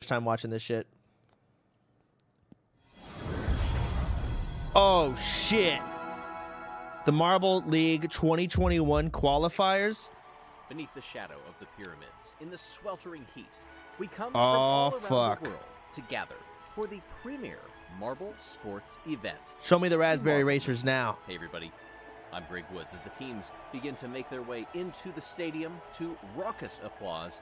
time watching this shit. Oh, shit. The Marble League 2021 qualifiers. Beneath the shadow of the pyramids, in the sweltering heat, we come from Oh, all around fuck. the world to gather for the premier marble sports event. Show me the Raspberry Racers now. Hey, everybody. I'm Greg Woods as the teams begin to make their way into the stadium to raucous applause.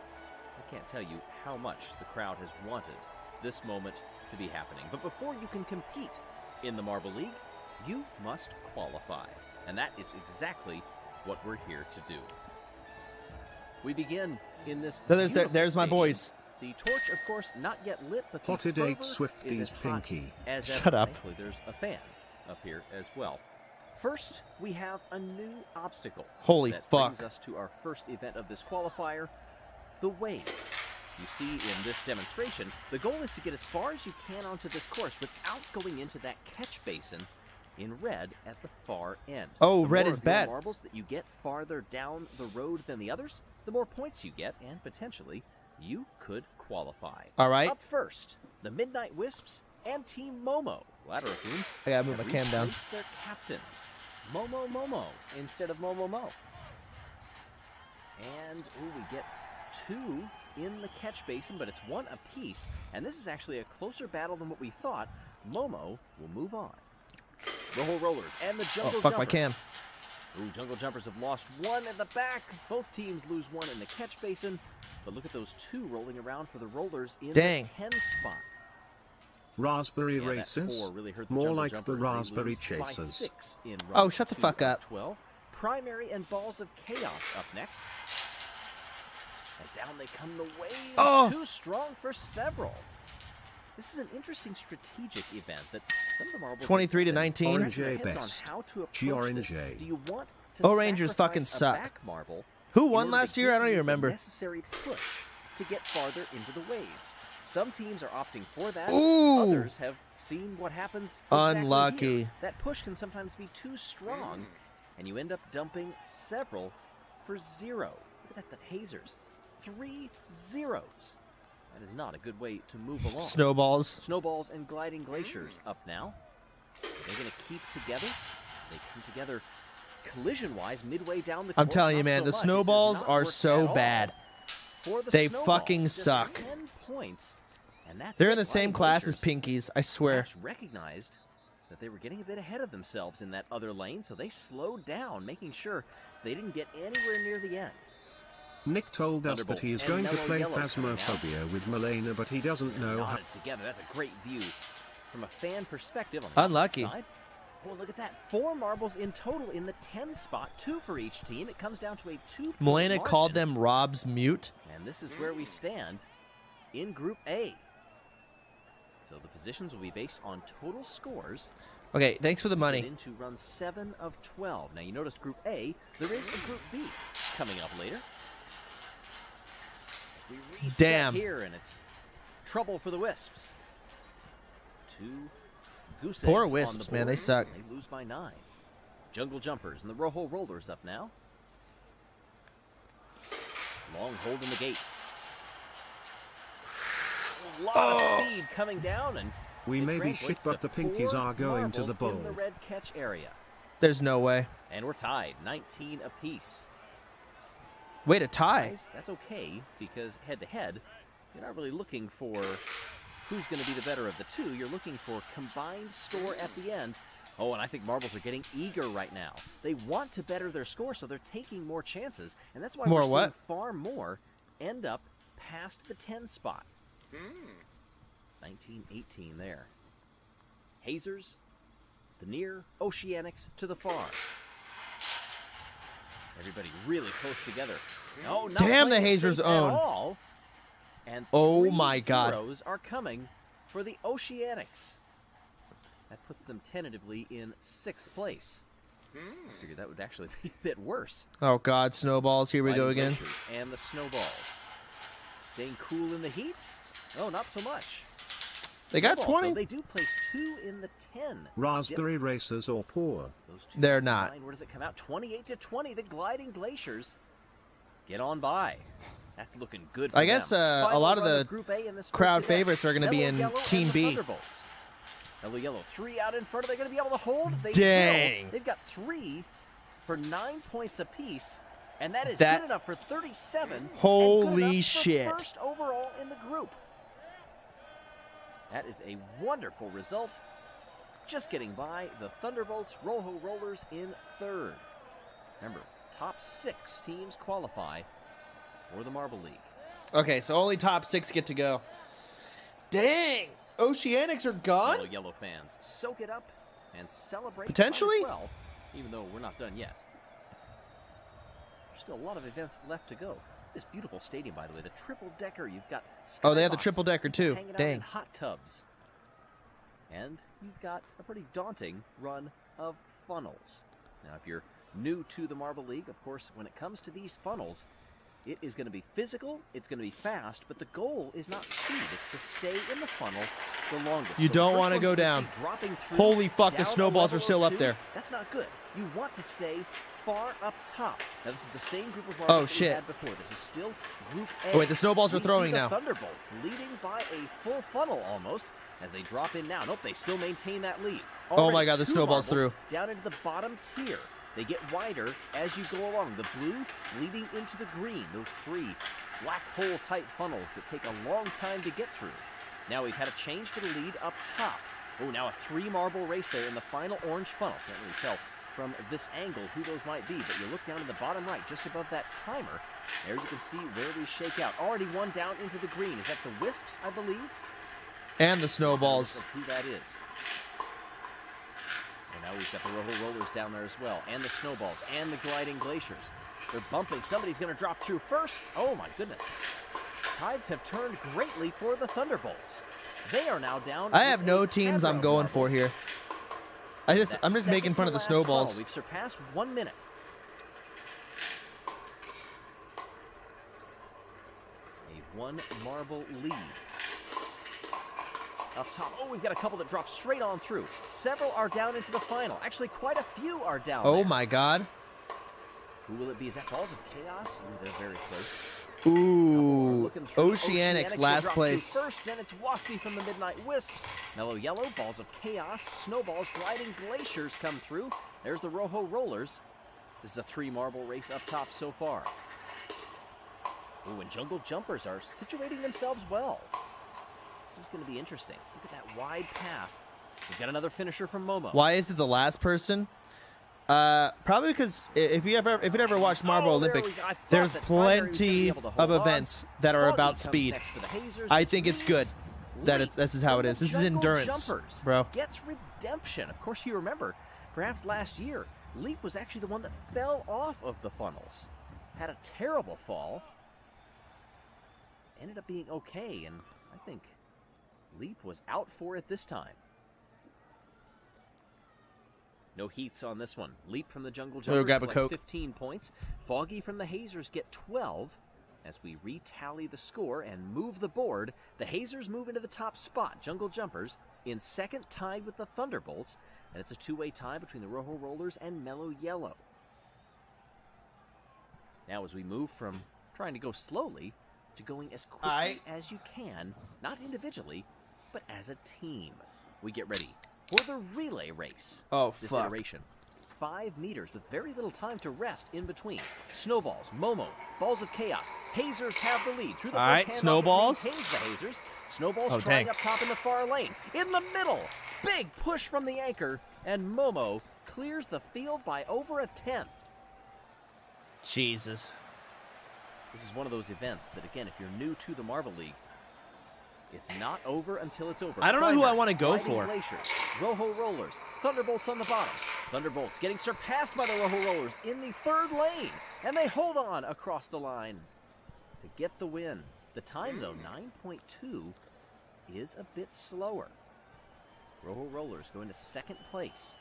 I can't tell you how much the crowd has wanted this moment to be happening. But before you can compete in the Marble League, you must qualify. And that is exactly what we're here to do. We begin in this There's my stadium. boys. The torch, of course, not yet lit, but the Potted fervor ate Swifty's is as hot pinky. as Shut ever. up. Thankfully, there's a fan up here as well. First, we have a new obstacle. Holy that fuck. brings us to our first event of this qualifier, the wave. You see in this demonstration, the goal is to get as far as you can onto this course without going into that catch basin in red at the far end. Oh, The red more is of your bad. marbles that you get farther down the road than the others, the more points you get, and potentially you could qualify. All right. Up first, the Midnight Wisps and Team Momo, latter of whom I gotta move have my cam down. replaced their captain, Momo instead of Momo. And we get two in the catch basin, but it's one apiece. And this is actually a closer battle than what we thought. Momo will move on. Roll Rollers and the Jungle fuck Jumpers. my cam. Ooh, Jungle Jumpers have lost one at the back. Both teams lose one in the catch basin. But look at those two rolling around for the Rollers in Dang. the 10 spot. Raspberry Yeah, that Racers? four really hurt the More Jungle like the Jumpers. They Raspberry lose by Chasers. 6 in Oh, round shut the 2 fuck of up. 12. Primary and Balls of Chaos up next. As down they come, the waves Oh. too strong for several. This is an interesting strategic event that some of the marbles 23 to have been 19. scratching Orange their A heads best. on how to approach G-Orange this. A. Do you want to Oh, Rangers fucking sacrifice a suck. back marble Who in won order last to year? I give don't you even the remember. necessary push to get farther into the waves. Some teams are opting for that. Ooh. Others have seen what happens exactly Unlucky. here. That push can sometimes be too strong, and you end up dumping several for 0. Look at that, the hazers. 3 zeros. That is not a good way to move along. Snowballs. Snowballs and Gliding Glaciers up now. They're going to keep together. They come together collision-wise midway down the course. I'm telling you, Not man, so the much. It does snowballs not are work so at all. bad. For the They snowballs, fucking just suck. 10 points, and that's They're it. in the same Gliding class as Glaciers pinkies, I swear. perhaps recognized that they were getting a bit ahead of themselves in that other lane, so they slowed down, making sure they didn't get anywhere near the end. Nick told us that he is Thunderbolts going and to Mellow play Yellow coming out. Phasmophobia with Milena, but he doesn't know how. Knotted together. That's a great view from a fan perspective. On the Unlucky. opposite side. Oh, look at that. 4 marbles in total in the 10 spot, 2 for each team. It comes down to a 2-point Milena margin. called them Rob's mute. And this is where we stand in Group A. So the positions will be based on total scores. Okay, thanks for the Get money. into run 7 of 12. Now you noticed Group A. There is a Group B coming up later. We reset Damn. here, and it's trouble for the Wisps. 2 goose Poor eggs on Wisps, the man, they board. suck. They lose by 9. Jungle Jumpers and the Rojo Rollers up now. Long hold in the gate. A lot of speed coming down, and We it may be shit, translates but to the pinkies 4 are going to the marbles in bowl. the red catch area. There's no way. And we're tied, 19 apiece. Way to tie. Guys, that's okay, because head-to-head, you're not really looking for who's going to be the better of the two. You're looking for combined score at the end. Oh, and I think marbles are getting eager right now. They want to better their score, so they're taking more chances. And that's why More we're what? seeing far more end up past the 10 spot. 19-18 there. Hazers, the near, Oceanics to the far. Everybody really close together. No, not Damn, the playing it Hazers safe own. At all. And Oh 3 my God. zeros are coming for the Oceanics. That puts them tentatively in 6th place. I figured that would actually be a bit worse. Oh, God, snowballs. Here we go Gliding again. Glaciers and the Snowballs. Staying cool in the heat? Oh, not so much. They got Snowballs, 20. though, they do place 2 in the 10. Raspberry Racers or poor. Those two They're combined, not. Where does it come out? 28-20. The Gliding Glaciers get on by. That's looking good for I guess them. a lot of Final run the Group A in this crowd first event. favorites are going to be Mellow in Yellow Team and the B. Thunderbolts. Mellow Yellow, 3 out in front. Are they going to be able to hold? They Dang. will. They've got 3 for 9 points apiece, and that is That- good enough for 37. Holy and good enough shit. For first overall in the group. That is a wonderful result. Just getting by the Thunderbolts, Rojo Rollers in third. Remember, top 6 teams qualify for the Marble League. Okay, so only top 6 get to go. Dang. Oceanics are gone? Mellow Yellow fans, soak it up and celebrate Potentially? as well, even though we're not done yet. There's still a lot of events left to go. This beautiful stadium, by the way, the triple decker. You've got Oh, they have the skyboxes, triple decker too. hanging out Dang. in hot tubs, and you've got a pretty daunting run of funnels. Now, if you're new to the Marble League, of course, when it comes to these funnels, it is going to be physical, it's going to be fast, but the goal is not speed. It's to stay in the funnel the longest. You So the don't first want to ones go you down. see dropping through, Holy fuck, the down a snowballs level are still or up two, there. That's not good. You want to stay far up top. Now, this is the same group of Oh, marbles that we shit. had before. This is still Group A. Oh, wait, the snowballs are We see throwing the now. Thunderbolts leading by a full funnel almost as they drop in now. Nope, they still maintain that lead. Oh my Already God, the 2 snowball's marbles through. down into the bottom tier. They get wider as you go along. The blue leading into the green. Those 3 black hole type funnels that take a long time to get through. Now we've had a change for the lead up top. Oh, now a 3 marble race there in the final orange funnel. Can't really tell from this angle who those might be, but you look down in the bottom right, just above that timer. There you can see where we shake out. Already 1 down into the green. Is that the Wisps, I believe? And the snowballs. Of who that is. And now we've got the Rojo Rollers down there as well, and the Snowballs, and the Gliding Glaciers. They're bumping. Somebody's going to drop through first. Oh, my goodness. Tides have turned greatly for the Thunderbolts. They are now down. I have with no a teams I'm cadre going of for marbles. here. I'm just making fun of the That second to last snowballs. funnel, we've surpassed 1 minute. A 1 marble lead. Up top. Oh, we've got a couple that drop straight on through. Several are down into the final. Actually, quite a few are down Oh there. my God. Who will it be? Is that Balls of Chaos? Ooh, they're very close. Ooh. Looking through. Oceanics will last drop place. through first, then it's Waspy from the Midnight Wisps. Mellow Yellow, Balls of Chaos, Snowballs, Gliding Glaciers come through. There's the Rojo Rollers. This is a 3 marble race up top so far. Ooh, and Jungle Jumpers are situating themselves well. This is going to be interesting. Look at that wide path. We've got another finisher from Momo. Why is it the last person? Probably because if you ever watched Marble Oh, there we Olympics, go. I thought there's that Primary was gonna be plenty able to of hold on. events that are Foggy about comes speed. next for the Hazers, I which think it's good means that Leap this is how from it the is. This is Jungle endurance, Jumpers bro. Gets redemption. Of course, you remember, perhaps last year, Leap was actually the one that fell off of the funnels. Had a terrible fall. Ended up being okay, and I think Leap was out for it this time. No heats on this one. Leap from the Jungle We'll Jumpers grab a collects Coke. 15 points. Foggy from the Hazers get 12. As we retally the score and move the board, the Hazers move into the top spot. Jungle Jumpers in second, tied with the Thunderbolts, and it's a 2-way tie between the Rojo Rollers and Mellow Yellow. Now as we move from trying to go slowly to going as quickly as you can, not individually, but as a team. We get ready for the relay race. Oh, This fuck. iteration, 5 meters with very little time to rest in between. Snowballs, Momo, Balls of Chaos. Hazers have the lead. Through the All first right, handoff, Snowballs. it maintains the Hazers. Snowballs Oh, trying dang. up top in the far lane. In the middle, big push from the anchor, and Momo clears the field by over a tenth. Jesus. This is one of those events that, again, if you're new to the Marble League, it's not over until it's over. I don't know who I Primary, wanna go Gliding for. Glaciers, Rojo Rollers, Thunderbolts on the bottom. Thunderbolts getting surpassed by the Rojo Rollers in the third lane, and they hold on across the line to get the win. The time, though, 9.2, is a bit slower. Rojo Rollers going to second place.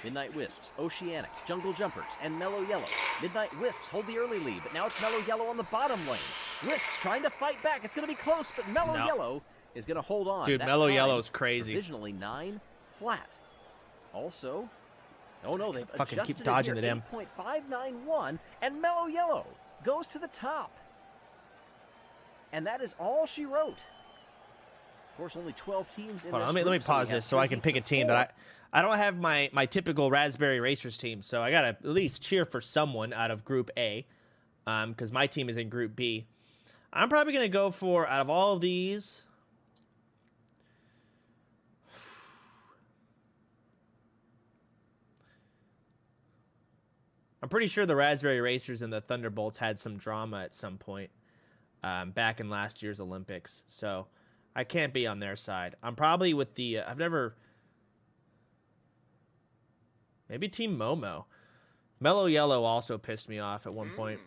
Midnight Wisps, Oceanics, Jungle Jumpers, and Mellow Yellow. Midnight Wisps hold the early lead, but now it's Mellow Yellow on the bottom lane. Wisps trying to fight back. It's going to be close, but Mellow No. Yellow is going to hold on. Dude, That Mellow time, Yellow's crazy. Provisionally 9 flat. Also, oh no, they've Fucking keep adjusted dodging it the here, damn- 8.591, and Mellow Yellow goes to the top. And that is all she wrote. Of course, only 12 teams in Hold on, this let me group, pause we have this so I can 3 pick a to team 4. that I don't have my typical Raspberry Racers team, so I gotta at least cheer for someone out of Group A, because my team is in Group B. I'm probably gonna go for, out of all of these, I'm pretty sure the Raspberry Racers and the Thunderbolts had some drama at some point back in last year's Olympics, so I can't be on their side. I'm probably with the maybe Team Momo. Mellow Yellow also pissed me off at one point.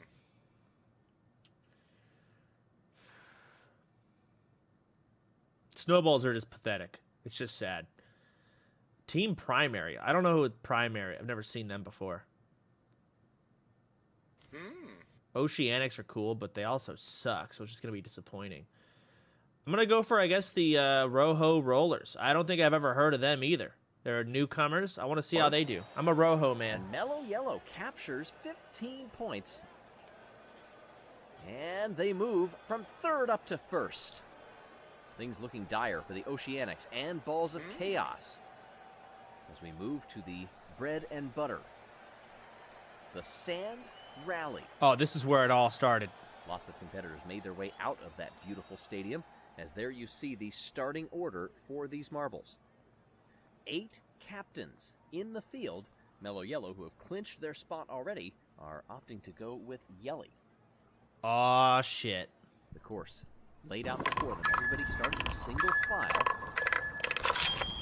Snowballs are just pathetic. It's just sad. Team Primary. I don't know who Primary. I've never seen them before. Oceanics are cool, but they also suck, so it's just going to be disappointing. I'm going to go for, I guess, the Rojo Rollers. I don't think I've ever heard of them either. They're newcomers. I want to see how they do. I'm a Rojo man. And Mellow Yellow captures 15 points. And they move from 3rd up to 1st. Things looking dire for the Oceanics and Balls of Chaos. As we move to the bread and butter. The Sand Rally. Oh, this is where it all started. Lots of competitors made their way out of that beautiful stadium, as there you see the starting order for these marbles. 8 captains in the field. Mellow Yellow, who have clinched their spot already, are opting to go with Yelly. Aw, shit. The course laid out before them. Everybody starts in single file.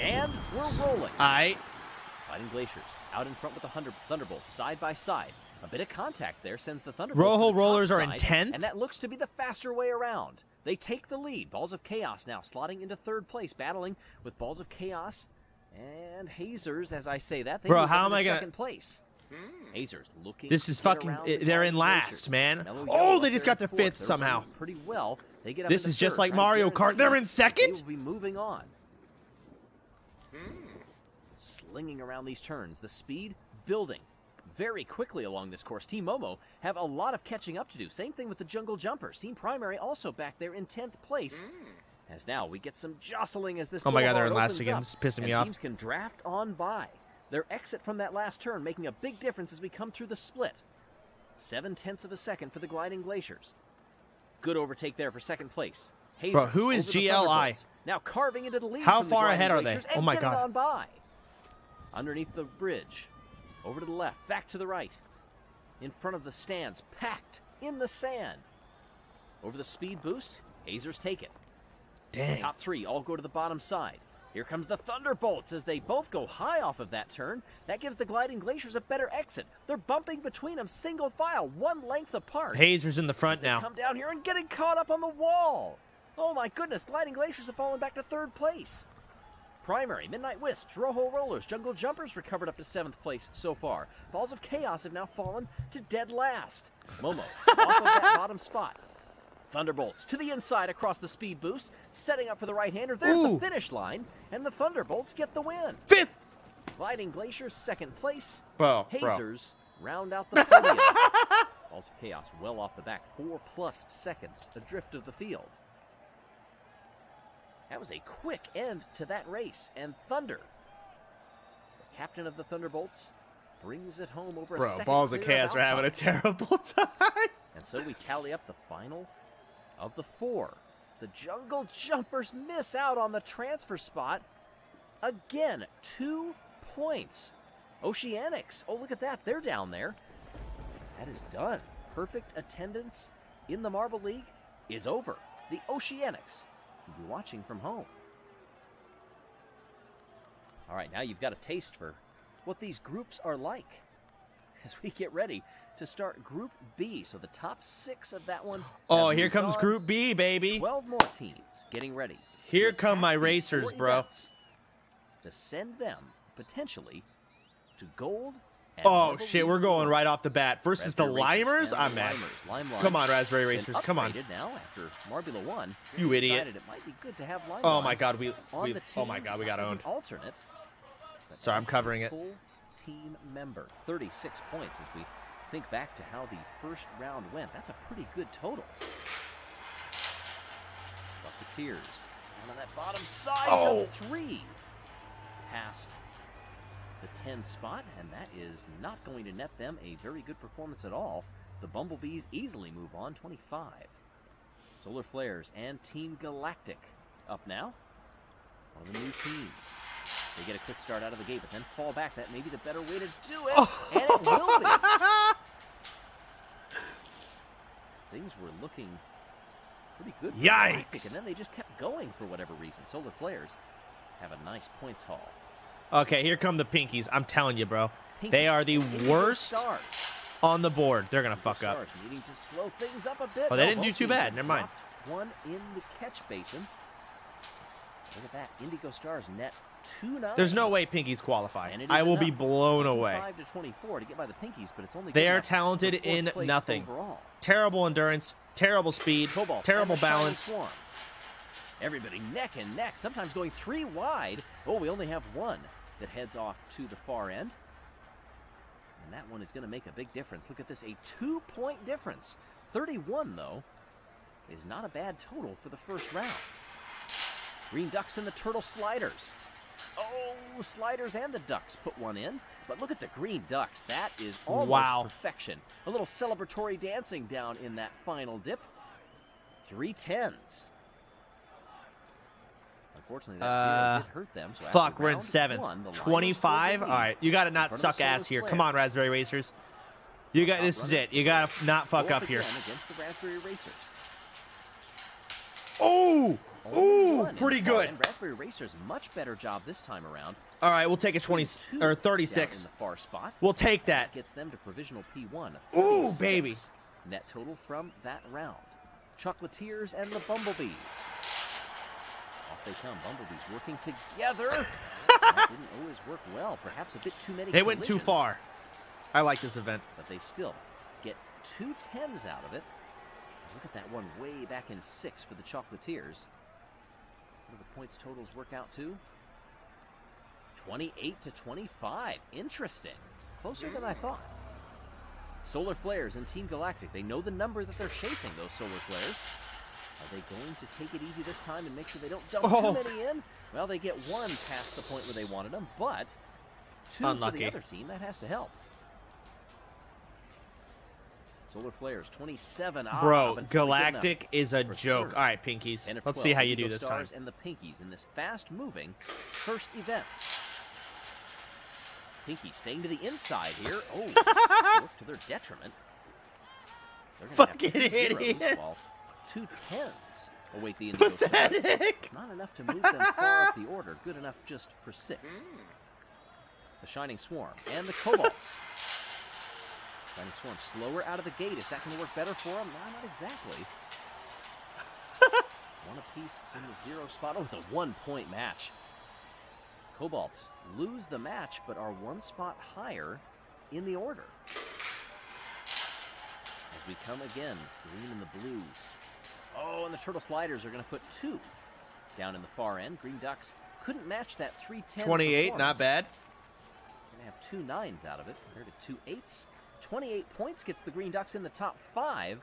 And we're rolling. Fighting Glaciers out in front with the Thunderbolts side by side. A bit of contact there sends the Thunderbolts Rojo to the Rollers top are in side, 10th? and that looks to be the faster way around. They take the lead. Balls of Chaos now slotting into 3rd place, battling with Balls of Chaos and Hazers. As I say that, they Bro, move how up am I into gonna... second place. Hazers looking. This is to get fucking... around the They're in Fighting last, Glaciers. man. Mellow Oh, Yellow they up just there got in to 4th. 5th They're somehow. running pretty well. They get up This into is just 3rd, like trying to Mario Kart. They're in guarantee 2nd? They will be moving on. Slinging around these turns, the speed building very quickly along this course. Team Momo have a lot of catching up to do. Same thing with the Jungle Jumpers. Team Primary also back there in 10th place. As now we get some jostling as this Oh my God, they're in boulevard last opens again. up, It's pissing me and off. teams can draft on by. Their exit from that last turn making a big difference as we come through the split. 7/10 of a second for the Gliding Glaciers. Good overtake there for second place. Hazers Bro, who is over the GLI? Thunderbolts, now carving into the lead. How from the far Gliding ahead are they? Glaciers Oh and my getting God. on by. Underneath the bridge. Over to the left, back to the right. In front of the stands, packed in the sand. Over the speed boost, Hazers take it. Dang. The top 3 all go to the bottom side. Here comes the Thunderbolts as they both go high off of that turn. That gives the Gliding Glaciers a better exit. They're bumping between them single file, 1 length apart. Hazers in the front now. Come down here and getting caught up on the wall. Oh my goodness, Gliding Glaciers have fallen back to 3rd place. Primary, Midnight Wisps, Rojo Rollers, Jungle Jumpers recovered up to 7th place so far. Balls of Chaos have now fallen to dead last. Momo off of that bottom spot. Thunderbolts to the inside across the speed boost, setting up for the right-hander. There's the finish line, and the Thunderbolts get the win. 5th! Gliding Glaciers, 2nd place. Bro. Hazers round out the podium. Balls of Chaos well off the back, 4+ seconds adrift of the field. That was a quick end to that race, and Thunder, the captain of the Thunderbolts, brings it home over a second. Balls of clear Chaos are having a Alpine. terrible time. And so we tally up the final of the 4. The Jungle Jumpers miss out on the transfer spot. Again, 2 points. Oceanics, oh look at that, they're down there. That is done. Perfect attendance in the Marble League is over. The Oceanics will be watching from home. All right, now you've got a taste for what these groups are like as we get ready to start Group B. So the top 6 of that one. Oh, have here moved comes on. Group B, baby. 12 more teams getting ready. Here to come my attack these racers, 4 bro. events to send them potentially to gold. And Oh, Marble shit, League we're going gold. right off the bat. Versus the Raspberry Limers? Racers and I'm the mad. Limers. Lime Come on, Limes Raspberry been Racers. Come on. upgraded now after Marbula 1. You idiot. Decided it might be good to have Lime Oh Lime my God, we on the oh team my God, we got as an owned. alternate. but Sorry, I'm as a covering it. Full team member, 36 points as we think back to how the first round went, that's a pretty good total. Bucketeers down on that bottom side of the 3. Past the 10 spot, and that is not going to net them a very good performance at all. The Bumblebees easily move on, 25. Solar Flares and Team Galactic up now. One of the new teams. They get a quick start out of the gate, but then fall back. That may be the better way to do it, and it will be. Things were looking pretty good for Galactic, and then they just kept going for whatever reason. Solar Flares have a nice points haul. Okay, here come the Pinkies. I'm telling you, bro. Pinkies, they are the worst on the board. They're going to fuck up. Needing to slow things up a bit. Oh, they didn't do too bad. Never mind. One in the catch basin. Look at that. Indigo Stars net 2 9s. There's no way Pinkies qualify. I will be blown away. 5 to 24 to get by the Pinkies, but it's only they are talented in nothing. Overall. Terrible endurance, terrible speed, Cobalt terrible balance. Everybody neck and neck, sometimes going 3 wide. Oh, we only have one that heads off to the far end. And that one is going to make a big difference. Look at this, a 2-point difference. 31, though, is not a bad total for the first round. Green Ducks and the Turtle Sliders. Oh, Sliders and the Ducks put one in. But look at the Green Ducks. That is almost perfection. A little celebratory dancing down in that final dip. 3 10s. Unfortunately, that 0 did hurt them. So fuck, we're in 7th. 25? All right, you got to not suck ass here. Come on, Raspberry Racers. You got this is it. You got to not fuck up here. Against the Raspberry Racers. Oh! Ooh, pretty good. And Raspberry Racers much better job this time around. All right, we'll take a 20 or 36. In the far spot. We'll take that. Gets them to provisional P1. Ooh, baby. Net total from that round. Chocolatiers and the Bumblebees. Off they come. Bumblebees working together. That didn't always work well. Perhaps a bit too many. They went too far. I like this event. But they still get 2 10s out of it. Look at that one way back in 6 for the Chocolatiers. What do the points totals work out to? 28 to 25. Interesting. Closer than I thought. Solar Flares and Team Galactic. They know the number that they're chasing, those Solar Flares. Are they going to take it easy this time and make sure they don't dump too many in? Well, they get 1 past the point where they wanted them, but 2 for the other team. That has to help. Solar Flares, 27. Bro, Galactic is a joke. All right, Pinkies. Let's see how you do this time. And the Pinkies in this fast-moving first event. Pinkies staying to the inside here. Oh, work to their detriment. Fucking idiots. 2 10s await the Indigo Stars. It's not enough to move them far up the order. Good enough just for 6th. The Shining Swarm and the Cobalts. Shining Swarm slower out of the gate. Is that going to work better for them? No, not exactly. 1 apiece in the 0 spot. Oh, it's a 1-point match. Cobalts lose the match, but are 1 spot higher in the order. As we come again, green and the blue. Oh, and the Turtle Sliders are going to put 2 down in the far end. Green Ducks couldn't match that 3-10. 28, not bad. Going to have 2 9s out of it compared to 2 8s. 28 points gets the Green Ducks in the top 5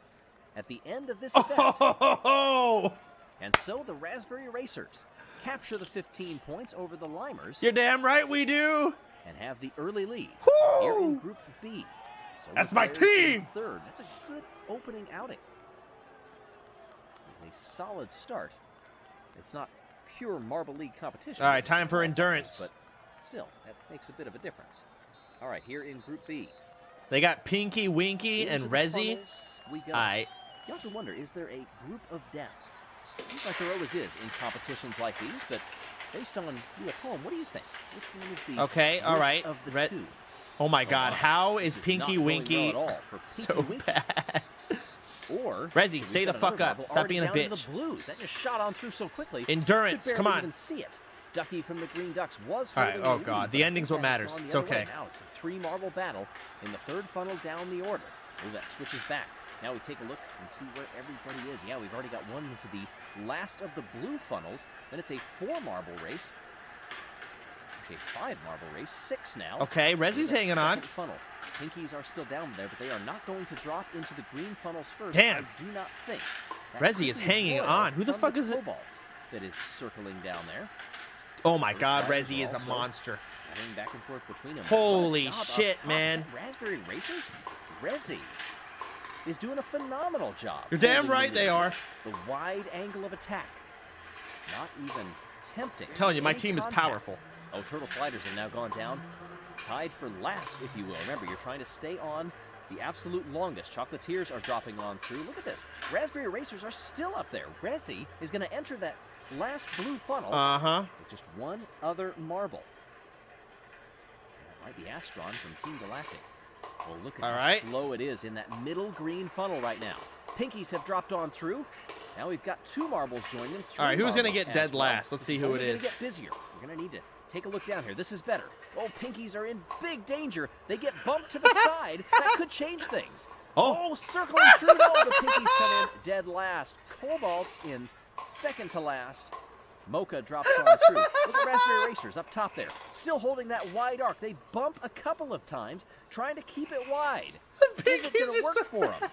at the end of this event. Oh! And so the Raspberry Racers capture the 15 points over the Limers. You're damn right we do. And have the early lead. Woo! Here in Group B. So that's my team. 3rd. That's a good opening outing. It's a solid start. It's not pure Marble League competition. All right, time for endurance. But still, that makes a bit of a difference. All right, here in Group B. They got Pinky, Winky, and Rezi. We go. You have to wonder, is there a group of death? It seems like there always is in competitions like these, but based on you at home, what do you think? Which one is the worst of the 2? Oh my God, how is Pinky Winky so Winky. bad? Or Rezi, stay the fuck up. Stop being a bitch. The Blues. That just shot on through so quickly. Endurance, come on. Even see it. Ducky from the Green Ducks was all right. Oh God, the ending's what matters. It's okay. Now it's a 3-marble battle in the 3rd funnel down the order. Oh, that switches back. Now we take a look and see where everybody is. Yeah, we've already got one into the last of the blue funnels. Then it's a 4-marble race Okay, 5 marble race, 6 now. Okay, Rezzy's That hanging on. second funnel. Pinkies are still down there, but they are not going to drop into the green funnels first. Damn. I do not think. That Rezzy is could be hanging Royal on. Who the from fuck is it? Cobalts that is circling down there. Oh my Those God, sliders Rezzy are is a also monster. running back and forth between them. Holy What a job up shit, top. man. Is that Raspberry Racers? Rezzy is doing a phenomenal job. You're damn holding right the they lead. are. The wide angle of attack. Not even tempting. Telling you, my Any team is contact. powerful. Oh, Turtle Sliders have now gone down. Tied for last, if you will. Remember, you're trying to stay on the absolute longest. Chocolatiers are dropping on through. Look at this. Raspberry Racers are still up there. Rezzy is going to enter that last blue funnel with just one other marble. That might be Astron from Team Galactic. Well, look at how slow it is in that middle green funnel right now. Pinkies have dropped on through. Now we've got 2 marbles joining them. All right, who's going to marbles get dead as well. last? Let's see who it is. Get busier. We're going to need to take a look down here. This is better. Oh, Pinkies are in big danger. They get bumped to the side. That could change things. Oh, circling through. No, the Pinkies come in dead last. Cobalt's in second to last. Mocha drops on through. Look at Raspberry Racers up top there. Still holding that wide arc. They bump a couple of times, trying to keep it wide. Is it going to work for them?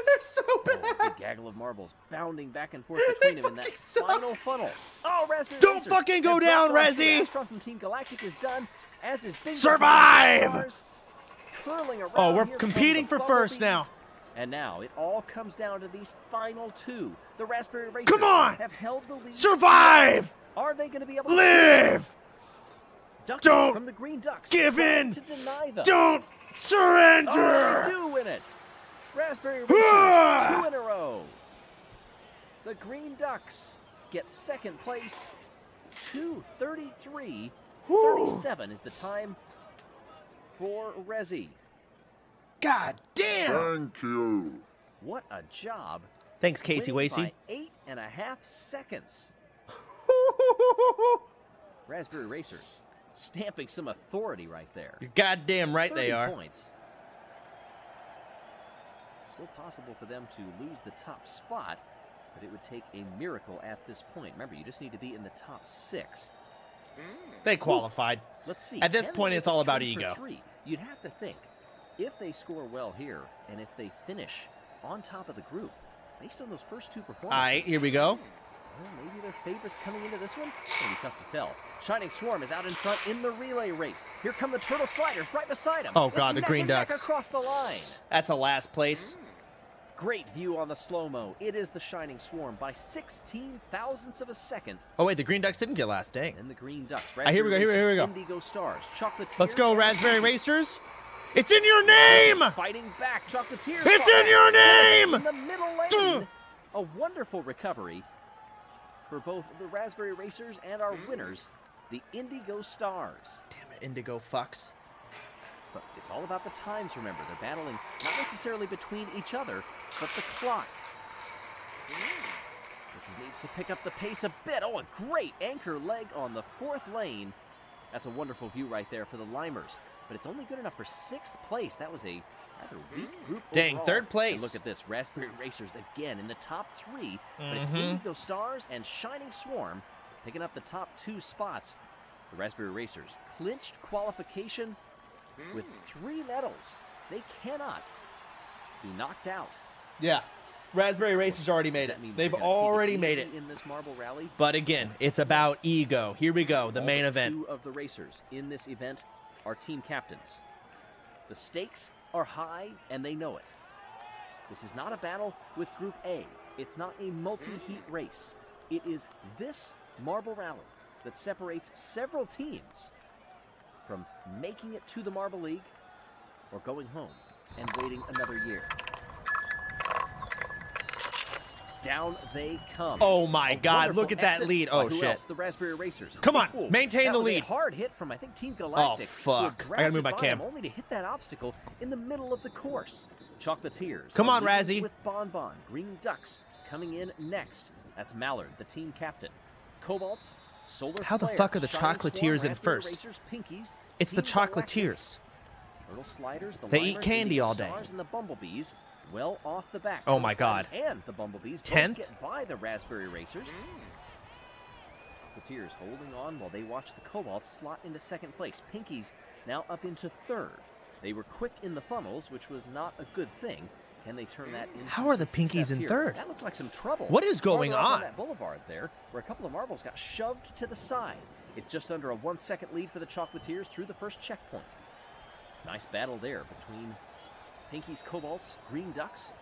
They're so bad. Oh, a big gaggle of marbles bounding back and forth between them in that final funnel. Oh, Raspberry Don't Racers fucking go have down, dropped on through. Rezzy. Astron from Team Galactic is done, as is Bingo. Survive! Curling around. Oh, we're Here competing come for the first now. Bumblebees. And now it all comes down to these final 2. The Raspberry Racers Come on! have held the lead. Survive! Are they going to be able to Live! Ducking Don't from the Green Ducks? give trying in! To deny them. Don't Oh, surrender! they do win it. Raspberry Racers, 2 in a row. The Green Ducks get second place. 2:33.37 is the time for Rezzy. God damn! Thank you. What a job. Thanks, Casey Winning Wasey. by 8.5 seconds. Raspberry Racers stamping some authority right there. You're goddamn right 30 they are. Points. Still possible for them to lose the top spot, but it would take a miracle at this point. Remember, you just need to be in the top 6. They qualified. Let's see. At this Can point, they it's make all it about 3 for ego. 3? You'd have to think, if they score well here, and if they finish on top of the group, based on those first 2 performances. All right, here we go. Well, maybe they're favorites coming into this one? It's going to be tough to tell. Shining Swarm is out in front in the relay race. Here come the Turtle Sliders right beside him. Oh, It's God, the neck Green and neck Ducks. across the line. That's a last place. Great view on the slow-mo. It is the Shining Swarm by 16 thousandths of a second. Oh, wait, the Green Ducks didn't get last. Dang. And the Green Ducks. Here we go, here we go. Indigo Stars. Chocolatiers. Let's go, and Raspberry Pinkies. Racers. It's in your name! Fighting back. Chocolatiers. It's far in your back. name! In the middle lane. A wonderful recovery for both the Raspberry Racers and our winners, the Indigo Stars. Damn it, Indigo fucks. But it's all about the times, remember. They're battling not necessarily between each other, but the clock. This needs to pick up the pace a bit. Oh, a great anchor leg on the 4th lane. That's a wonderful view right there for the Limers. But it's only good enough for 6th place. That was a rather weak group Dang, overall. 3rd place. And look at this. Raspberry Racers again in the top 3. But it's Indigo Stars and Shining Swarm picking up the top 2 spots. The Raspberry Racers clinched qualification with 3 medals. They cannot be knocked out. Yeah. Raspberry Racers already made it. That means They've they're gonna keep already easy made it. in this marble rally. But again, it's about ego. Here we go, the All main but event. 2 of the racers in this event are team captains. The stakes are high, and they know it. This is not a battle with Group A. It's not a multi-heat race. It is this marble rally that separates several teams from making it to the Marble League or going home and waiting another year. Down they come. Oh my A God, wonderful look at that exit lead. by Oh who shit. else? The Raspberry Racers. Come on, Ooh, maintain that the was a lead. hard hit from I think Team Galactic. Oh, who had fuck. I gotta move my grafted cam. by him only to hit that obstacle in the middle of the course. Chocolatiers. Come are on, leading Razzie. With Bonbon. Green Ducks coming in next. That's Mallard, the team captain. Cobalts, Solar How the Flare, fuck are the Shining Chocolatiers Swarm, in Raspberry first? Racers, Pinkies, It's the Team Galactic. Chocolatiers. Turtle Sliders, the They eat Limers, candy Indigo all day. Stars, and the Bumblebees well off the back. Oh my Turtle God. Sliders and the Bumblebees both 10th? get by the Raspberry Racers. Chocolatiers holding on while they watch the Cobalts slot into second place. Pinkies now up into third. They were quick in the funnels, which was not a good thing. Can they turn that into How are the some Pinkies success in here? third? That looked like some trouble. What is going Farther up on? that boulevard there, where a couple of marbles got shoved to the side. It's just under a 1-second lead for the Chocolatiers through the first checkpoint. Nice battle there between Pinkies, Cobalts, Green Ducks.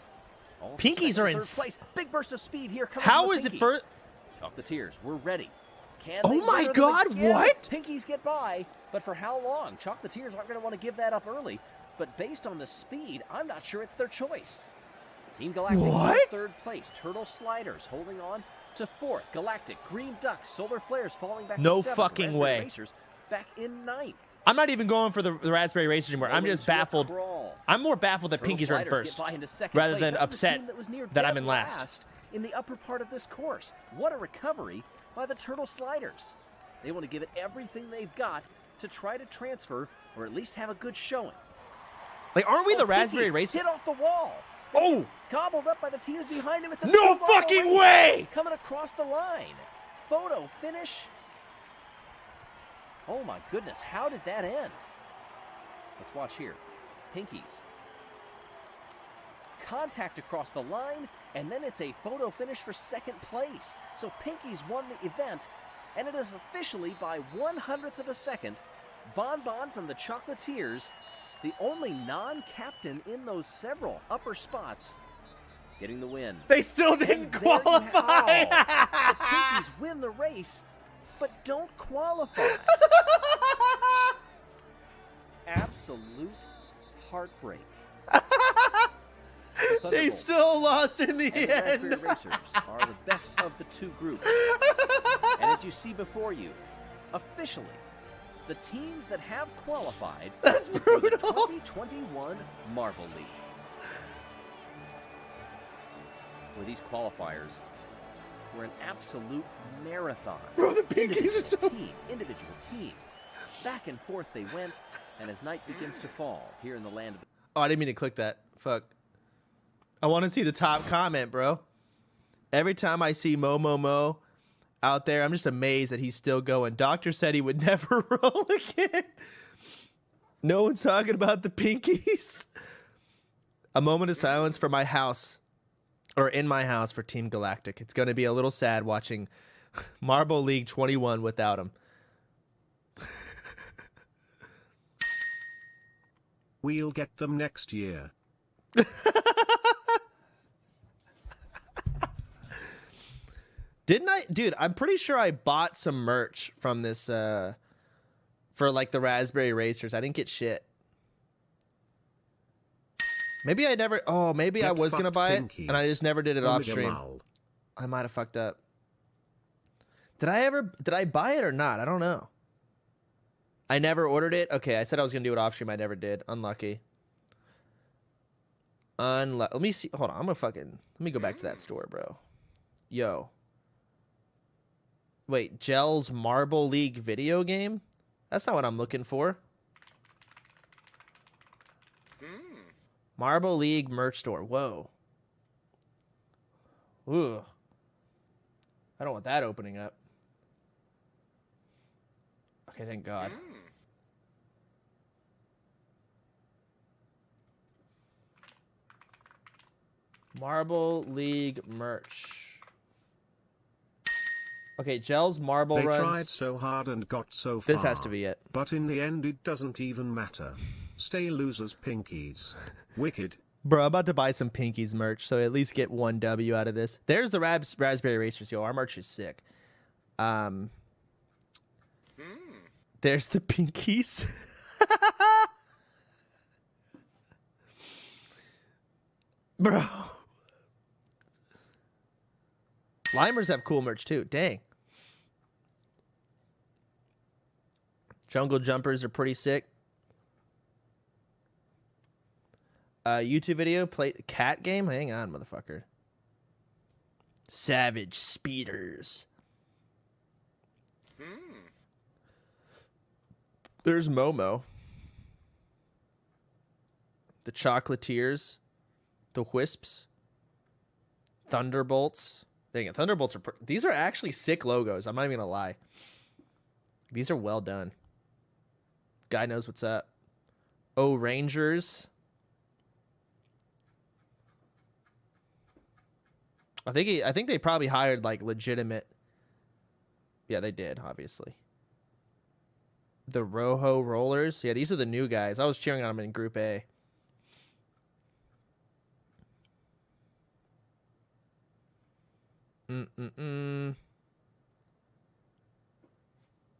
All for Pinkies second are and in third place. Big burst of speed here coming How from the is it Pinkies. first? Chocolatiers, we're ready. Can Oh they my win them God, again? what? Pinkies get by, but for how long? Chocolatiers aren't going to want to give that up early. But based on the speed, I'm not sure it's their choice. Team Galactic What? in third place. Turtle Sliders holding on to fourth. Galactic, Green Ducks, Solar Flares falling back No to seventh. fucking Raspberry way. Racers back in ninth. I'm not even going for the Raspberry Racers anymore. I'm Slowly just to a baffled. crawl. I'm more baffled that Turtle Pinkies are in Sliders first, get by into second rather place. than That was a upset team that was near that I'm dead in last. in the upper part of this course. What a recovery by the Turtle Sliders. They want to give it everything they've got to try to transfer or at least have a good showing. Like, aren't we the Oh, Raspberry Pinkies Racers? hit off the wall. Oh! Gobbled up by the teams behind him. It's a No big fucking race way! Coming across the line. Photo finish. Oh my goodness, how did that end? Let's watch here. Pinkies. Contact across the line, and then it's a photo finish for second place. So Pinkies won the event, and it is officially by 1/100th of a second. Bon Bon from the Chocolatiers, the only non-captain in those several upper spots, getting the win. They still didn't And there you qualify. the Pinkies win the race, but don't qualify. Absolute heartbreak. The They Thunderbolts still lost in the and the Raspberry end. Racers are the best of the two groups. And as you see before you, officially, the teams that have qualified That's for the brutal. 2021 Marvel League. Where these qualifiers were an absolute marathon. Bro, the Pinkies are Individual so... team, individual team. Back and forth they went, and as night begins to fall here in the land of... Oh, I didn't mean to click that. Fuck. I want to see the top comment, bro. Every time I see Mo out there, I'm just amazed that he's still going. Doctor said he would never roll again. No one's talking about the Pinkies. A moment of silence for my house, or in my house for Team Galactic. It's going to be a little sad watching Marble League 21 without him. We'll get them next year. Didn't I? Dude, I'm pretty sure I bought some merch from this, for like the Raspberry Racers. I didn't get shit. Maybe I never, oh, maybe I Get was going to fucked, buy it, Pinkies. and I just never did it off Omega stream. Mal. I might have fucked up. Did I buy it or not? I don't know. I never ordered it. Okay, I said I was going to do it off stream. I never did. Unlucky. Let me see. Hold on. Let me go back to that store, bro. Yo. Wait, Gel's Marble League video game? That's not what I'm looking for. Marble League merch store. Whoa. Ooh. I don't want that opening up. Okay, thank God. Marble League merch. Okay, Gel's Marble They Runs. tried so hard and got so far. This has to be it. But in the end it doesn't even matter. Stay losers, Pinkies. Wicked. Bro, I'm about to buy some Pinkies merch, so at least get one W out of this. There's the Raspberry Racers, yo. Our merch is sick. There's the Pinkies. Bro. Limers have cool merch, too. Dang. Jungle Jumpers are pretty sick. YouTube video, play cat game? Hang on, motherfucker. Savage Speeders. There's Momo. The Chocolatiers. The Wisps. Thunderbolts. Dang it, Thunderbolts are... These are actually sick logos. I'm not even going to lie. These are well done. Guy knows what's up. Oh, Rangers. I think they probably hired like legitimate. Yeah, they did, obviously. The Rojo Rollers. Yeah, these are the new guys. I was cheering on them in Group A.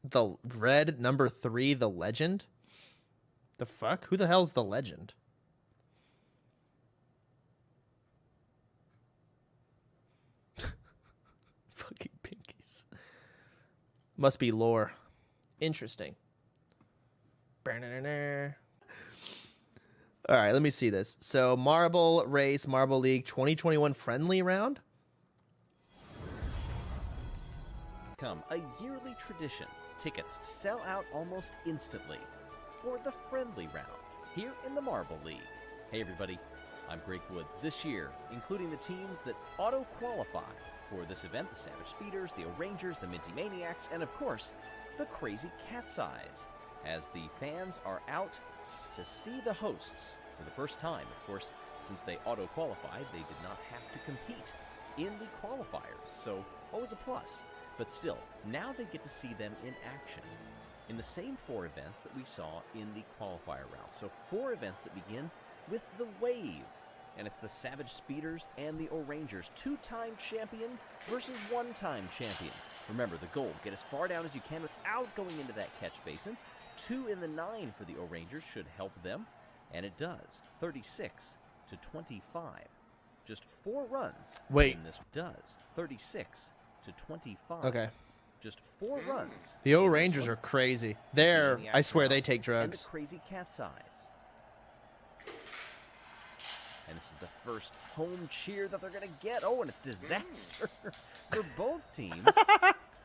The red number 3, the Legend. The fuck? Who the hell's the Legend? Fucking pinkies. Must be lore. Interesting. All right, let me see this. So, Marble Race, Marble League 2021 friendly round. Come a yearly tradition. Tickets sell out almost instantly for the friendly round here in the Marble League. Hey everybody, I'm Greg Woods. This year, including the teams that auto-qualify for this event, the Savage Speeders, the O-Rangers, the Minty Maniacs, and of course, the Crazy Cat's Eyes, as the fans are out to see the hosts for the first time. Of course, since they auto-qualified, they did not have to compete in the qualifiers, so always a plus. But still, now they get to see them in action in the same 4 events that we saw in the qualifier round. So 4 events that begin with the Wave, and it's the Savage Speeders and the O-Rangers, 2-time champion versus 1-time champion. Remember, the goal, get as far down as you can without going into that catch basin. 2 in the 9 for the O-Rangers should help them, and it does. 36 to 25. Just 4 runs. Wait. In this does. 36 to 25. Okay. Just 4 runs. The O-Rangers are crazy. I swear they take And drugs. the Crazy Cat's Eyes. And this is the first home cheer that they're going to get. Oh, and it's disaster for both teams.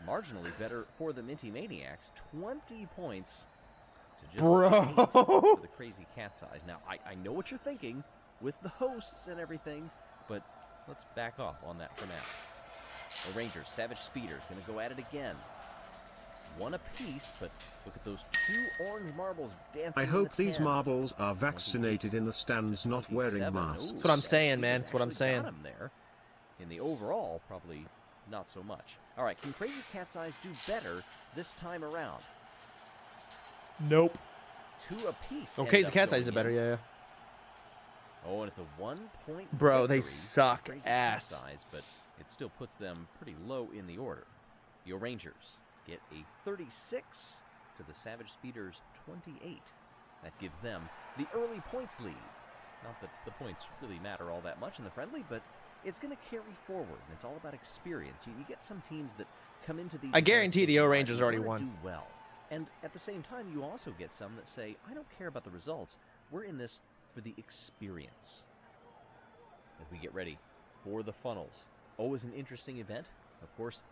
Marginally better for the Minty Maniacs. 20 points to just 8 for the Crazy Cat's Eyes. Now, I know what you're thinking with the hosts and everything, but let's back off on that for now. The Rangers, Savage Speeders, going to go at it again. 1 apiece, but look at those 2 orange marbles dancing. I hope in the these 10. marbles are vaccinated in the stands, not wearing 27. masks. That's what I'm saying, man. That's what I'm saying. Got him there. In the overall, probably not so much. All right, can Crazy Cat's Eyes do better this time around? Nope. 2 apiece. Okay, end the up Cat's going Eyes are in. better, yeah. Oh, and it's a 1-point Bro, they victory suck for Crazy ass. Cat's Eyes, but it still puts them pretty low in the order. The O-Rangers get a 36 to the Savage Speeders 28. That gives them the early points lead. Not that the points really matter all that much in the friendly, but it's going to carry forward, and it's all about experience. You get some teams that come into these... I guarantee events the and O-Rangers already wanna won. do well. And at the same time, you also get some that say, I don't care about the results. We're in this for the experience. As we get ready for the funnels. Always an interesting event. Of course,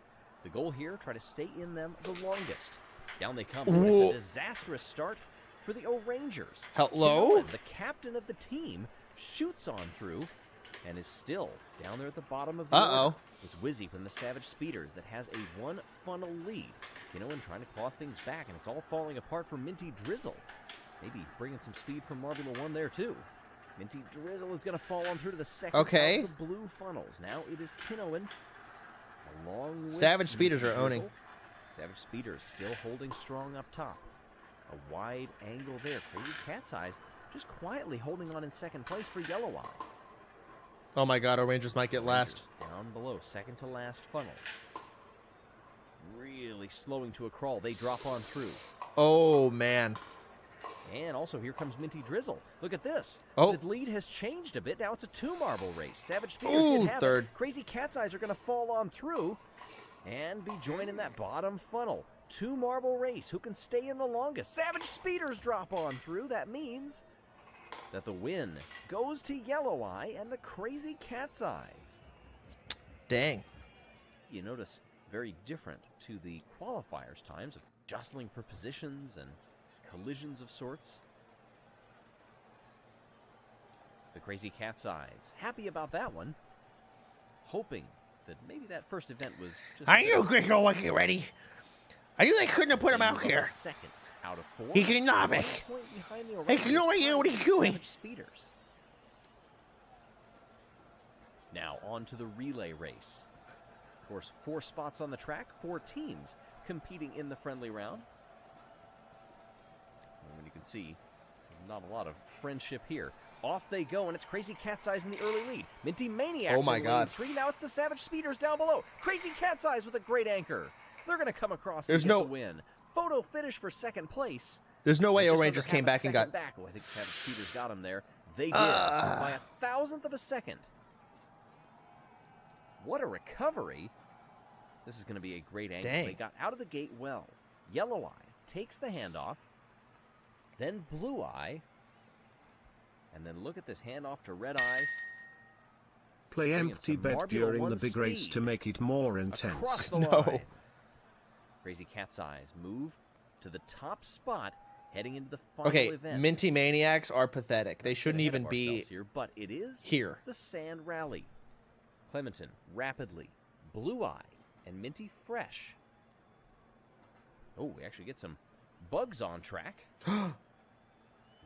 the goal here, try to stay in them the longest. Down they come. Whoa. It's a disastrous start for the O-Rangers. Hello? Kinoan, the captain of the team, shoots on through and is still down there at the bottom of the order. It's Wizzy from the Savage Speeders that has a 1 funnel lead. Kinoan trying to claw things back, and it's all falling apart for Minty Drizzle. Maybe bringing some speed from Marble 1 there, too. Minty Drizzle is going to fall on through to the second of the blue funnels. Now it is Kinoan along with Savage Speeders Minty are owning. Drizzle. Savage Speeders still holding strong up top. A wide angle there. Crazy Cat's Eyes just quietly holding on in second place for Yellow Eye. Oh my god, O-Rangers might get last. Down below, second to last funnel. Really slowing to a crawl. They drop on through. Oh, man. And also, here comes Minty Drizzle. Look at this. Oh. The lead has changed a bit. Now it's a 2-marble race. Savage Speeders Ooh, did have third. it. Crazy Cat's Eyes are going to fall on through and be joining that bottom funnel. 2-marble race. Who can stay in the longest? Savage Speeders drop on through. That means that the win goes to Yellow Eye and the Crazy Cat's Eyes. Dang. You notice very different to the qualifiers times of jostling for positions and collisions of sorts. The Crazy Cat's Eyes, happy about that one, hoping that maybe that first event was just. Are you looking ready? Are you couldn't have put him out here? Second out of 4. He can not make. Hey, can no idea what he's doing. Speeders. Now on to the relay race. Of course, 4 spots on the track, 4 teams competing in the friendly round. And you can see, not a lot of friendship here. Off they go, and it's Crazy Cat's Eyes in the early lead. Minty Maniacs oh my in God. lane 3. Now it's the Savage Speeders down below. Crazy Cat's Eyes with a great anchor. They're going to come across and get the win. Photo finish for second place. There's no way O-Rangers came back and got... Oh, I think Savage Speeders got him there. They did, by a 1,000th of a second. What a recovery. This is going to be a great angle. Dang. They got out of the gate well. Yellow Eye takes the handoff. Then Blue Eye. And then look at this handoff to Red Eye. Play empty bet during the big race to make it more intense. Across the line. Crazy Cat's Eyes move to the top spot, heading into the final event. Minty Maniacs are pathetic. They shouldn't even be here, but it is here. The Sand Rally. Clementon, Rapidly, Blue Eye, and Minty Fresh. Oh, we actually get some bugs on track. The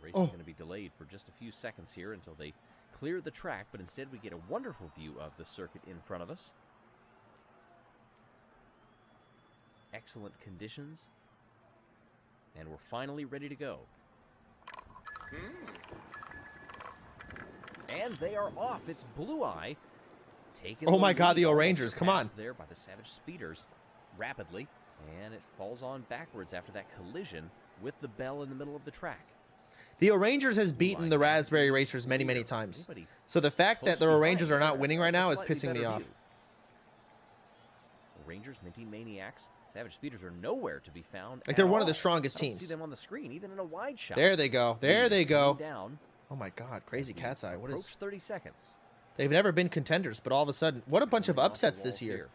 race is going to be delayed for just a few seconds here until they clear the track, but instead we get a wonderful view of the circuit in front of us. Excellent conditions. And we're finally ready to go. And they are off. It's Blue Eye. Oh my God, the O-Rangers, come on. There by the Savage Speeders Rapidly. And it falls on backwards after that collision with the bell in the middle of the track. The O-Rangers has beaten the Raspberry Racers many, many times. So the fact that the O-Rangers are not winning right now is pissing me off. Rangers, Minty Maniacs, Savage Speeders are nowhere to be found. Like, they're one of the strongest teams. See them on the screen, even in a wide shot. There they go. There they go. Down. Oh my God, Crazy Cat's Eye. What is? 30 seconds. They've never been contenders, but all of a sudden, what a bunch of upsets this year.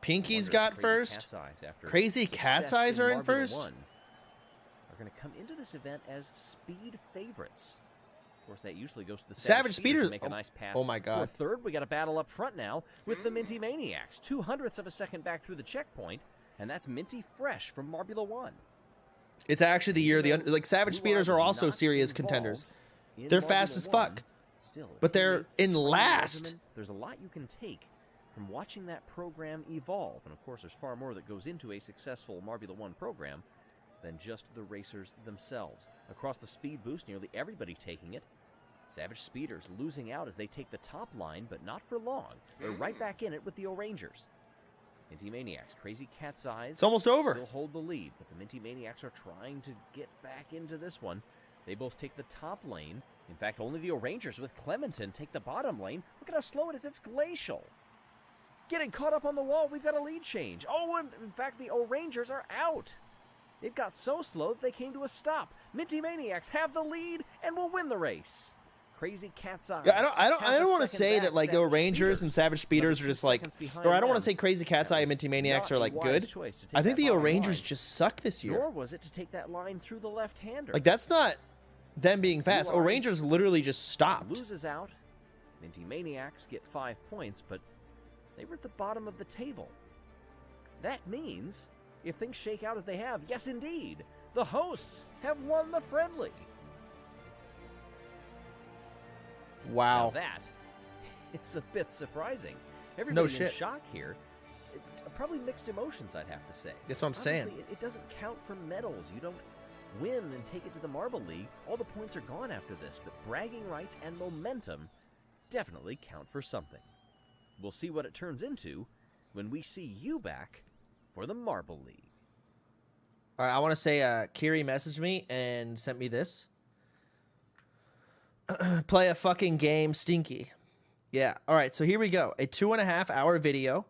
Pinky's got first. Crazy Cat's Eyes are in first. Are going to come into this event as speed favorites. Of course, that usually goes to the Savage Speeders to make a nice pass. Oh my God. For third, we got a battle up front now with the Minty Maniacs. 2/100ths of a second back through the checkpoint, and that's Minty Fresh from Marbula 1. It's actually the year the Savage Speeders are also serious contenders. They're fast as fuck. Still, but they're in last. There's a lot you can take from watching that program evolve. And of course, there's far more that goes into a successful Marbula 1 program than just the racers themselves. Across the speed boost, nearly everybody taking it. Savage Speeders losing out as they take the top line, but not for long. They're right back in it with the O-Rangers. Minty Maniacs, Crazy Cat's Eyes. It's almost over. Still hold the lead, but the Minty Maniacs are trying to get back into this one. They both take the top lane. In fact, only the O-Rangers with Clementon take the bottom lane. Look at how slow it is. It's glacial. Getting caught up on the wall. We've got a lead change. Oh, and in fact, the O-Rangers are out. It got so slow that they came to a stop. Minty Maniacs have the lead and will win the race. Crazy Cat's Eye. Yeah, I don't want to say that like the O-Rangers and Savage Speeders are just like, or I don't want to say Crazy Cat's Eye and Minty Maniacs are like good. I think the O-Rangers just suck this year. Nor was it to take that line through the left-hander. Like, that's not them being fast. O-Rangers literally just stopped. Loses out. Minty Maniacs get 5 points, but they were at the bottom of the table. That means, if things shake out as they have, yes indeed, the hosts have won the friendly. Wow. Now that is a bit surprising. Everybody's in shock here. Probably mixed emotions, I'd have to say. That's what I'm saying. It doesn't count for medals. You don't win and take it to the Marble League. All the points are gone after this, but bragging rights and momentum definitely count for something. We'll see what it turns into when we see you back for the Marble League. All right, I want to say Kiri messaged me and sent me this. Play a fucking game, Stinky. Yeah. All right. So here we go. A 2.5 hour video.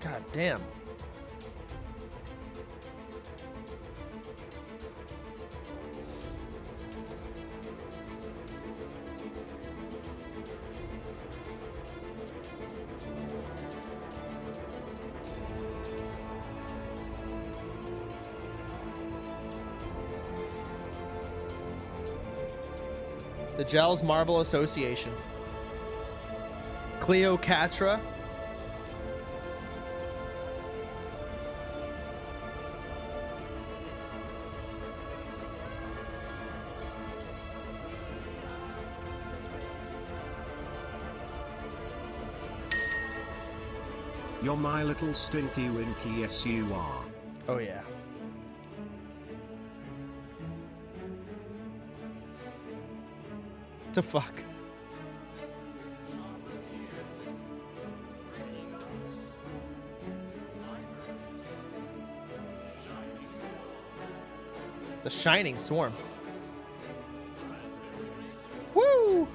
God damn. The Gels Marble Association. Cleocatra. You're my little stinky winky, yes you are. Oh yeah. The fuck? The Shining Swarm. Woo!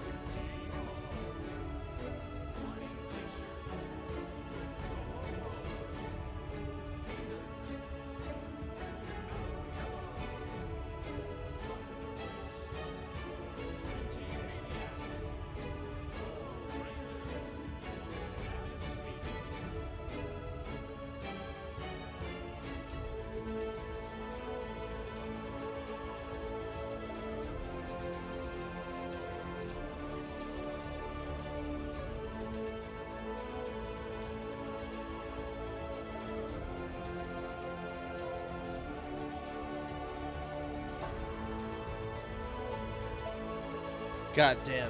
God damn.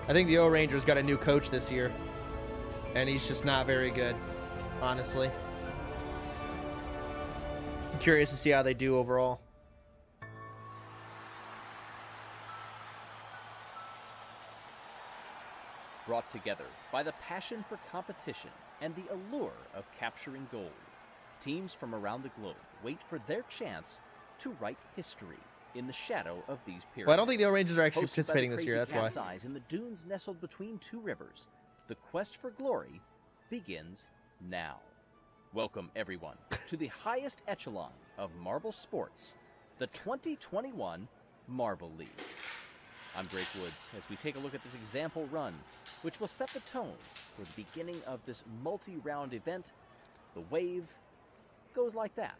I think the O-Rangers got a new coach this year. And he's just not very good, honestly. I'm curious to see how they do overall. Brought together by the passion for competition and the allure of capturing gold, teams from around the globe wait for their chance to write history in the shadow of these pyramids. Well, I don't think the O-Rangers are actually Hosted by participating the this year, Crazy that's why. Cat's Eyes in the dunes nestled between two rivers, the quest for glory begins now. Welcome, everyone, to the highest echelon of marble sports, the 2021 Marble League. I'm Greg Woods as we take a look at this example run, which will set the tone for the beginning of this multi-round event. The wave goes like that.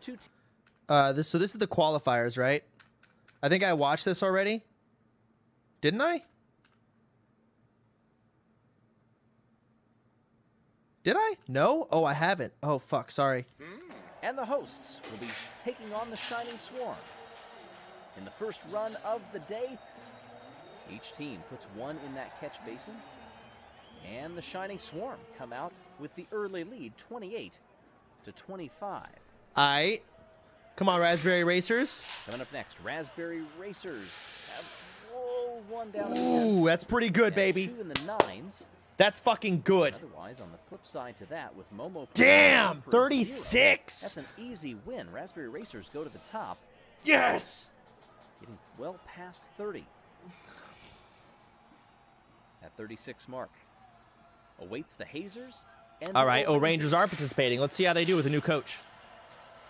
So this is the qualifiers, right? I think I watched this already. Didn't I? Did I? No? Oh, I haven't. Oh, fuck. Sorry. And the hosts will be taking on the Shining Swarm. In the first run of the day, each team puts one in that catch basin. And the Shining Swarm come out with the early lead, 28-25. Aight. Come on, Raspberry Racers. Coming up next, Raspberry Racers have one down. Ooh, that's pretty good, baby. Two in the nines. That's fucking good. Otherwise, on the flip side to that, with Momo. Damn, for 36. That's an easy win. Raspberry Racers go to the top. Yes. Getting well past 30. At 36 mark. Awaits the Hazers. And All right, O-Rangers are participating. Let's see how they do with a new coach.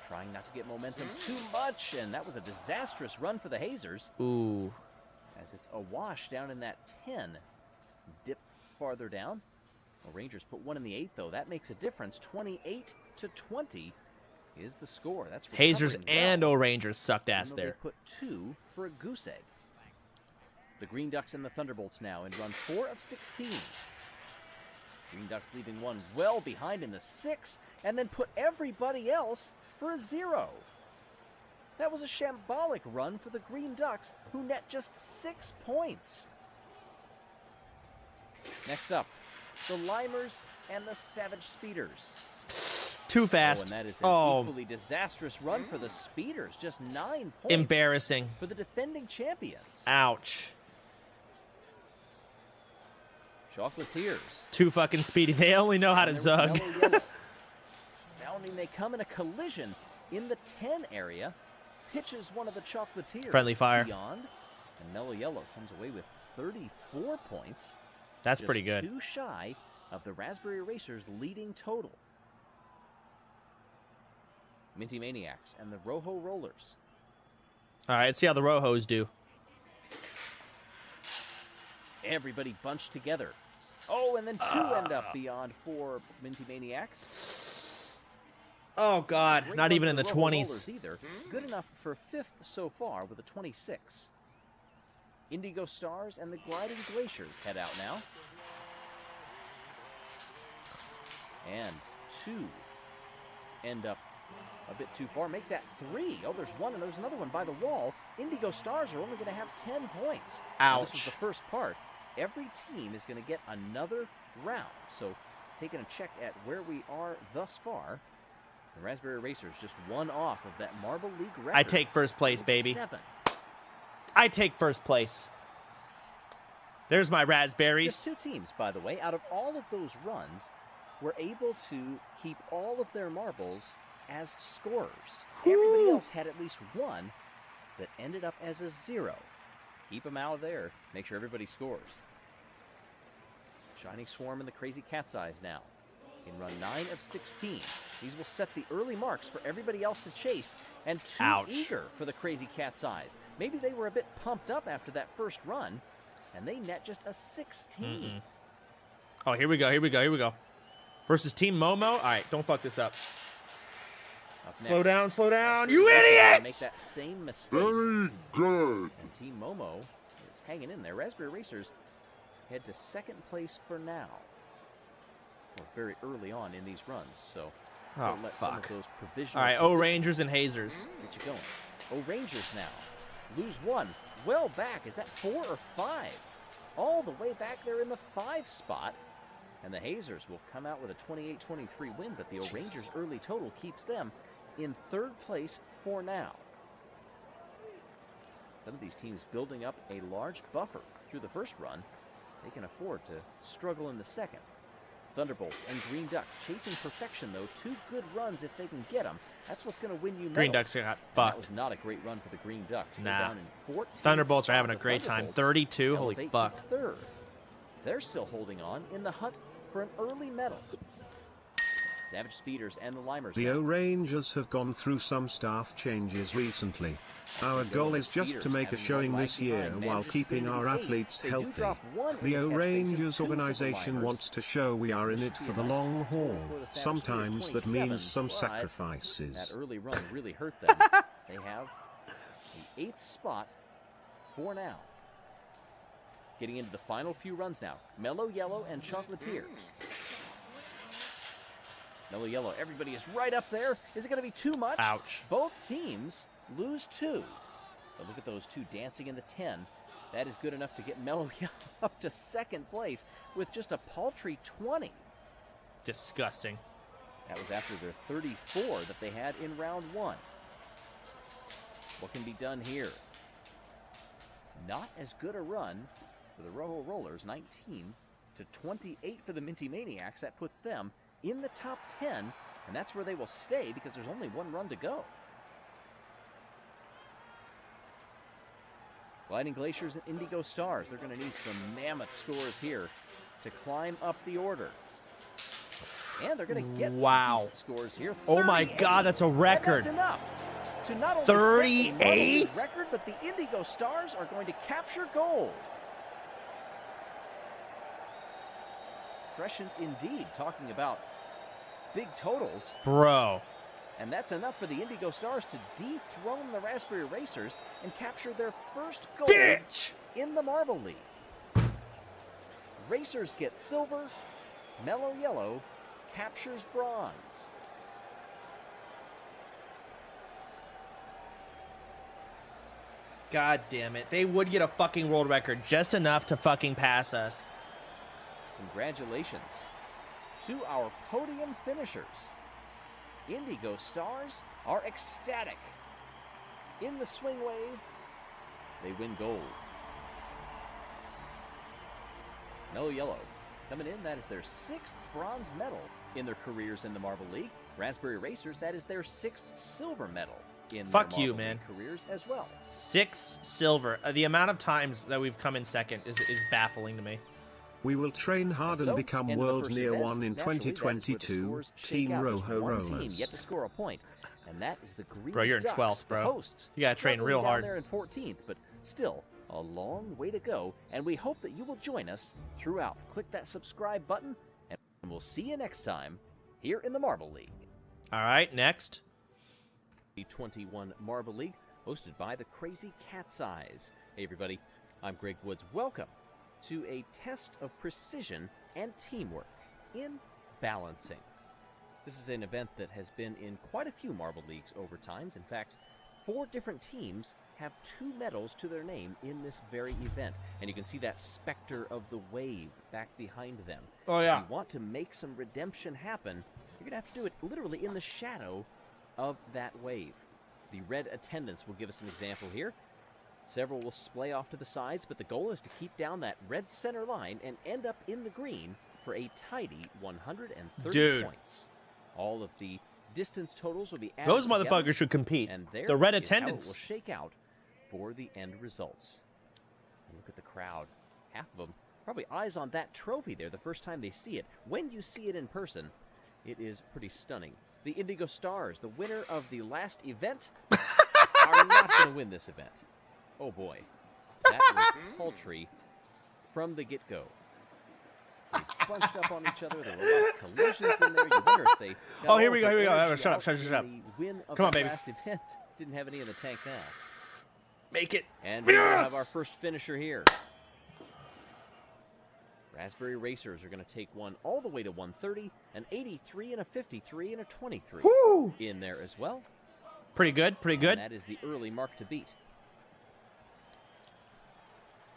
Trying not to get momentum too much, and that was a disastrous run for the Hazers. Ooh. As it's a wash down in that 10. Dip farther down. Well, Rangers put one in the 8, though. That makes a difference. 28-20 is the score. That's Hazers and well. O-Rangers sucked ass there. They put 2 for a goose egg. The Green Ducks and the Thunderbolts now in run 4 of 16. Green Ducks leaving one well behind in the 6, and then put everybody else for a 0. That was a shambolic run for the Green Ducks, who net just 6 points. Next up, the Limers and the Savage Speeders. Too fast. And that is an equally disastrous run for the Speeders. Just 9 points. Embarrassing. For the defending champions. Ouch. Chocolatiers. Too fucking speedy. They only know how to zug. Bounding, they come in a collision in the 10 area. Pitches one of the Chocolatiers. Friendly fire. Beyond. And Mellow Yellow comes away with 34 points. That's just pretty good. Too shy of the Raspberry Racers' leading total. Minty Maniacs and the Rojo Rollers. All right, let's see how the Rojos do. Everybody bunched together. Oh, and then 2 end up beyond for Minty Maniacs. Oh, God. Great Not run even for in the Rojo Rollers 20s. either. Good enough for 5th so far with a 26. Indigo Stars and the Gliding Glaciers head out now. And 2 end up a bit too far. Make that 3. Oh, there's 1 and there's another one by the wall. Indigo Stars are only going to have 10 points. Now, this was the first part. Every team is going to get another round. So taking a check at where we are thus far, the Raspberry Racers just 1 off of that Marble League record. I take first place, baby. 7. I take first place. There's my raspberries. Just 2 teams, by the way, out of all of those runs, were able to keep all of their marbles as scorers. Everybody else had at least 1 that ended up as a 0. Keep them out of there. Make sure everybody scores. Shining Swarm and the Crazy Cat's Eyes now. In run 9 of 16. These will set the early marks for everybody else to chase. And too eager for the Crazy Cat's Eyes. Maybe they were a bit pumped up after that first run, and they net just a 16. Oh, here we go. Versus Team Momo. All right, don't fuck this up. Slow down, you idiots! Make that same mistake. Very good. And Team Momo is hanging in there. Raspberry Racers head to 2nd place for now. We're very early on in these runs, so don't let some of those provisional. All right, Rangers and Hazers. Get you going. Rangers now lose 1. Well back. Is that 4 or 5? All the way back there in the 5 spot. And the Hazers will come out with a 28-23 win, but the Rangers' early total keeps them in 3rd place for now. Some of these teams building up a large buffer through the first run. They can afford to struggle in the second. Thunderbolts and Green Ducks chasing perfection, though. 2 good runs if they can get them. That's what's going to win you medals. Green Ducks got fucked. That was not a great run for the Green Ducks. They're Nah. down in 14. Thunderbolts are having a great time. 32? Holy elevate fuck. to 3rd. They're still holding on in the hunt for an early medal. Savage Speeders and the Limers. The O-Rangers have gone through some staff changes recently. Our goal is just to make a showing this year while keeping our athletes healthy. The O-Rangers organization wants to show we are in it for the long haul. Sometimes that means some sacrifices. That early run really hurt them. They have the 8th spot for now. Getting into the final few runs now. Mellow Yellow and Chocolatiers. Mellow Yellow, everybody is right up there. Is it going to be too much? Ouch. Both teams lose 2. But look at those 2 dancing in the 10. That is good enough to get Mellow Yellow up to 2nd place with just a paltry 20. Disgusting. That was after their 34 that they had in round 1. What can be done here? Not as good a run for the Rojo Rollers, 19-28 for the Minty Maniacs. That puts them in the top 10, and that's where they will stay because there's only 1 run to go. Gliding Glaciers and Indigo Stars. They're going to need some mammoth scores here to climb up the order. And they're going to get some decent scores here. 38. Oh my God, that's a record. And that's enough to not only 38 set a record, but the Indigo Stars are going to capture gold. Prescient indeed, talking about big totals. Bro. And that's enough for the Indigo Stars to dethrone the Raspberry Racers and capture their first gold in the Marble League. Racers get silver. Mellow Yellow captures bronze. God damn it. They would get a fucking world record just enough to fucking pass us. Congratulations to our podium finishers. Indigo Stars are ecstatic. In the swing wave, they win gold. Mellow Yellow coming in, that is their 6th bronze medal in their careers in the Marble League. Raspberry Racers, that is their 6th silver medal in their Marble League careers as well. 6 silver. The amount of times that we've come in second is baffling to me. We will train hard and become world near 1 in 2022. Team Rojo Rollers. Team yet to score a point, and that is the Green Bro, you're in Ducks, 12th, bro. Hosts, you gotta train real hard. Down there in 14th, but still a long way to go, and we hope that you will join us throughout. Click that subscribe button, and we'll see you next time here in the Marble League. All right, next. The 21 Marble League, hosted by the Crazy Cat's Eyes. Hey everybody, I'm Greg Woods. Welcome to a test of precision and teamwork in balancing. This is an event that has been in quite a few Marble Leagues over times. In fact, 4 different teams have 2 medals to their name in this very event. And you can see that specter of the wave back behind them. Oh, yeah. If you want to make some redemption happen, you're going to have to do it literally in the shadow of that wave. The red attendants will give us an example here. Several will splay off to the sides, but the goal is to keep down that red center line and end up in the green for a tidy 130 points. All of the distance totals will be added Those together, motherfuckers should compete. and there The red is how it attendants. will shake out for the end results. And look at the crowd. Half of them probably eyes on that trophy there the first time they see it. When you see it in person, it is pretty stunning. The Indigo Stars, the winner of the last event, are not going to win this event. Oh boy. That was paltry from the get-go. They bunched up on each other. There were a lot of collisions in there. You wonder if they got Oh, here all we of go, their here we go. energy Shut up, out shut up, in shut up. the win of Come on, the baby. last event. Didn't have any in the tank now. Make it. And we have our first finisher here. Raspberry Racers are going to take one all the way to 130, an 83 and a 53 and a 23 Woo! in there as well. Pretty good, pretty good. And that is the early mark to beat.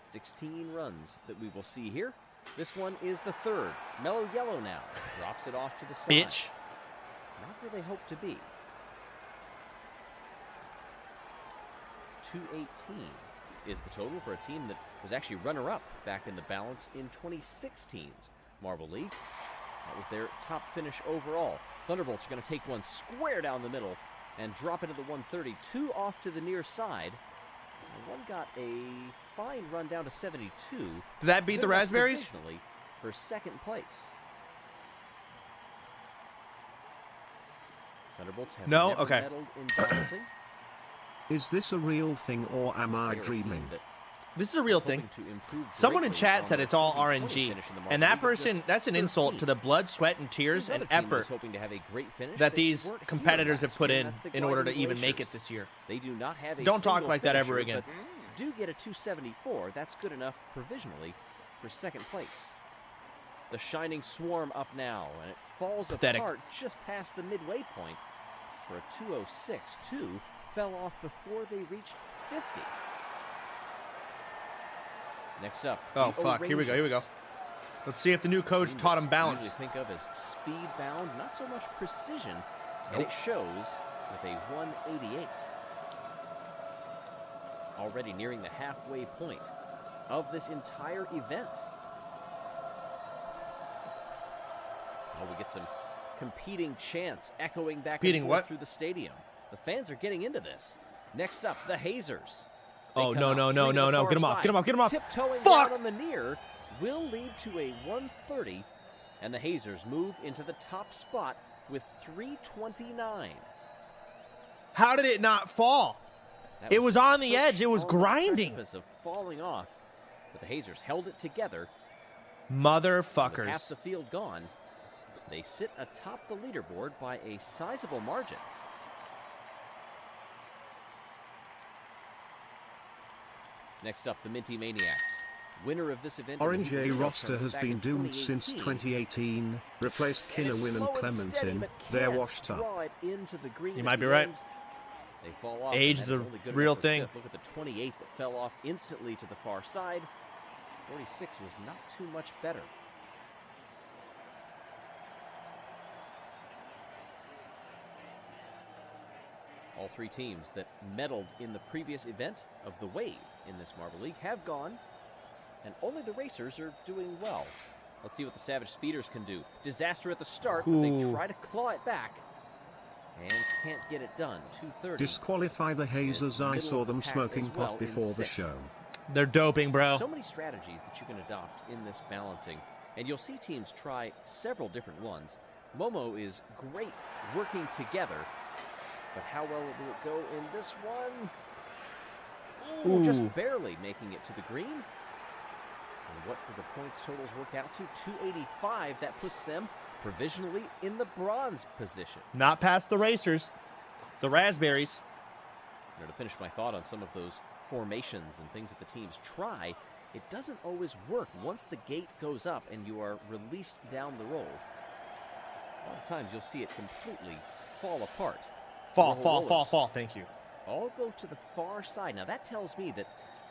16 runs that we will see here. This one is the third. Mellow Yellow now. Drops it off to the side. Bitch. Not where they hope to be. 218 is the total for a team that was actually runner-up back in the balance in 2016's Marble League. That was their top finish overall. Thunderbolts are going to take one square down the middle and drop it to the 130. 2 off to the near side. And one got a fine run down to 72. Did that beat the Good enough Raspberries? provisionally for second place. Thunderbolts have No? never Okay. medaled in balancing. Is this a real thing or am I They are a team dreaming? that This is a real hoping thing. to improve Someone in greatly chat on said their it's all 2020 RNG. finish in the And Marble that League with person, just that's an insult 13. to the blood, sweat, and tears Another and team that is effort hoping to have a great finish. that They these weren't here competitors have last put year. in That's the in order to Guardian even make it Racers. this year. They do not have a Don't talk single like that ever finisher, again. but do get a 274. That's good enough provisionally for second place. The Shining Swarm up now, and it falls Pathetic. apart just past the midway point for a 206. 2 fell off before they reached 50. Next up, Oh, the fuck. Here we go, here we go. O'Rangers. Let's see if the new coach Team taught that him we balance. usually think of as speed bound, not so much precision, and it shows with a 188. Already nearing the halfway point of this entire event. Oh, we get some competing chants echoing back Competing and forth what? through the stadium. The fans are getting into this. Next up, the Hazers. They Oh, come no, out no, three no, to no, the no. far Get him off, side. get him off, get him off. Tiptoeing Fuck! down on the near will lead to a 130, and the Hazers move into the top spot with 329. How did it not fall? That It was on the perched edge. It was on the grinding. precipice of falling off, but the Hazers held it together. With half Motherfuckers. the field gone, they sit atop the leaderboard by a sizable margin. Next up, the Minty Maniacs. Winner of this event. in the Orange A Hoover roster Tournament has back been in doomed since 2018. 2018. Replaced And it's Kinowin and slow steady, Clementin. but They're can't washed up. draw it into the green You at might be the right. end. They fall off. Age and is that a only good real enough for thing. fifth. Look at the 28 that fell off instantly to the far side. 46 was not too much better. All 3 teams that medaled in the previous event of the Wave in this Marble League have gone, and only the Racers are doing well. Let's see what the Savage Speeders can do. Disaster at the start, but they Ooh. try to claw it back and can't get it done. 230. Disqualify the Hazers. I saw them smoking pot before the show. They're doping, bro. So many strategies that you can adopt in this balancing, and you'll see teams try several different ones. Momo is great working together, but how well will it go in this one? Ooh, Ooh. just barely making it to the green. And what do the points totals work out to? 285. That puts them provisionally in the bronze position. Not past the Racers. The Raspberries. Now, to finish my thought on some of those formations and things that the teams try, it doesn't always work once the gate goes up and you are released down the roll. A lot of times you'll see it completely fall apart. Fall. Thank you. All go to the far side. Now that tells me that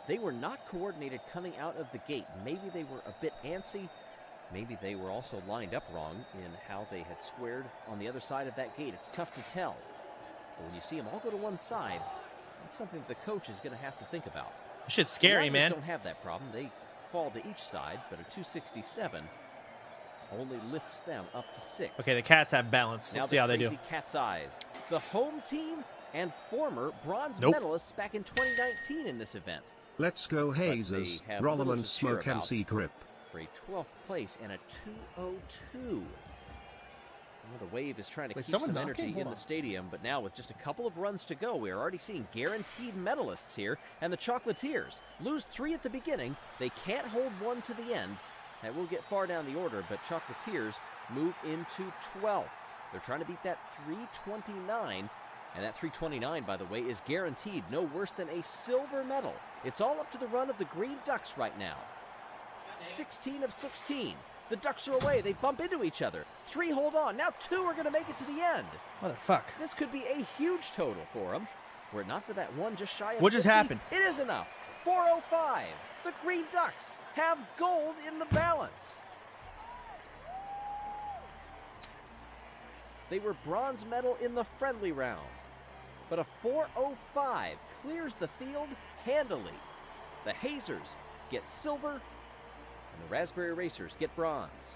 they were not coordinated coming out of the gate. Maybe they were a bit antsy. Maybe they were also lined up wrong in how they had squared on the other side of that gate. It's tough to tell. But when you see them all go to one side, that's something that the coach is going to have to think about. Shit's scary, the man. Don't have that problem. They fall to each side, but a 267 only lifts them up to 6. Okay, the Cats have balance. Let's see how they do. Cat's Eyes, the home team and former bronze medalists back in 2019 in this event. Let's go Hazers, Rollerman Smoke MC Grip. For a 12th place and a 202. Well, the Wave is trying to keep some energy in the stadium, but now with just a couple of runs to go, we are already seeing guaranteed medalists here, and the Chocolatiers lose 3 at the beginning. They can't hold 1 to the end. That will get far down the order, but Chocolatiers move into 12th. They're trying to beat that 329, and that 329, by the way, is guaranteed no worse than a silver medal. It's all up to the run of the Green Ducks right now. 16 of 16. The Ducks are away. They bump into each other. 3 hold on. Now 2 are going to make it to the end. Motherfuck. This could be a huge total for them. Were it not for that one just shy of What just 50, happened? It is enough. 405. The Green Ducks have gold in the balance. They were bronze medal in the friendly round. But a 405 clears the field handily. The Hazers get silver, and the Raspberry Racers get bronze.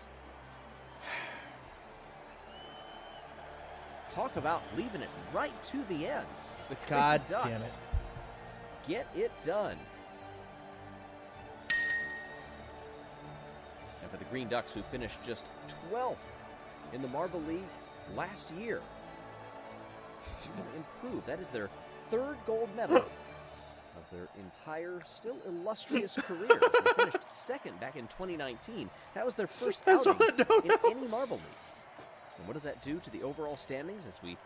Talk about leaving it right to the end. The God Ducks damn it. get it done. And for the Green Ducks, who finished just 12th in the Marble League last year, improved. That is their 3rd gold medal of their entire, still illustrious career. They finished 2nd back in 2019. That was their first outing in any Marble League. And what does that do to the overall standings as we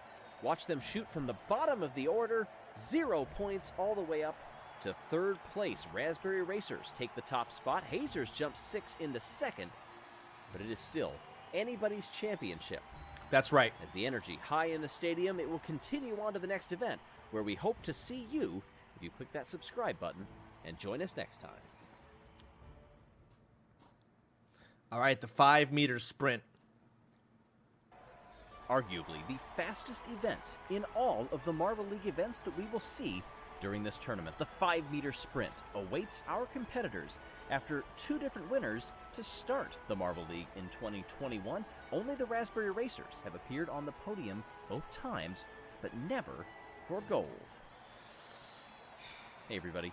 watch them shoot from the bottom of the order? 0 points all the way up to 3rd place. Raspberry Racers take the top spot. Hazers jump 6 into 2nd, but it is still anybody's championship. That's right. As the energy high in the stadium, it will continue on to the next event, where we hope to see you if you click that subscribe button and join us next time. All right, the 5-meter sprint. Arguably the fastest event in all of the Marble League events that we will see during this tournament. The 5-meter sprint awaits our competitors after 2 different winners to start the Marble League in 2021. Only the Raspberry Racers have appeared on the podium both times, but never for gold. Hey everybody,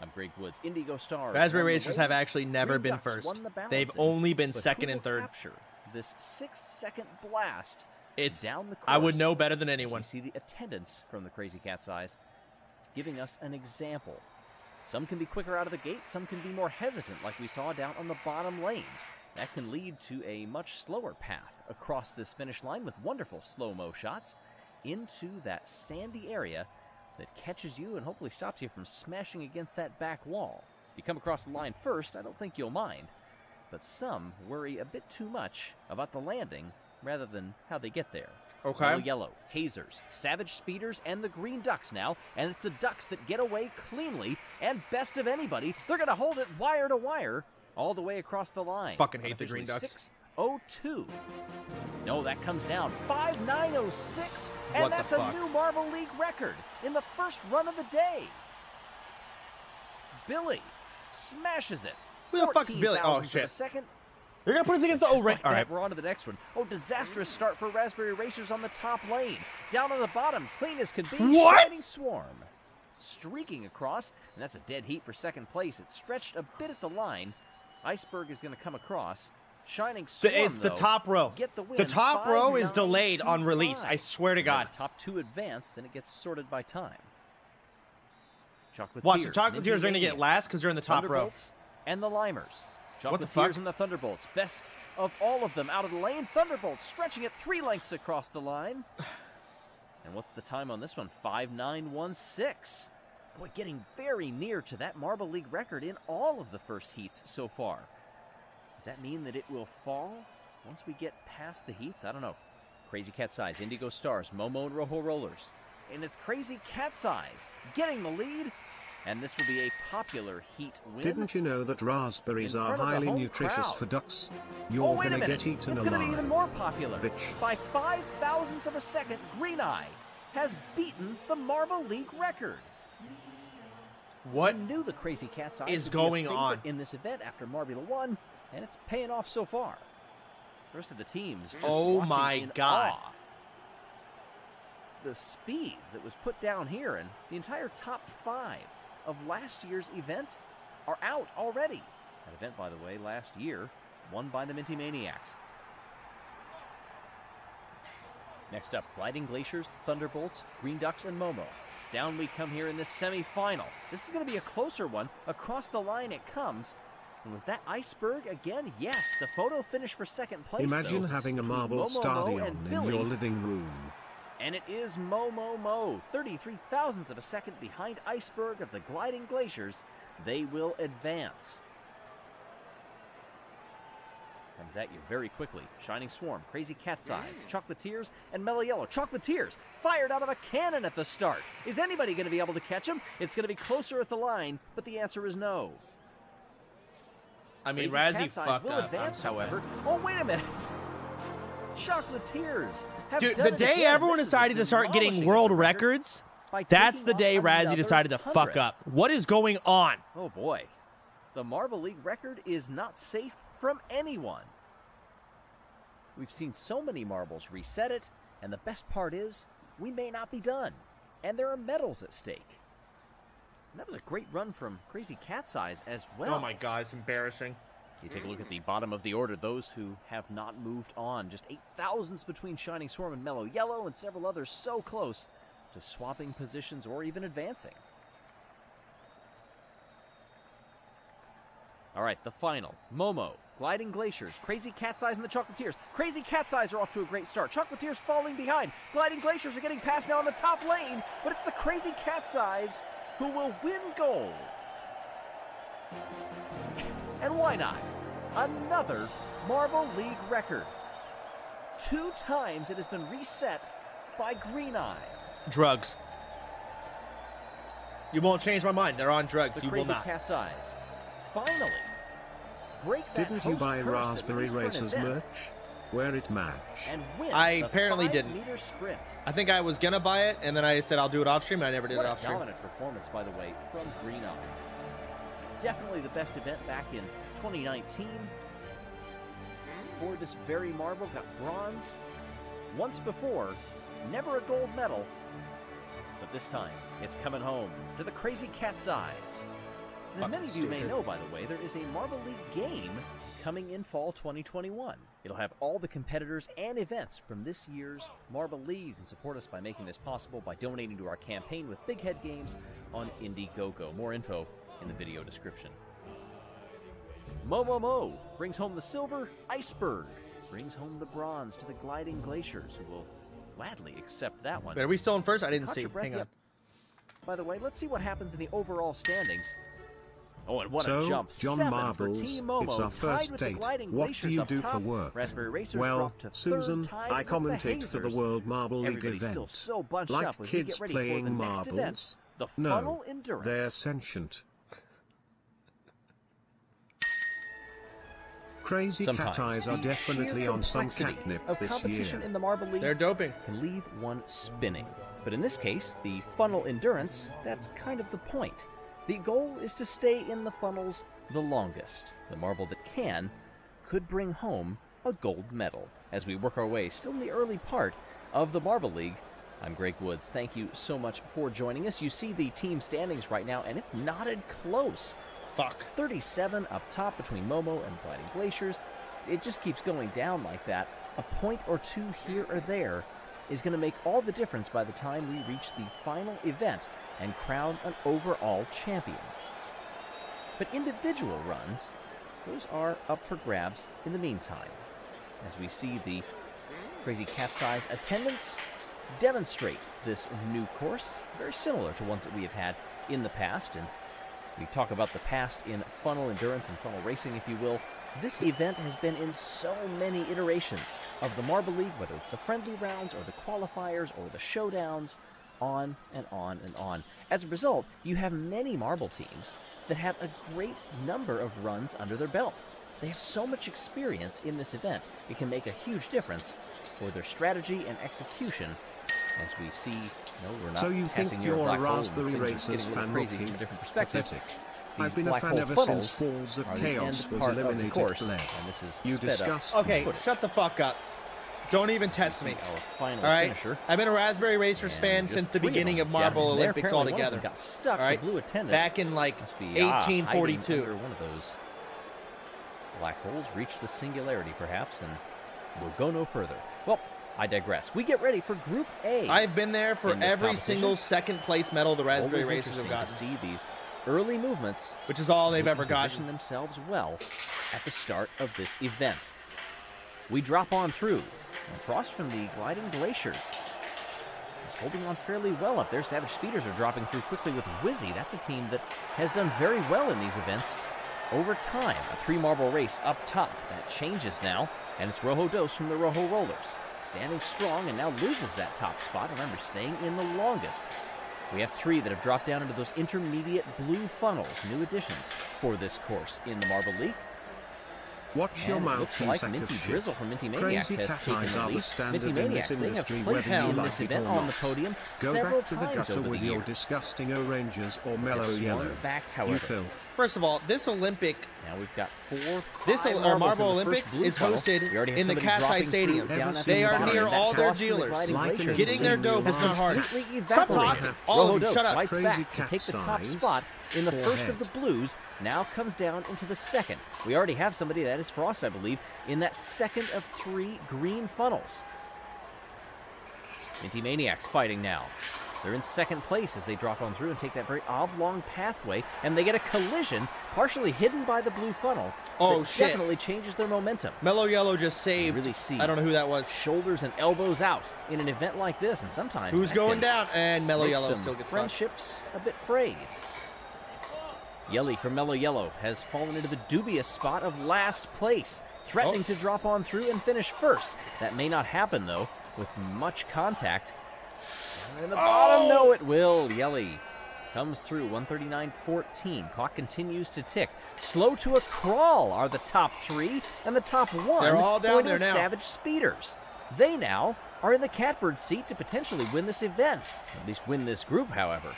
I'm Greg Woods. Indigo Stars. Raspberry Racers have actually never Green been Ducks first. won the balancing, They've only been but 2nd who and will 3rd. capture this 6-second blast It's down the course? I would know better than As anyone. we see the attendance from the Crazy Cat's Eyes giving us an example. Some can be quicker out of the gate, some can be more hesitant, like we saw down on the bottom lane. That can lead to a much slower path across this finish line with wonderful slow-mo shots into that sandy area that catches you and hopefully stops you from smashing against that back wall. If you come across the line first, I don't think you'll mind, but some worry a bit too much about the landing rather than how they get there. Okay. Yellow, Hazers, Savage Speeders, and the Green Ducks now, and it's the Ducks that get away cleanly, and best of anybody, they're going to hold it wire to wire all the way across the line. Fucking hate the Green Ducks. 6:02. No, that comes down. 5:9:06, and What the that's a fuck? new Marble League record in the first run of the day. Billy smashes it. Who the fuck's Billy? Oh, 14,000th of a shit. second. They're going to put us against the Just O-Ring. like All that, right. we're on to the next one. Oh, disastrous start for Raspberry Racers on the top lane. Down on the bottom, clean as can be. What? Shining Swarm. Streaking across, and that's a dead heat for 2nd place. It's stretched a bit at the line. Iceberg is going to come across. Shining Swarm, It's the though, top row. get the win. The top row is delayed on 5:9:25. release. I swear to God. The top 2 advance, then it gets sorted by time. Chocolatiers, Watch, the Chocolatiers Ninja are going to get Maniacs, last because they're in the top row. Thunderbolts, and the Limers. What the fuck? Chocolatiers and the Thunderbolts. Best of all of them out of the lane. Thunderbolts stretching it 3 lengths across the line. And what's the time on this one? 5:9:16. Boy, getting very near to that Marble League record in all of the first heats so far. Does that mean that it will fall once we get past the heats? I don't know. Crazy Cat's Eyes, Indigo Stars, Momo and Rojo Rollers. And it's Crazy Cat's Eyes getting the lead. And this will be a popular heat win. Didn't you know that raspberries are highly nutritious crowd. for ducks? You're wait a gonna minute. get eaten It's alive. gonna be even more popular. Bitch. By 5,000ths of a second, Green Eye has beaten the Marble League record. What We knew the Crazy Cat's Eyes is would be going a favorite on in this event after Marbula won, and it's paying off so far. The rest of the teams just Oh watching my in God. awe. The speed that was put down here, and the entire top 5 of last year's event are out already. That event, by the way, last year, won by the Minty Maniacs. Next up, Gliding Glaciers, Thunderbolts, Green Ducks, and Momo. Down we come here in this semi-final. This is going to be a closer one. Across the line it comes. And was that Iceberg again? Yes, the photo finish for second place. Imagine though, having a between marble Momo stadion and in Billy. your living room. And it is Momo. 33,000ths of a second behind Iceberg of the Gliding Glaciers. They will advance. Comes at you very quickly. Shining Swarm, Crazy Cat's Eyes, Chocolatiers, and Mellow Yellow. Chocolatiers fired out of a cannon at the start. Is anybody going to be able to catch him? It's going to be closer at the line, but the answer is no. I mean, Crazy Razzie Cat's Eyes fucked will up. advance, I'm so however. mad. Oh, wait a minute. Chocolatiers have Dude, done the it day again. everyone This is decided to start getting demolishing world the record records, by that's taking the off day Razzie another decided to fuck 100th. up. What is going on? Oh boy. The Marble League record is not safe from anyone. We've seen so many marbles reset it, and the best part is, we may not be done. And there are medals at stake. And that was a great run from Crazy Cat's Eyes as well. Oh my God, it's embarrassing. You take a look at the bottom of the order, those who have not moved on. Just 8,000ths between Shining Swarm and Mellow Yellow, and several others so close to swapping positions or even advancing. All right, the final. Momo, Gliding Glaciers, Crazy Cat's Eyes, and the Chocolatiers. Crazy Cat's Eyes are off to a great start. Chocolatiers falling behind. Gliding Glaciers are getting past now on the top lane, but it's the Crazy Cat's Eyes who will win gold. And why not? Another Marble League record. 2 times it has been reset by Green Eye. Drugs. You won't change my mind. They're on drugs. The You will Crazy not. Cat's Eyes finally break that Didn't you host buy curse, at Raspberry least for an Racers event, merch? Wear it match. and win I the apparently 5 didn't. meter sprint. I think I was gonna buy it, and then I said I'll do it off stream, and I never did What it a off stream. dominant performance, by the way, from Green Eye. Definitely the best event back in 2019. For this very marble, got bronze. Once before, never a gold medal. But this time, it's coming home to the Crazy Cat's Eyes. And as many of you may know, by the way, there is a Marble League game coming in fall 2021. It'll have all the competitors and events from this year's Marble League. You can support us by making this possible by donating to our campaign with Big Head Games on Indiegogo. More info in the video description. Momo brings home the silver. Iceberg brings home the bronze to the Gliding Glaciers, who will gladly accept that one. Wait, are we still in first? I didn't Caught see. your breath Hang on. yet. By the way, let's see what happens in the overall standings. Oh, and what So, a jump. John 7 Marbles, for Team Momo, it's our tied first with the date. Gliding What Glaciers do you up do for top. work? Raspberry Racers Well, dropped to Susan, third, tied I with the commentate for the Hazers. World Marble League Everybody's still event. so bunched Like up as we kids get ready playing for the next event, marbles? the No, Funnel Endurance. they're sentient. Crazy Sometimes Cat Eyes are the definitely sheer on some complexity catnip of this competition year. in the Marble League They're doping. can leave one spinning. But in this case, the funnel endurance, that's kind of the point. The goal is to stay in the funnels the longest. The marble that can could bring home a gold medal. As we work our way still in the early part of the Marble League, I'm Greg Woods. Thank you so much for joining us. You see the team standings right now, and it's knotted close. Fuck. 37 up top between Momo and Gliding Glaciers. It just keeps going down like that. A point or two here or there is going to make all the difference by the time we reach the final event and crown an overall champion. But individual runs those are up for grabs in the meantime, as we see the Crazy Cat's Eyes attendance demonstrate this new course, very similar to ones that we have had in the past. And we talk about the past in funnel endurance and funnel racing, if you will. This event has been in so many iterations of the Marble League, whether it's the friendly rounds or the qualifiers or the showdowns, on and on and on. As a result, you have many marble teams that have a great number of runs under their belt. They have so much experience in this event, it can make a huge difference for their strategy and execution. As we see, we're not so you passing think near a your black hole, raspberry and racers getting a little fan crazy rookie? from a different perspective. Pathetic. These I've been a black fan hole ever funnels since Falls of are the Chaos end was part of the eliminated course, play. and this is You sped up. disgust Okay, me. shut the fuck up. Don't even test me. Our final All right, finisher. I've been a Raspberry Racers And fan just since the 3 of beginning them of got Marble in there. Olympics Apparently one of altogether. them got stuck. All right, The blue attendant back in like must be, 1842. hiding under one of those black holes, reached the singularity perhaps, and we'll go no further. Well, I digress. We get ready for Group A. I've been there for in this every competition. single second place medal the Raspberry Always Racers have interesting gotten, to see these early movements, which is all they've who ever can position gotten. themselves well at the start of this event. We drop on through, and Frost from the Gliding Glaciers is holding on fairly well up there. Savage Speeders are dropping through quickly with Wizzy. That's a team that has done very well in these events over time. A 3-marble race up top. That changes now, and it's Rojo Dos from the Rojo Rollers, standing strong and now loses that top spot. Remember, staying in the longest. We have 3 that have dropped down into those intermediate blue funnels, new additions for this course in the Marble League. Watch your And it mouth, looks you like sack of Minty shit. Drizzle from Minty Maniacs Crazy has cat taken eyes the are the lead. standard Minty in Maniacs, this they have industry, placed whether you in like this it event or on the not. podium Go several back to the times gutter over the with your years. disgusting O-Rangers or mellow Swung yellow. back, You however. filth. First of all, this Olympic, Now we've got 4, 5 this marbles Marble in the first Olympics blue is funnel. hosted We already have in the somebody Cat's Eye dropping Stadium. through down at They the are bottom. near That all their cross from the dealers. Gliding Like Glaciers an Getting their dough insane is not hard. completely Stop evaporated. talking. All of Rojo you, Dos shut up. fights Crazy back to cat take the top size. spot in the first of Forehead. the blues. Now comes down into the second. We already have somebody, that is Frost, I believe, in that second of 3 green funnels. Minty Maniacs fighting now. They're in second place as they drop on through and take that very oblong pathway, and they get a collision partially hidden by the blue funnel. Oh, that shit. Definitely changes their momentum. Mellow Yellow just saved. Really see. I don't know who that was. Shoulders and elbows out in an event like this, and sometimes Who's that going can down? And Mellow make Yellow some still gets fucked. friendships a bit frayed. Yelly from Mellow Yellow has fallen into the dubious spot of last place, threatening to drop on through and finish first. That may not happen, though, with much contact. And in the bottom, no, it will. Yelly comes through, 139.14. Clock continues to tick. Slow to a crawl are the top 3, and the top 1 They're all down going to there the now. Savage Speeders. They now are in the catbird seat to potentially win this event. At least win this group, however.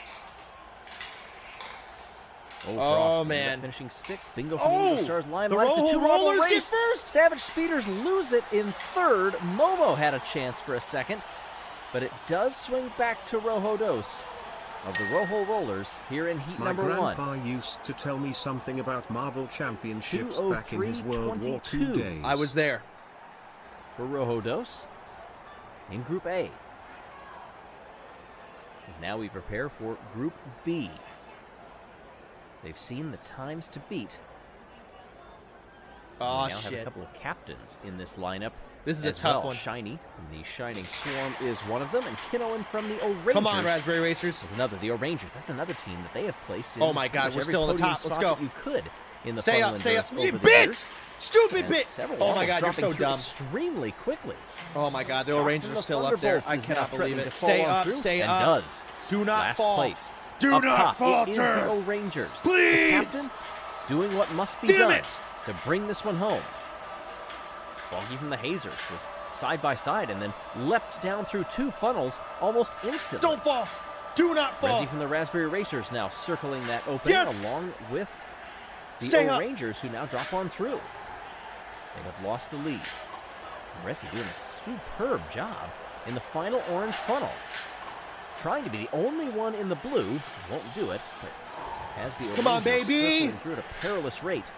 Oh, Frost man. ended up finishing 6th. Bingo from the Oh, Stars line the lights a Rojo 2-marble Rollers get race. first. Savage Speeders lose it in 3rd. Momo had a chance for a second, but it does swing back to Rojo Dos of the Rojo Rollers here in heat My number 1. grandpa used to tell me something about marble championships back in his World War II 2:03:22. days. I was there. For Rojo Dos in Group A. As now we prepare for Group B. They've seen the times to beat. Oh, We now have a shit. couple of captains in this lineup. This is a as tough well. one. Shiny from the Shining Swarm is one of them, and Kinnoan from the O'Rangers Come on, Raspberry Racers. is another. The O'Rangers, that's another team that they have placed in. Oh my God, pretty much we're every still in the podium top. Let's spot go. that you could in the Stay funnel up, stay up. endurance You over the bitch! years. Stupid And bitch! several Oh my marbles God, you're dropping so through dumb. extremely quickly. Oh my God, the Drop O'Rangers from are the still up there. Thunderbolts I is now cannot believe threatening it. to fall Stay on up, through, stay and up. does. Do not Last fall. place. Do Up not top, falter. it is the O'Rangers. Please. The captain doing what must be Damn done it. to bring this one home. Foggy from the Hazers was side by side and then leapt down through 2 funnels almost instantly. Don't fall. Do not fall. Resi from the Raspberry Racers now circling that opening Yes. along with the Stay up. O'Rangers who now drop on through. They have lost the lead. Resi doing a superb job in the final orange funnel. Trying to be the only one in the blue. Won't do it, but has the Come on, O'Rangers baby. circling through at a perilous rate.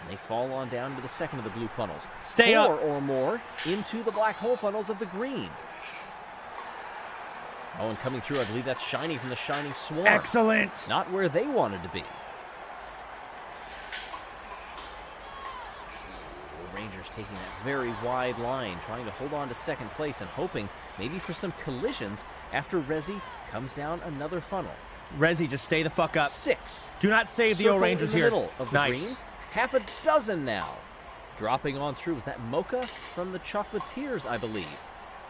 And they fall on down to the second of the blue funnels. Stay 4 up. or more into the black hole funnels of the green. Oh, and coming through, I believe that's Shiny from the Shining Swarm. Excellent. Not where they wanted to be. taking that very wide line, trying to hold on to second place and hoping maybe for some collisions after Resi comes down another funnel. Resi, just stay the fuck up. 6. Do not save the Circle O-Rangers in the here. middle of the greens. Half a dozen now. Dropping on through. Was that Mocha from the Chocolatiers, I believe?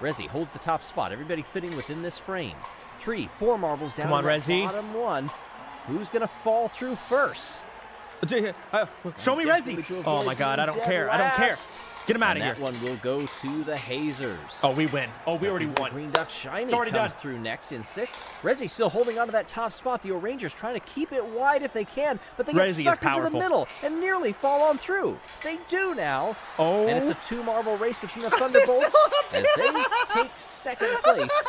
Resi holds the top spot. Everybody fitting within this frame. 3, 4 marbles down. Come on, to that Resi. bottom one. Who's going to fall through first? Show me Resi. Oh my God, I don't care. I don't care. Get him out of here. That one will go to the Hazers. Oh, we win. Oh, we already won. Green Duck Shiny It's already comes done. through next in 6th. Resi still holding on to that top spot. The O-Rangers trying to keep it wide if they can, but they get Resi stuck is into the powerful. middle and nearly fall on through. They do now. Oh. And it's a 2-marble race between the Thunderbolts as they take second place.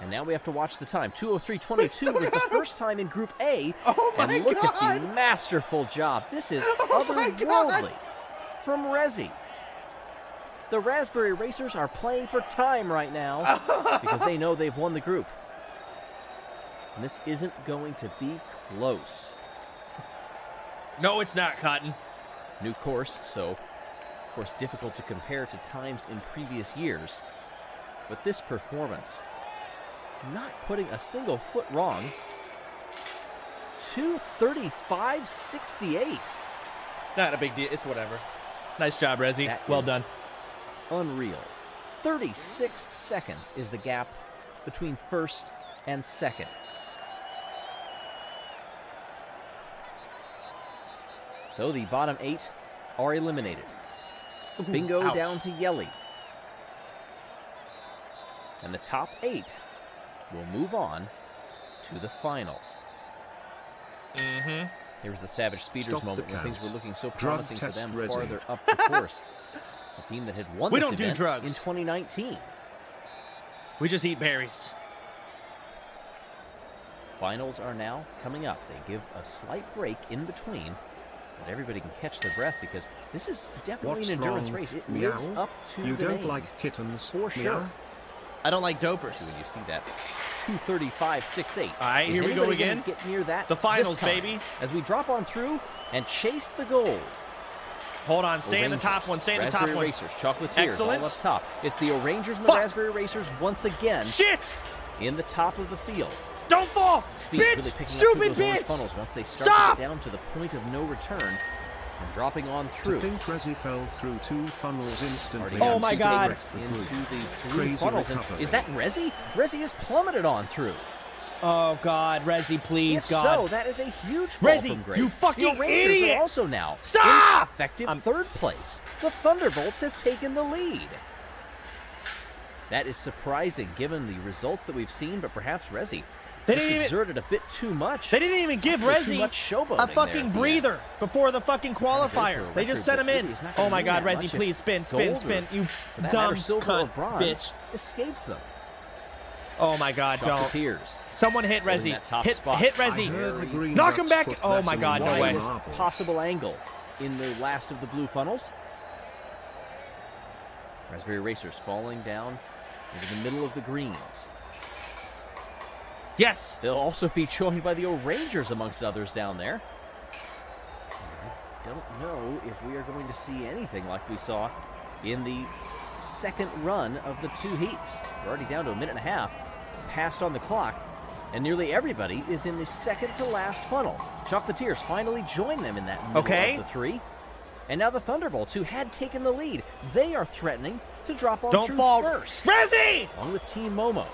And now we have to watch the time. 2:03:22 was the first time in Group A. Oh my and look God. at the masterful job. This is Oh my God. otherworldly from Resi. The Raspberry Racers are playing for time right now because they know they've won the group. And this isn't going to be close. No, it's not, Cotton. New course, so of course difficult to compare to times in previous years. But this performance, not putting a single foot wrong. 2:35.68. Not a big deal. It's whatever. Nice job, Resi. That Well is done. Unreal. 36 seconds is the gap between first and second. So the bottom 8 are eliminated. Bingo ouch. down to Yelly. And the top 8 will move on to the final. Mm-hmm. Here's the Savage Speeders Stop the moment when things counts. were looking so Drug promising for test them Resi. farther up the course. A team that had won We this don't do event drugs. in 2019. We just eat berries. Finals are now coming up. They give a slight break in between so that everybody can catch their breath because this is definitely What's an endurance wrong? race. It Meow? lives up to You the don't name. like kittens, For sure. meow? I don't like dopers. When you see that 2:35.68. All right, Is here we go anybody gonna again. Get near that. The finals, this time baby. As we drop on through and chase the goal. Hold on. Stay in the O'Rangers, top one. Stay in the top Raspberry one. Racers, Chocolatiers, Excellent. all up top. It's the O'Rangers and the Fuck. Raspberry Racers once again Shit! in the top of the field. Don't fall! Speed Bitch! really picking Stupid up through those orange bitch! funnels once they start Stop! to get down to the point of no return and dropping on To through. think Resi fell through 2 funnels instantly. Starting Oh and my still God. wrecked the Into group. the blue Crazy funnels. And recovery. is that Resi? Resi has plummeted on through. Oh, God. Resi, please, If God. so, that is a huge fall Resi, from grace. you fucking the Rangers idiot! are also now Stop! in effective third place. The Thunderbolts have taken the lead. That is surprising given the results that we've seen, but perhaps Resi They just didn't even- exerted a bit too much. They didn't even give Must have been Resi too much showboating a there fucking at the breather end. before the fucking qualifiers. They just sent him in. He's not gonna Oh my mean God, that Resi, much if please spin, spin, gold spin. or, You for that dumb matter, silver or cunt, bronze bitch. escapes them. Oh my God, don't. Chocolatiers. Someone hit Holding Resi. that top Hit spot. hit I Resi. heard the Green Knock him Ducks back. put Oh that my on God, the no way. Widest marbles. possible angle in the last of the blue funnels. Raspberry Racers falling down into the middle of the greens. Yes. They'll also be joined by the O-Rangers amongst others down there. I don't know if we are going to see anything like we saw in the second run of the 2 heats. We're already down to a minute and a half passed on the clock, and nearly everybody is in the second to last funnel. Chocolatiers finally join them in that middle of the 3. And now the Thunderbolts, who had taken the lead, they are threatening to drop on Don't through fall. first. Resi! Along with Team Momo.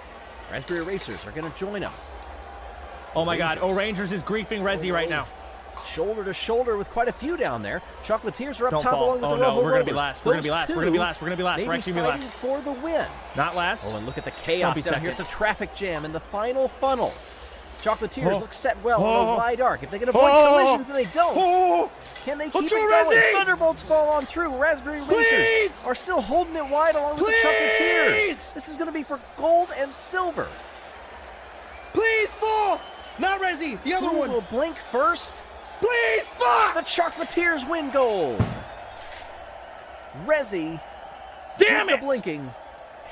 Raspberry Racers are going to join them. Oh my God, O-Rangers is griefing Resi right now. Shoulder to shoulder with quite a few down there. Chocolatiers are up Don't top fall. along with Oh the no, Rojo we're gonna be Rollers. last. We're gonna be Those last. We're gonna two be last. We're gonna be last. may We're be actually gonna be fighting last. for the win. Not last. Oh, and look at the Don't chaos be down here. second. It's a traffic jam in the final funnel. Chocolatiers Oh. look set well on Oh. a wide arc. If they can avoid Oh. collisions, then they don't. Oh! Can they Let's keep go, it going? Resi! Thunderbolts fall on through. Raspberry Please! Racers are still holding it wide along with the Please! Chocolatiers. This is going to be for gold and silver. Please fall! Not Resi. The other Who one. will blink first? Please, fuck! The Chocolatiers win gold. Resi Damn did it! the blinking.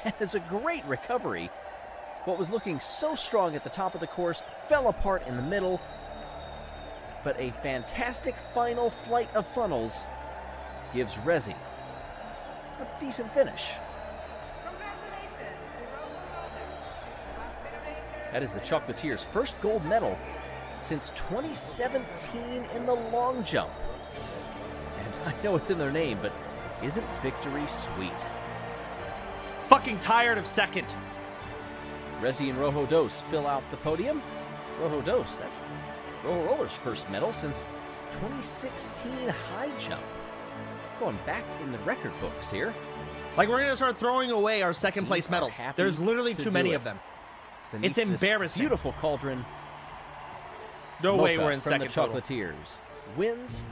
And it's a great recovery. What was looking so strong at the top of the course fell apart in the middle. But a fantastic final flight of funnels gives Resi a decent finish. That is the Chocolatiers' first gold medal since 2017 in the long jump. And I know it's in their name, but isn't victory sweet? Fucking tired of second. Resi and Rojo Dos fill out the podium. Rojo Dos, that's Rojo Roller's first medal since 2016 high jump. Going back in the record books here. Like, we're going to start throwing away our second place medals. There's literally too many of them. It's embarrassing. Beautiful cauldron. No way Mocha we're in from second the total. Chocolatiers wins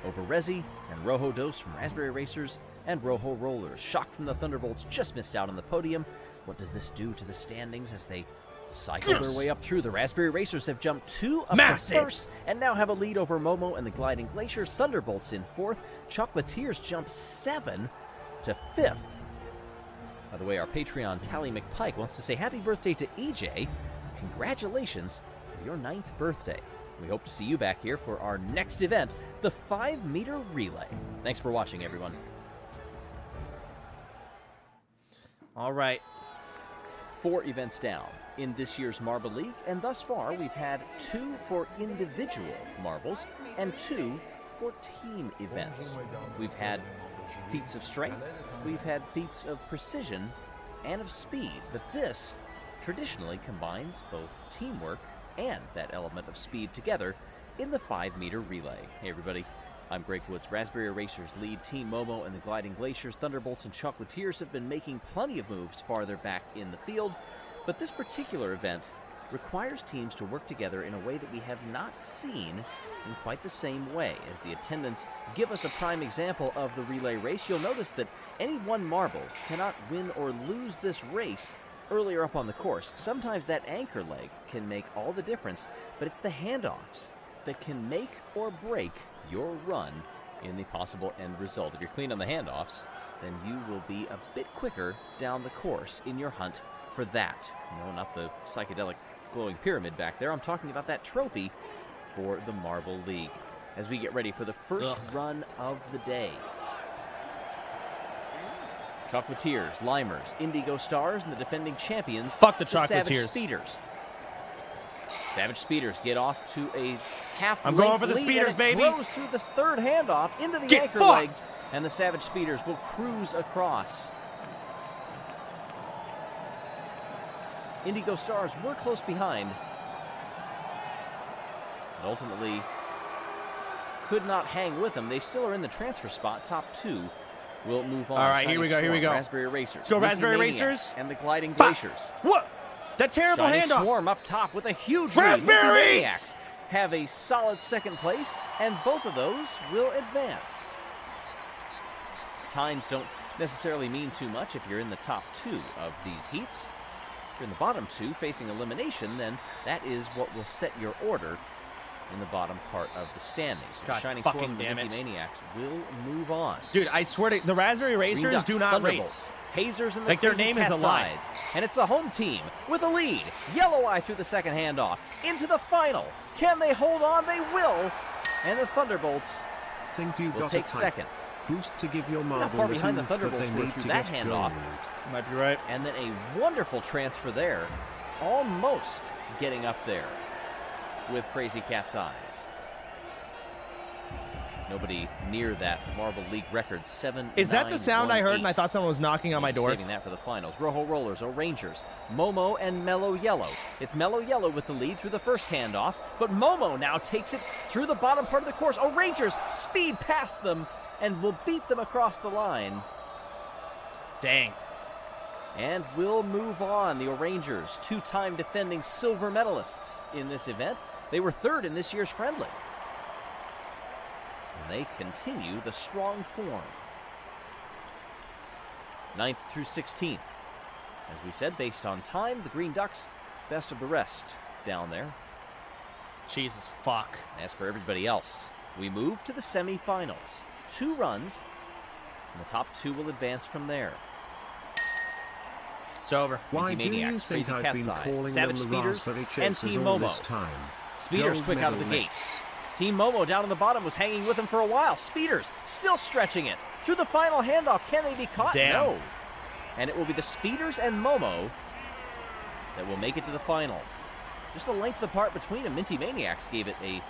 over Resi and Rojo Dos from Raspberry Racers and Rojo Rollers. Shock from the Thunderbolts just missed out on the podium. What does this do to the standings as they cycle their way up through? The Raspberry Racers have jumped 2 up to first and now have a lead over Momo and the Gliding Glaciers. Thunderbolts in 4th. Chocolatiers jump 7 to 5th. By the way, our Patreon Tally McPike wants to say happy birthday to EJ. Congratulations for your 9th birthday. We hope to see you back here for our next event, the 5-meter relay. Thanks for watching, everyone. All right. 4 events down in this year's Marble League, and thus far we've had 2 for individual marbles and 2 for team events. We've had feats of strength, we've had feats of precision and of speed, but this traditionally combines both teamwork and that element of speed together in the 5-meter relay. Hey everybody, I'm Greg Woods. Raspberry Racers lead Team Momo and the Gliding Glaciers. Thunderbolts and Chocolatiers have been making plenty of moves farther back in the field, but this particular event requires teams to work together in a way that we have not seen in quite the same way. As the attendants give us a prime example of the relay race, you'll notice that any one marble cannot win or lose this race earlier up on the course. Sometimes that anchor leg can make all the difference, but it's the handoffs that can make or break your run in the possible end result. If you're clean on the handoffs, then you will be a bit quicker down the course in your hunt for that. No, not the psychedelic glowing pyramid back there. I'm talking about that trophy for the Marble League. As we get ready for the first run of the day. Chocolatiers, Limers, Indigo Stars, and the defending champions, Fuck the Savage Chocolatiers. Speeders. Savage Speeders get off to a half. I'm going for the lead, Speeders, and baby. Goes through this third handoff into the Get anchor fucked. leg, and the Savage Speeders will cruise across. Indigo Stars were close behind, but ultimately could not hang with them. They still are in the transfer spot. Top 2 will move on. All right, here we go, here we go. Raspberry Racers. Let's go, Raspberry Minty Maniacs Racers. and the Gliding Glaciers. What? That terrible Shining handoff. Swarm up top with a huge lead. Raspberries! Minty Maniacs have a solid second place, and both of those will advance. Times don't necessarily mean too much if you're in the top 2 of these heats. If you're in the bottom 2 facing elimination, then that is what will set your order in the bottom part of the standings. God Shining fucking Swarm and the damn Minty it. Maniacs will move on. Dude, I swear to the Raspberry Green Racers Ducks, do not Thunderbolts, race. Hazers and the Like, their Crazy name is a Cat's lie. Eyes. And it's the home team with a lead. Yellow Eye through the second handoff. Into the final. Can they hold on? They will. And the Thunderbolts Think you will got take a type second. boost to give your Not marble far the behind the oomph that Thunderbolts they were need through to that get handoff. gold. Might be right. And then a wonderful transfer there. Almost getting up there with Crazy Cat's Eyes. Nobody near that Marble League record, 7-9-1-8. Is that the sound I heard and I thought someone was knocking on my door? Saving that for the finals. Rojo Rollers, O'Rangers, Momo, and Mellow Yellow. It's Mellow Yellow with the lead through the first handoff, but Momo now takes it through the bottom part of the course. O'Rangers speed past them and will beat them across the line. Dang. And will move on. The O'Rangers, 2-time defending silver medalists in this event. They were 3rd in this year's friendly. And they continue the strong form. 9th through 16th. As we said, based on time, the Green Ducks, best of the rest down there. Jesus fuck. As for everybody else, we move to the semifinals. 2 runs, and the top 2 will advance from there. It's over. Why Minty do you Maniacs, think Crazy I've Cat's been Eyes, calling Savage them the Speeders, Raspberry and Chasers Team all Momo. this time? Speeders Gold quick out of the medal gate. next. Team Momo down on the bottom was hanging with him for a while. Speeders still stretching it through the final handoff. Can they be caught? Damn. No. And it will be the Speeders and Momo that will make it to the final. Just a length apart between them. Minty Maniacs gave it a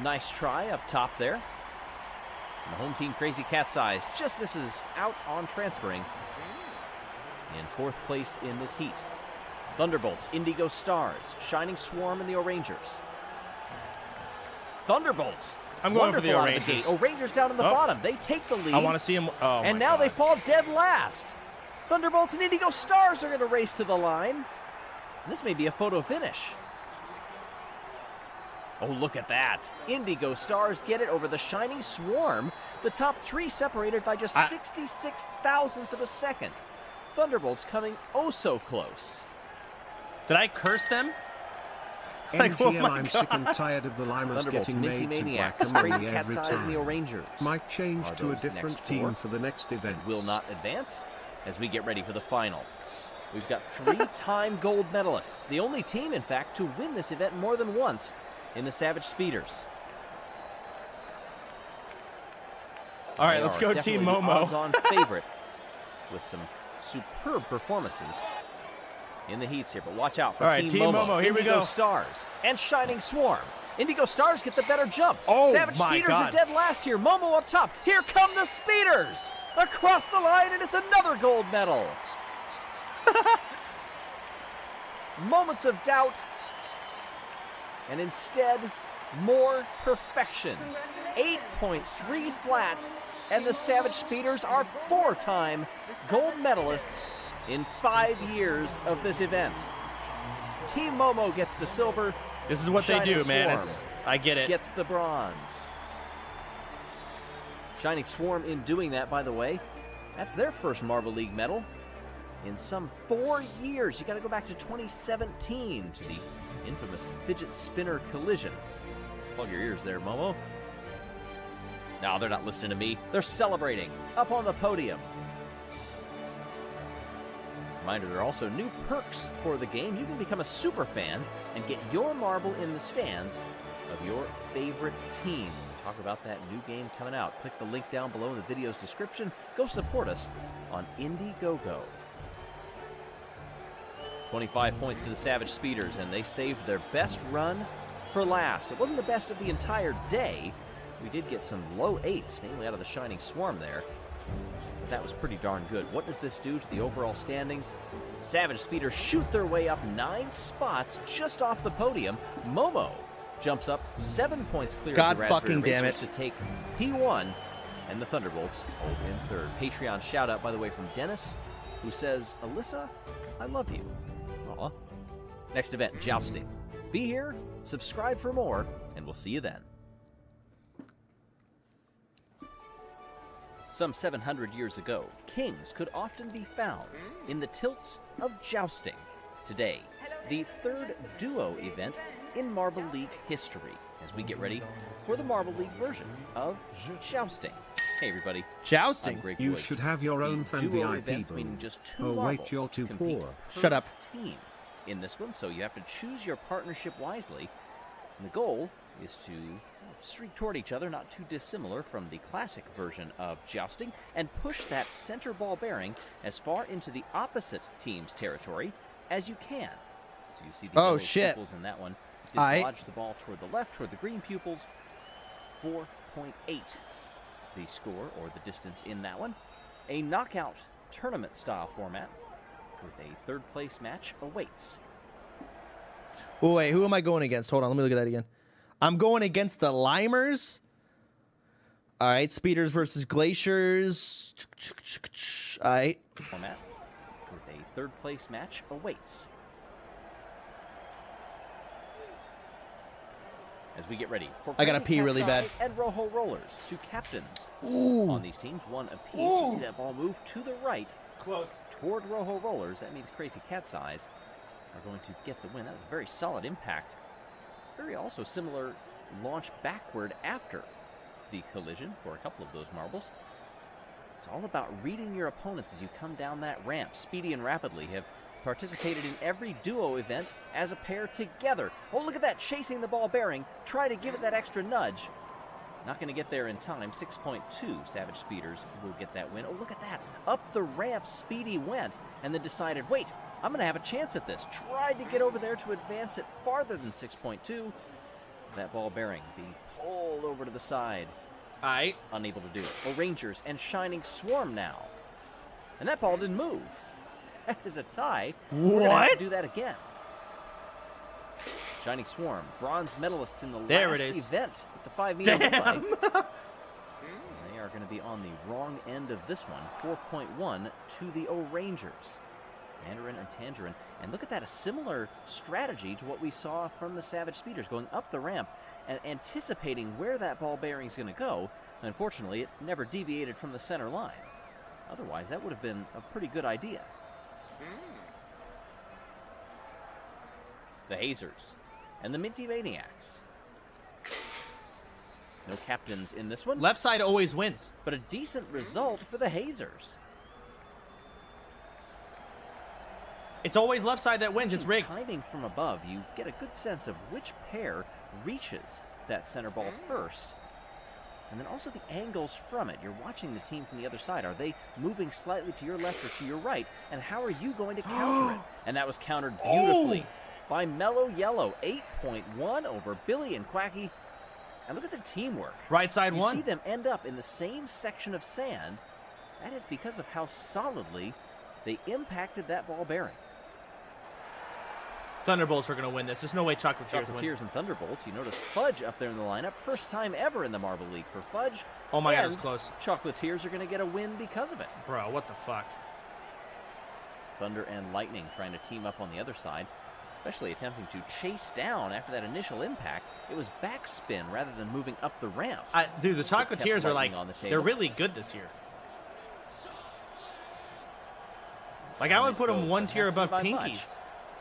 nice try up top there. And the home team, Crazy Cat's Eyes, just misses out on transferring in 4th place in this heat. Thunderbolts, Indigo Stars, Shining Swarm, and the O'Rangers. Thunderbolts. I'm going for wonderful the out of the O'Rangers. gate. O'Rangers down in the bottom. They take the lead. I want to see him. Oh, And my now God. they fall dead last. Thunderbolts and Indigo Stars are going to race to the line. This may be a photo finish. Oh, look at that. Indigo Stars get it over the Shining Swarm. The top 3 separated by just 66 thousandths of a second. Thunderbolts coming oh so close. Did I curse them? Like, MGM, oh my I'm God. sick and tired of the Limers Thunderbolts, getting Minty made to Maniacs, guacamole Crazy Cat's every Eyes, and the time. O'Rangers Might change are to a those different next team 4. for the next event. Will not advance as we get ready for the final. We've got 3-time gold medalists, the only team, in fact, to win this event more than once in the Savage Speeders. All right, They let's are go definitely Team the Momo. odds-on favorite with some superb performances in the heats here. But watch out for All right, Team Team Momo, here we Indigo go. Stars and Shining Swarm. Indigo Stars get the better jump. Oh, Savage my Speeders God. are dead last here. Momo up top. Here come the Speeders across the line, and it's another gold medal. Moments of doubt, and instead, more perfection. 8.3 flat, and the Savage Speeders are 4-time gold medalists in 5 years of this event. Team Momo gets the silver. This is what they Shining do, man. Swarm I get it. gets the bronze. Shining Swarm, in doing that, by the way, that's their first Marble League medal in some 4 years. You got to go back to 2017 to the infamous fidget spinner collision. Plug your ears there, Momo. No, they're not listening to me. They're celebrating up on the podium. Reminder, there are also new perks for the game. You can become a super fan and get your marble in the stands of your favorite team. We'll talk about that new game coming out. Click the link down below in the video's description. Go support us on Indiegogo. 25 points to the Savage Speeders, and they saved their best run for last. It wasn't the best of the entire day. We did get some low 8s, namely out of the Shining Swarm there. But that was pretty darn good. What does this do to the overall standings? Savage Speeders shoot their way up 9 spots just off the podium. Momo jumps up 7 points clear God of the Raspberry fucking damn Racers it. to take P1, and the Thunderbolts hold in third. Patreon shout out, by the way, from Dennis, who says, Alyssa, I love you. Aw. Next event, jousting. Be here, subscribe for more, and we'll see you then. Some 700 years ago, kings could often be found in the tilts of jousting. Today, the 3rd duo event in Marble League history, as we get ready for the Marble League version of jousting. Hey everybody, Jousting? I'm Greg You Woods. should have your own The fan duo VIP events, room. meaning just 2 Oh, wait, marbles you're too compete poor. per Shut up. team in this one, so you have to choose your partnership wisely. And the goal is to streak toward each other, not too dissimilar from the classic version of jousting, and push that center ball bearing as far into the opposite team's territory as you can. So you see the Oh, yellow shit. pupils in that one. Aight. Dislodge the ball toward the left, toward the green pupils. 4.8 the score, or the distance in that one. A knockout tournament style format with a 3rd place match awaits. Oh, wait, who am I going against? Hold on, let me look at that again. I'm going against the Limers. All right, Speeders versus Glaciers. All right. Format with a 3rd place match awaits. As we get ready for I gotta Crazy pee really Cat's bad. Eyes and Rojo Rollers, 2 captains Ooh. on these teams, 1 apiece. You see that ball move to the right Close. toward Rojo Rollers. That means Crazy Cat's Eyes are going to get the win. That was a very solid impact. Very also similar launch backward after the collision for a couple of those marbles. It's all about reading your opponents as you come down that ramp. Speedy and Rapidly have participated in every duo event as a pair together. Oh, look at that, chasing the ball bearing. Try to give it that extra nudge. Not going to get there in time. 6.2 Savage Speeders will get that win. Oh, look at that. Up the ramp, Speedy went, and then decided, wait, I'm going to have a chance at this. Tried to get over there to advance it farther than 6.2. That ball bearing being pulled over to the side. All right. Unable to do it. Oh, Rangers and Shining Swarm now. And that ball didn't move. That is a tie. We're gonna have to do that again. Shining Swarm, bronze medalists in the last event with the 5-meter relay. They are going to be on the wrong end of this one. 4.1 to the O-Rangers. Mandarin and Tangerine. And look at that, a similar strategy to what we saw from the Savage Speeders, going up the ramp and anticipating where that ball bearing is going to go. Unfortunately, it never deviated from the center line. Otherwise, that would have been a pretty good idea. The Hazers and the Minty Maniacs. No captains in this one. Left side always wins. But a decent result for the Hazers. It's always left side that wins. It's rigged. Timing from above, you get a good sense of which pair reaches that center ball first. And then also the angles from it. You're watching the team from the other side. Are they moving slightly to your left or to your right? And how are you going to counter it? And that was countered beautifully by Mellow Yellow. 8.1 over Billy and Quacky. And look at the teamwork. Right side you one. See them end up in the same section of sand. That is because of how solidly they impacted that ball bearing. Thunderbolts are going to win this. There's no way Chocolatiers win. Chocolatiers and Thunderbolts. You notice Fudge up there in the lineup. First time ever in the Marble League for Fudge. Oh my God, it was close. Chocolatiers are going to get a win because of it. Bro, what the fuck? Thunder and Lightning trying to team up on the other side, especially attempting to chase down after that initial impact. It was backspin rather than moving up the ramp. Dude, the Chocolatiers are like, on the they're really good this year. Like, I would put them one tier above Pinkies.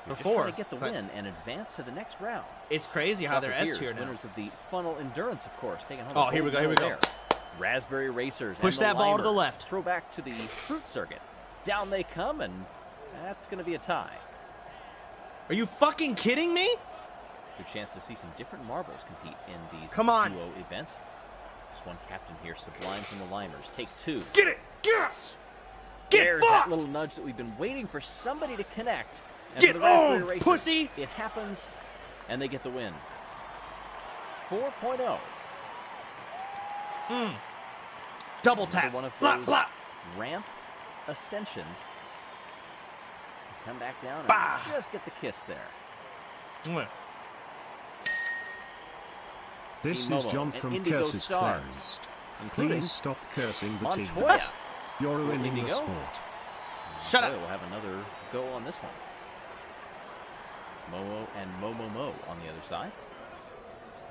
Before, just trying to get the win and advance to the next round. It's crazy how they're S tier now. Winners of the Funnel Endurance, of course, taking home. Oh, here we go. There. Raspberry Racers. Push and that ball to the Limers. left. Throw back to the fruit circuit. Down they come, and that's going to be a tie. Are you fucking kidding me? Good chance to see some different marbles compete in these duo events. Just one captain here, Sublime from the Limers. Take two. Get it! Yes! There's that little nudge that we've been waiting for somebody to connect. And Get for the Raspberry on, Racers, pussy! It happens, and they get the win. 4.0. Double tap. One of Blah, those blah. ramp ascensions. Come back down and Bah. just get the kiss there. Mwah. This Team is Momo John and from Indigo Curses Stars, Cleansed. including Please stop cursing the team. Montoya. You're ruining the Indigo. sport. Shut up. We'll have another go on this one. Momo and Momo on the other side.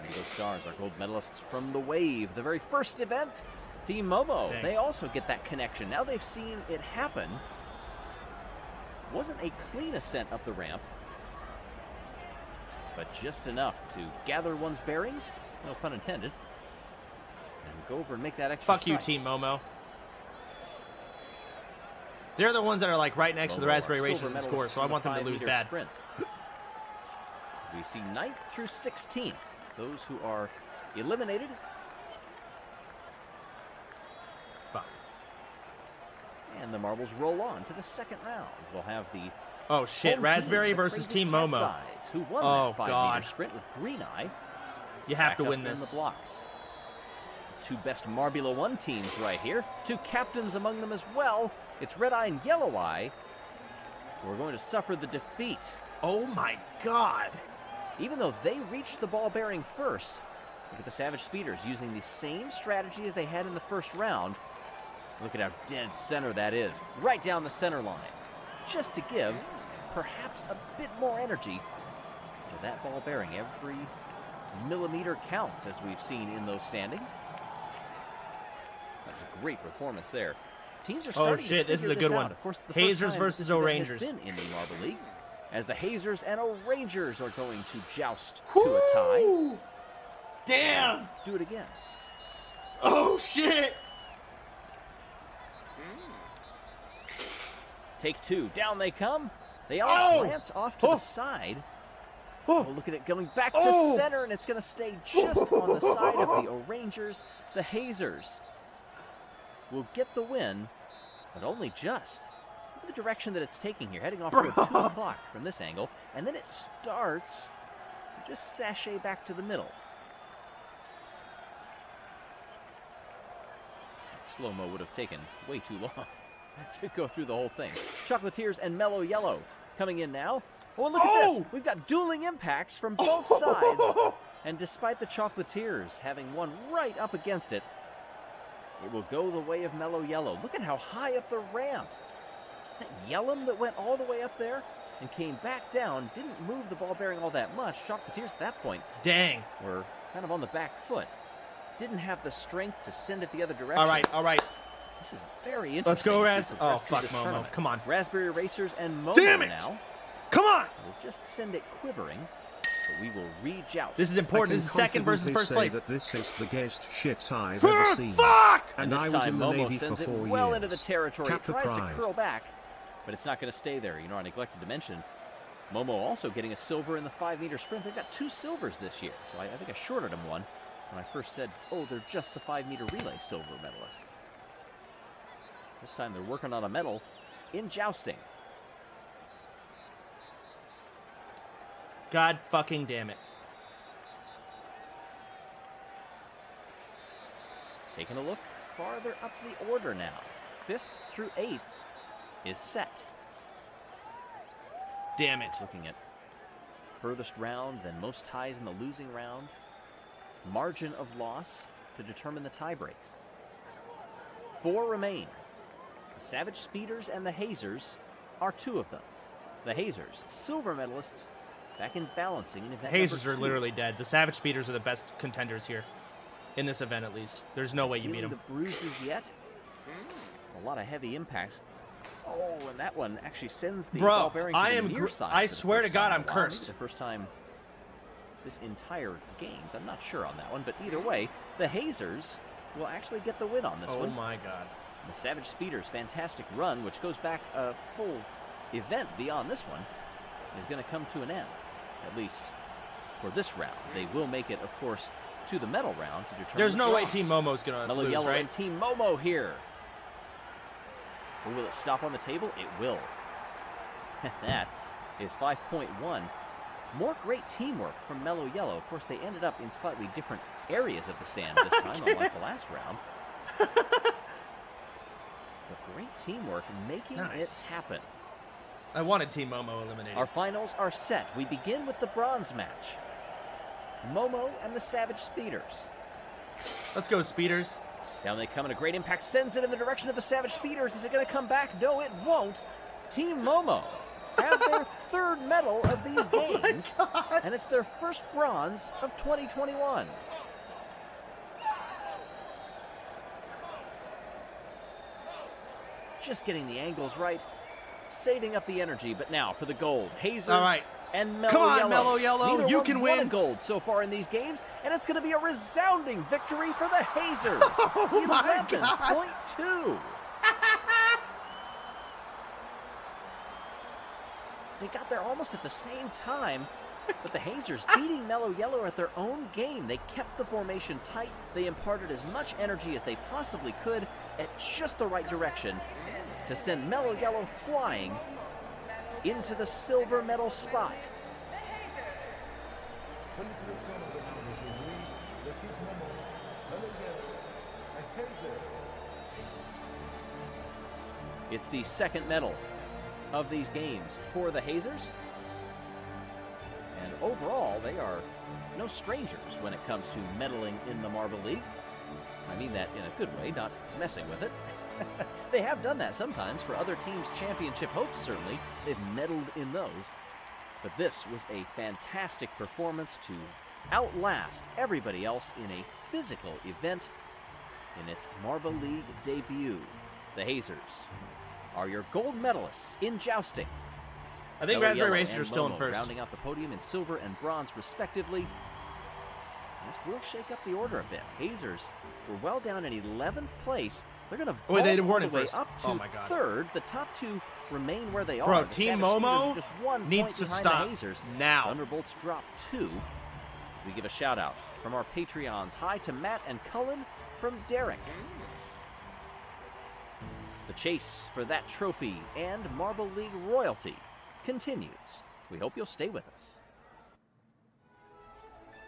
Indigo Stars are gold medalists from the Wave, the very first event. Team Momo, Dang. they also get that connection. Now they've seen it happen. Wasn't a clean ascent up the ramp, but just enough to gather one's bearings, no pun intended, and go over and make that extra Fuck you, strike. Team Momo. They're the ones that are like right next to the Momo, Raspberry our Racers silver in medalists score, so I from want the them to lose 5-meter bad. sprint. We see 9th through 16th, those who are eliminated. Fuck. And the marbles roll on to the second round. We'll have the Oh shit, home Raspberry team, the versus Crazy Team Cat's Momo. Eyes, who won Oh, that 5-meter God. sprint with Green Eye. You have Back to up win in this. the blocks. The two best Marbula 1 teams right here. Two captains among them as well. It's Red Eye and Yellow Eye, who are going to suffer the defeat. Oh my God. Even though they reached the ball bearing first, look at the Savage Speeders using the same strategy as they had in the first round. Look at how dead center that is. Right down the center line. Just to give perhaps a bit more energy to that ball bearing. Every millimeter counts, as we've seen in those standings. That was a great performance there. Teams are starting shit, to this is figure a good out. one. Of course, it's the Hazers first time versus this event O-Rangers. has been in the Marble League, as the Hazers and O-Rangers are going to joust to a tie. Damn. Do it again. Oh shit. Take two. Down they come. They all Oh! glance off to the side. Oh, look at it going back to center, and it's going to stay just on the side of the O'Rangers. The Hazers will get the win, but only just. Look at the direction that it's taking here, heading off to a 2 o'clock from this angle, and then it starts to just sashay back to the middle. Slow-mo would have taken way too long to go through the whole thing. Chocolatiers and Mellow Yellow coming in now. Oh, look at this. We've got dueling impacts from both sides. And despite the Chocolatiers having one right up against it, it will go the way of Mellow Yellow. Look at how high up the ramp. Is that Yellum that went all the way up there and came back down, didn't move the ball bearing all that much. Chocolatiers at that point were kind of on the back foot. Didn't have the strength to send it the other direction. All right. This is very interesting. Let's go, Raz. Through Oh, fuck, this Momo. tournament. Come on. Raspberry Racers and Momo Damn it! now. Come on! We'll just send it quivering, but we will rejoust. This is important. This is second versus first place. That this is the gayest shit I've ever seen. Fuck! And this I was time in the Momo Navy sends for 4 it well years. into the territory. It tries to pride. curl back, but it's not going to stay there. You know, I neglected to mention, Momo also getting a silver in the 5-meter sprint. They've got 2 silvers this year, so I think I shorted them one when I first said, oh, they're just the 5-meter relay silver medalists. This time they're working on a medal in jousting. God fucking damn it. Taking a look farther up the order now. 5th through 8th is set. Damn it. Looking at furthest round, then most ties in the losing round. Margin of loss to determine the tie breaks. 4 remain. The Savage Speeders and the Hazers are 2 of them. The Hazers, silver medalists, back in balancing in event Hazers number are 2. literally dead. The Savage Speeders are the best contenders here. In this event, at least. There's no way you beat Feeling them. the bruises yet? A lot of heavy impacts. Oh, and that one actually sends the ball bearing to the near side. I for the swear to first God, time I'm in a while. cursed. Maybe the first time this entire games. I'm not sure on that one, but either way, the Hazers will actually get the win on this one. Oh my God. The Savage Speeders' fantastic run, which goes back a full event beyond this one, is going to come to an end, at least for this round. They will make it, of course, to the medal round to determine. There's no the way draw. Team Momo's going to Mellow lose, Yellow right? and Team Momo here. Or will it stop on the table? It will. That is 5.1. More great teamwork from Mellow Yellow. Of course, they ended up in slightly different areas of the sand this time, unlike the last round. But great teamwork making it happen. I wanted Team Momo eliminated. Our finals are set. We begin with the bronze match. Momo and the Savage Speeders. Let's go, Speeders. Down they come, and a great impact sends it in the direction of the Savage Speeders. Is it going to come back? No, it won't. Team Momo have their 3rd medal of these games, and it's their first bronze of 2021. Just getting the angles right, saving up the energy, but now for the gold. Hazers All right. and Mellow Come on, Yellow. Mellow Yellow. Neither You one's can won a win. gold so far in these games, and it's going to be a resounding victory for the Hazers. Oh my God. 11.2. They got there almost at the same time, but the Hazers beating Mellow Yellow at their own game. They kept the formation tight. They imparted as much energy as they possibly could at just the right direction to send Mellow Yellow flying into the silver medal spot. It's the 2nd medal of these games for the Hazers. And overall, they are no strangers when it comes to medaling in the Marble League. I mean that in a good way, not messing with it. They have done that sometimes for other teams' championship hopes, certainly. They've medaled in those. But this was a fantastic performance to outlast everybody else in a physical event in its Marble League debut. The Hazers are your gold medalists in jousting. I think Mellow Raspberry Yellow Racers and are still in Momo first. rounding out the podium in silver and bronze, respectively. This will shake up the order a bit. Hazers were well down in 11th place. They're going to vault Wait, they all weren't the in way first. up to Oh my God. 3rd. The top 2 remain where they are. Bro, The Team Savage Speeders Momo are just 1 needs point to behind stop the Hazers. now. Thunderbolts drop 2. We give a shout out from our Patreons. Hi to Matt and Cullen from Derek. The chase for that trophy and Marble League royalty continues. We hope you'll stay with us.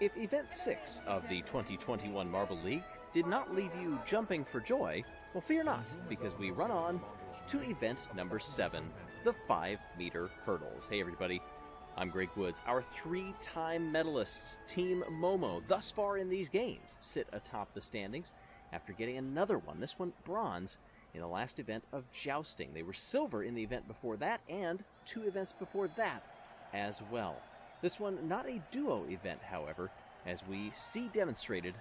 If Event 6 of the 2021 Marble League did not leave you jumping for joy, well, fear not, because we run on to event number 7, the 5-meter hurdles. Hey, everybody. I'm Greg Woods. Our 3-time medalists, Team Momo, thus far in these games, sit atop the standings after getting another one, this one bronze, in the last event of jousting. They were silver in the event before that and 2 events before that as well. This one not a duo event, however, as we see demonstrated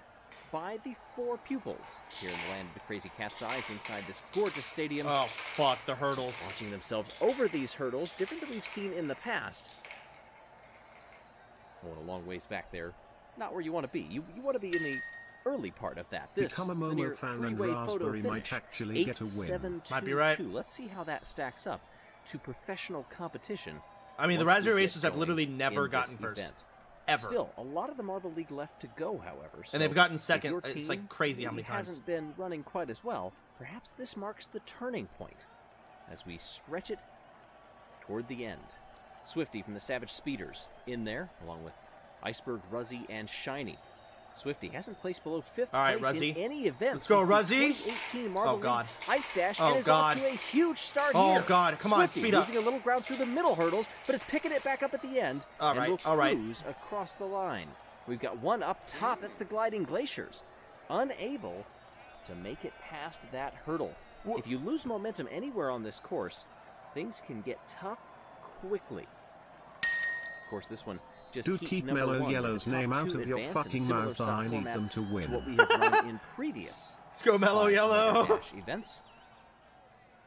by the 4 pupils here in the land of the Crazy Cat's Eyes inside this gorgeous stadium. Oh, fuck, the hurdles. Launching themselves over these hurdles, different than we've seen in the past. Going a long ways back there. Not where you want to be. You want to be in the early part of that. This, Become a the Momo near fan and three-way photo Raspberry finish. might actually get a win. 8-7-2-2. Might be right. Let's see how that stacks up to professional competition. I mean, the once we Raspberry get Racers have going literally in never this gotten first. event. Ever. Still, a lot of the Marble League left to go, however. So And they've gotten if second. your It's team like crazy how many maybe times. hasn't been running quite as well, perhaps this marks the turning point as we stretch it toward the end. Swifty from the Savage Speeders in there, along with Iceberg, Ruzzy, and Shiny. Swifty hasn't placed below 5th All right, place Ruzzy. in any event Let's go, since the Ruzzy. 2018 Marble Oh, God. League Ice Dash, Oh, and is God. off to a huge start Oh, here. God. Come on, Swifty speed up. losing a little ground through the middle hurdles, but is picking it back up at the end. All and right, will all right. cruise across the line. We've got one up top at the Gliding Glaciers, unable to make it past that hurdle. If you lose momentum anywhere on this course, things can get tough quickly. Of course, this one just Do heat keep number Mellow one, Yellow's the top name out 2 of your advance in fucking similar mouth. style I need format them to win. what we have run in previous Let's go, Mellow 5 Yellow. dash events.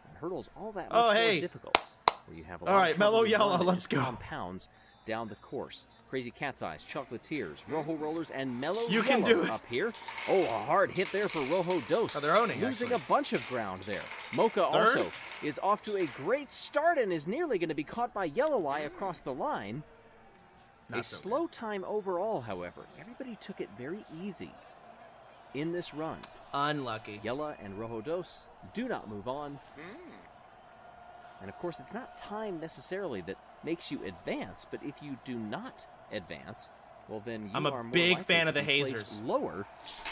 And hurdles all that much Oh, more hey. difficult. Where you have a All lot right, of trouble Mellow with Yellow, one that let's just go. compounds down the course. Crazy Cat's Eyes, Chocolatiers, Rojo Rollers, and Mellow You Yellow can do it. up here. Oh, a hard hit there for Rojo Dos. Oh, they're owning, losing actually. a bunch of ground there. Mocha Third? also is off to a great start and is nearly going to be caught by Yellow Eye across the line. Not A so slow time overall, however. Everybody took it very easy in this run. Unlucky. Yella and Rojo Dos do not move on. And of course, it's not time necessarily that makes you advance, but if you do not advance, well then you I'm a are more big likely fan to of the be placed hazers. lower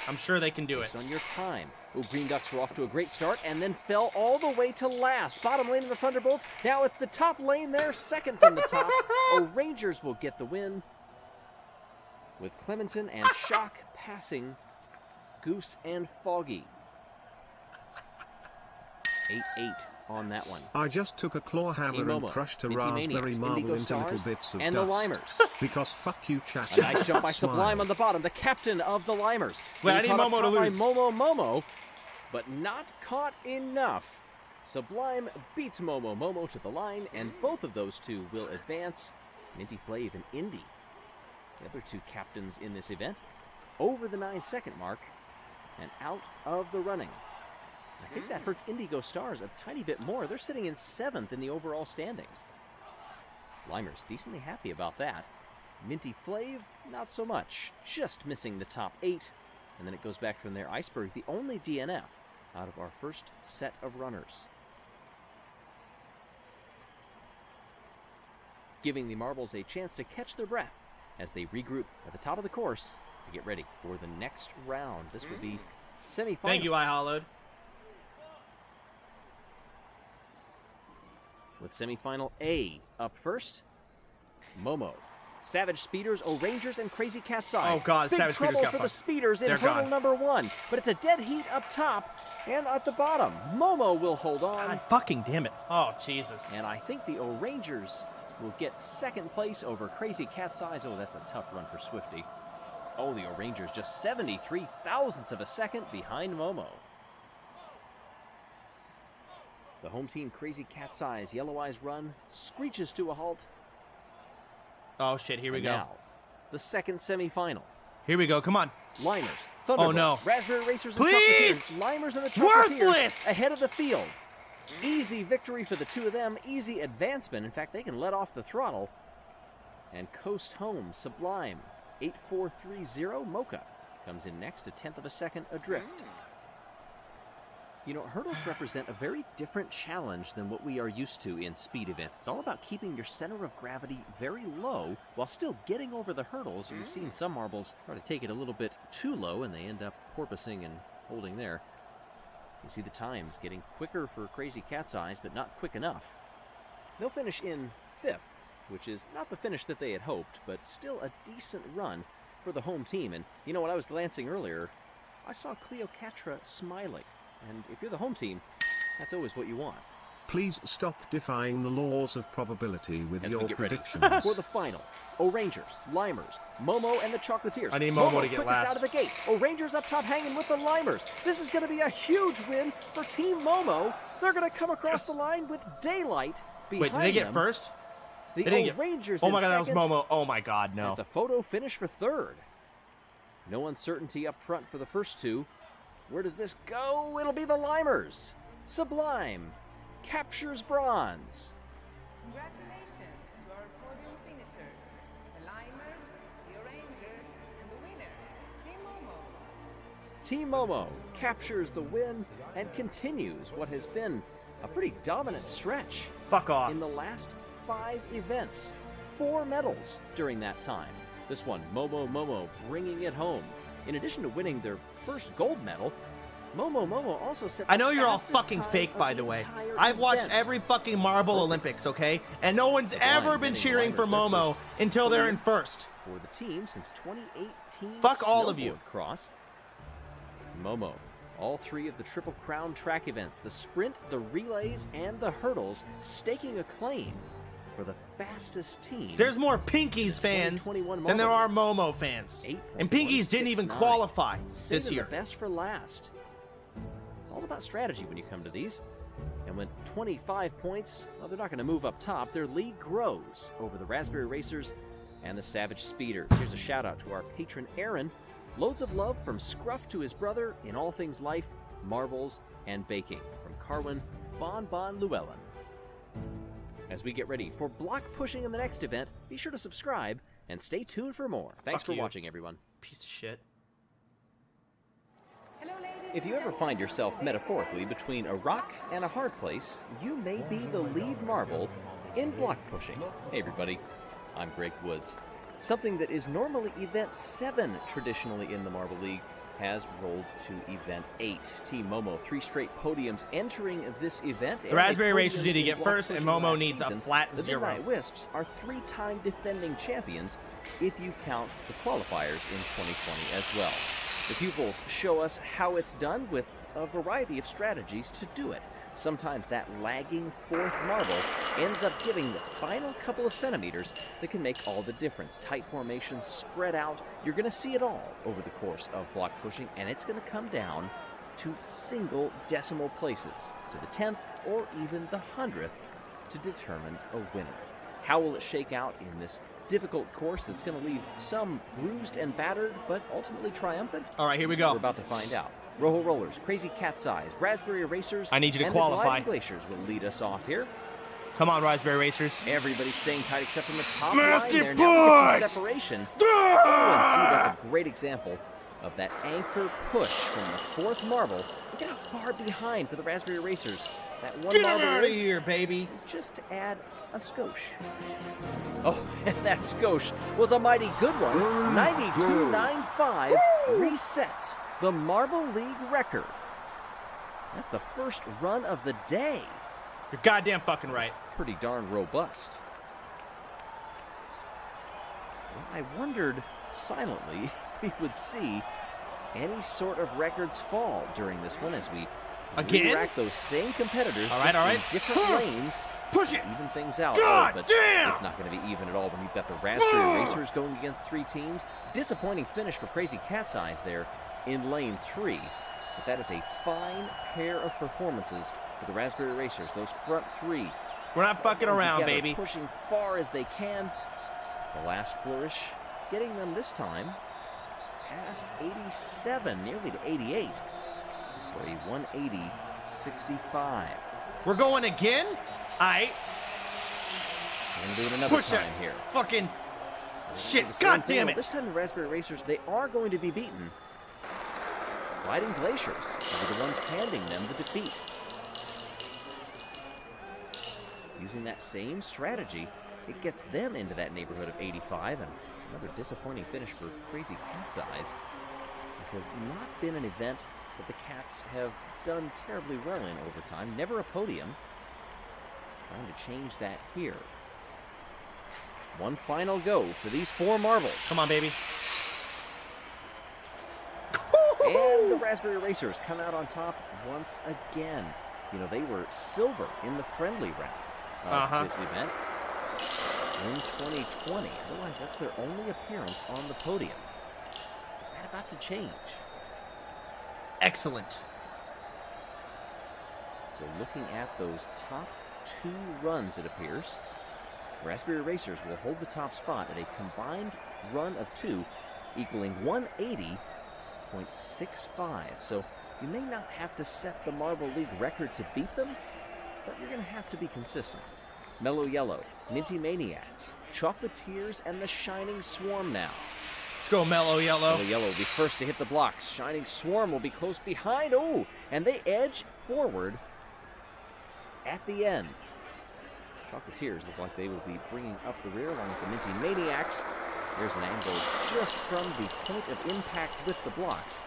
I'm sure they can do it. based on your time. Oh, Green Ducks were off to a great start and then fell all the way to last. Bottom lane of the Thunderbolts. Now it's the top lane there, second from the top. Oh, Rangers will get the win with Clementon and Shock passing Goose and Foggy. 8-8 on that one. I just took a claw Team hammer and Momo, crushed a Minty raspberry Maniacs, marble Indigo into little Stars, bits of and dust. the Limers. Because fuck you, chat. A nice jump by Smile. Sublime on the bottom, the captain of the Limers. Wait, I Being need caught up Momo to top by lose. Momo, but not caught enough. Sublime beats Momo to the line, and both of those two will advance. Minty Flav and Indy, the other 2 captains in this event, over the 9-second mark and out of the running. I think that hurts Indigo Stars a tiny bit more. They're sitting in 7th in the overall standings. Limers decently happy about that. Minty Flav, not so much. Just missing the top 8. And then it goes back from there. Iceberg, the only DNF out of our first set of runners. Giving the Marbles a chance to catch their breath as they regroup at the top of the course to get ready for the next round. This will be semifinals. Thank you, I hollowed. With semifinal A up first, Momo, Savage Speeders, O'Rangers, and Crazy Cat's Eyes. Oh, God, Big Savage Speeders trouble got for the fucked. Speeders in They're hurdle gone. number 1, but it's a dead heat up top and at the bottom. Momo will hold on, God fucking damn it. Oh, Jesus. and I think the O'Rangers will get second place over Crazy Cat's Eyes. Oh, that's a tough run for Swifty. Oh, the O'Rangers just 73 thousandths of a second behind Momo. The home team, Crazy Cat's Eyes, Yellow Eyes run screeches to a halt. Oh, shit. Here we And go. Now, the second semifinal. Here we go. Come on. Limers, Thunderbolts, no. Raspberry Racers, and Please! Chocolatiers. Limers and the Chocolatiers Worthless! ahead of the field. Easy victory for the two of them, easy advancement. In fact, they can let off the throttle and coast home. Sublime, 8.430. Mocha comes in next, a tenth of a second adrift. You know, hurdles represent a very different challenge than what we are used to in speed events. It's all about keeping your center of gravity very low while still getting over the hurdles. We've seen some marbles try to take it a little bit too low, and they end up porpoising and holding there. You see the times getting quicker for Crazy Cat's Eyes, but not quick enough. They'll finish in 5th, which is not the finish that they had hoped, but still a decent run for the home team. And you know, when I was glancing earlier, I saw Cleopatra smiling. And if you're the home team, that's always what you want. Please stop defying the laws of probability with As your we get predictions. ready for the final, O'Rangers, Limers, Momo, and the Chocolatiers. I need Momo to get quickest last. out of the gate. O'Rangers up top hanging with the Limers. This is going to be a huge win for Team Momo. They're going to come across the line with daylight behind them. Wait, did they get first? The They didn't O'Rangers Oh in my god, that was second. Momo. Oh my god, no. It's a photo finish for 3rd. No uncertainty up front for the first two. Where does this go? It'll be the Limers. Sublime captures bronze. Congratulations to our podium finishers, the Limers, the O'Rangers, and the winners, Team Momo. Team Momo captures the win and continues what has been a pretty dominant stretch Fuck off. in the last 5 events. 4 medals during that time. This one, Momo bringing it home. In addition to winning their first gold medal, Momo also set the I know you're all fastest fucking time fake, of by the way. entire I've watched event. every fucking Marble Olympics, okay? And no one's ever been winning cheering for Limers, their Momo first until they're three in first. for the team since 2018. Fuck all of you. snowboard Cross. Momo, all 3 of the Triple Crown track events, the sprint, the relays, and the hurdles, staking a claim for the fastest team. There's more Pinkies fans 2021 than there Marble. are Momo fans. 8.169. And Pinkies didn't even qualify Saving this year. the best for last. It's all about strategy when you come to these. And when 25 points, well, they're not going to move up top. Their lead grows over the Raspberry Racers and the Savage Speeders. Here's a shout out to our patron Aaron. Loads of love from Scruff to his brother in all things life, marbles, and baking. From Carwin Bon Llewellyn. As we get ready for block pushing in the next event, be sure to subscribe and stay tuned for more. Thanks Fuck for you. watching, everyone. Piece of shit. Hello, ladies If you and ever gentlemen. find yourself metaphorically between a rock and a hard place, you may be the lead marble in block pushing. Hey everybody, I'm Greg Woods. Something that is normally event 7 traditionally in the Marble League has rolled to event 8. Team Momo, 3 straight podiums entering this event. The Raspberry Racers need to get first, and Momo needs a flat The 0. Midnight Wisps are 3-time defending champions if you count the qualifiers in 2020 as well. The pupils show us how it's done with a variety of strategies to do it. Sometimes that lagging 4th marble ends up giving the final couple of centimeters that can make all the difference. Tight formations, spread out. You're going to see it all over the course of block pushing, and it's going to come down to single decimal places, to the 10th or even the 100th, to determine a winner. How will it shake out in this difficult course that's going to leave some bruised and battered, but ultimately triumphant? All right, here we We're go. about to find out. Rojo Rollers, Crazy Cat's Eyes, Raspberry Racers, I need you to and qualify. the Gliding Glaciers will lead us off here. Come on, Raspberry Racers. Everybody's staying tight except from the top Massive line there. Now we get push! some separation. Oh, and see, that's a great example of that anchor push from the 4th marble. Look at how far behind for the Raspberry Racers that one Get marble out of is. here, baby. Just to add a skosh. Oh, and that skosh was a mighty good one. 92.95 resets the Marble League record. That's the first run of the day. You're goddamn fucking right. Pretty darn robust. Well, I wondered silently if we would see any sort of records fall during this one as we Again? redirect those same competitors All right, just all in right. different lanes. Push it. Even things out. God but damn! it's not going to be even at all when you've got the Raspberry Racers going against 3 teams. Disappointing finish for Crazy Cat's Eyes there in lane 3. But that is a fine pair of performances for the Raspberry Racers. Those front 3. We're not fucking around, together, baby. Pushing far as they can. The last flourish getting them this time past 87, nearly to 88. For a 180.65. We're going again? We're going to do it another Push time it. here. Fucking shit. The same God thing. damn Well, it. this time the Raspberry Racers, they are going to be beaten. Gliding Glaciers are the ones handing them the defeat. Using that same strategy, it gets them into that neighborhood of 85, and another disappointing finish for Crazy Cat's Eyes. This has not been an event that the Cats have done terribly well in over time. Never a podium. Trying to change that here. One final go for these 4 marbles. Come on, baby. And the Raspberry Racers come out on top once again. You know, they were silver in the friendly round of this event in 2020. Otherwise, that's their only appearance on the podium. Is that about to change? Excellent. So looking at those top 2 runs, it appears, Raspberry Racers will hold the top spot at a combined run of 2, equaling 180.65. So you may not have to set the Marble League record to beat them, but you're going to have to be consistent. Mellow Yellow, Minty Maniacs, Chocolatiers, and the Shining Swarm now. Let's go, Mellow Yellow. Mellow Yellow will be first to hit the blocks. Shining Swarm will be close behind. Oh, and they edge forward at the end. Chocolatiers look like they will be bringing up the rear along with the Minty Maniacs. There's an angle just from the point of impact with the blocks.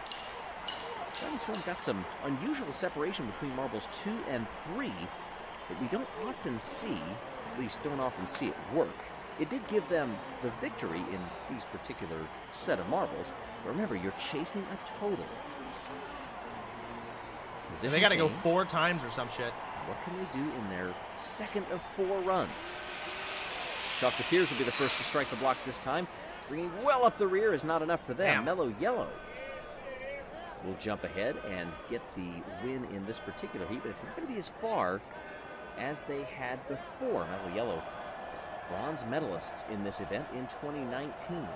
Shining Swarm got some unusual separation between marbles 2 and 3 that we don't often see, at least don't often see it work. It did give them the victory in these particular set of marbles. But remember, you're chasing a total. They got to go 4 times or some shit. What can they do in their second of 4 runs? Chocolatiers will be the first to strike the blocks this time. Bringing well up the rear is not enough for them. Damn. Mellow Yellow will jump ahead and get the win in this particular heat, but it's not going to be as far as they had before. Mellow Yellow, bronze medalists in this event in 2019.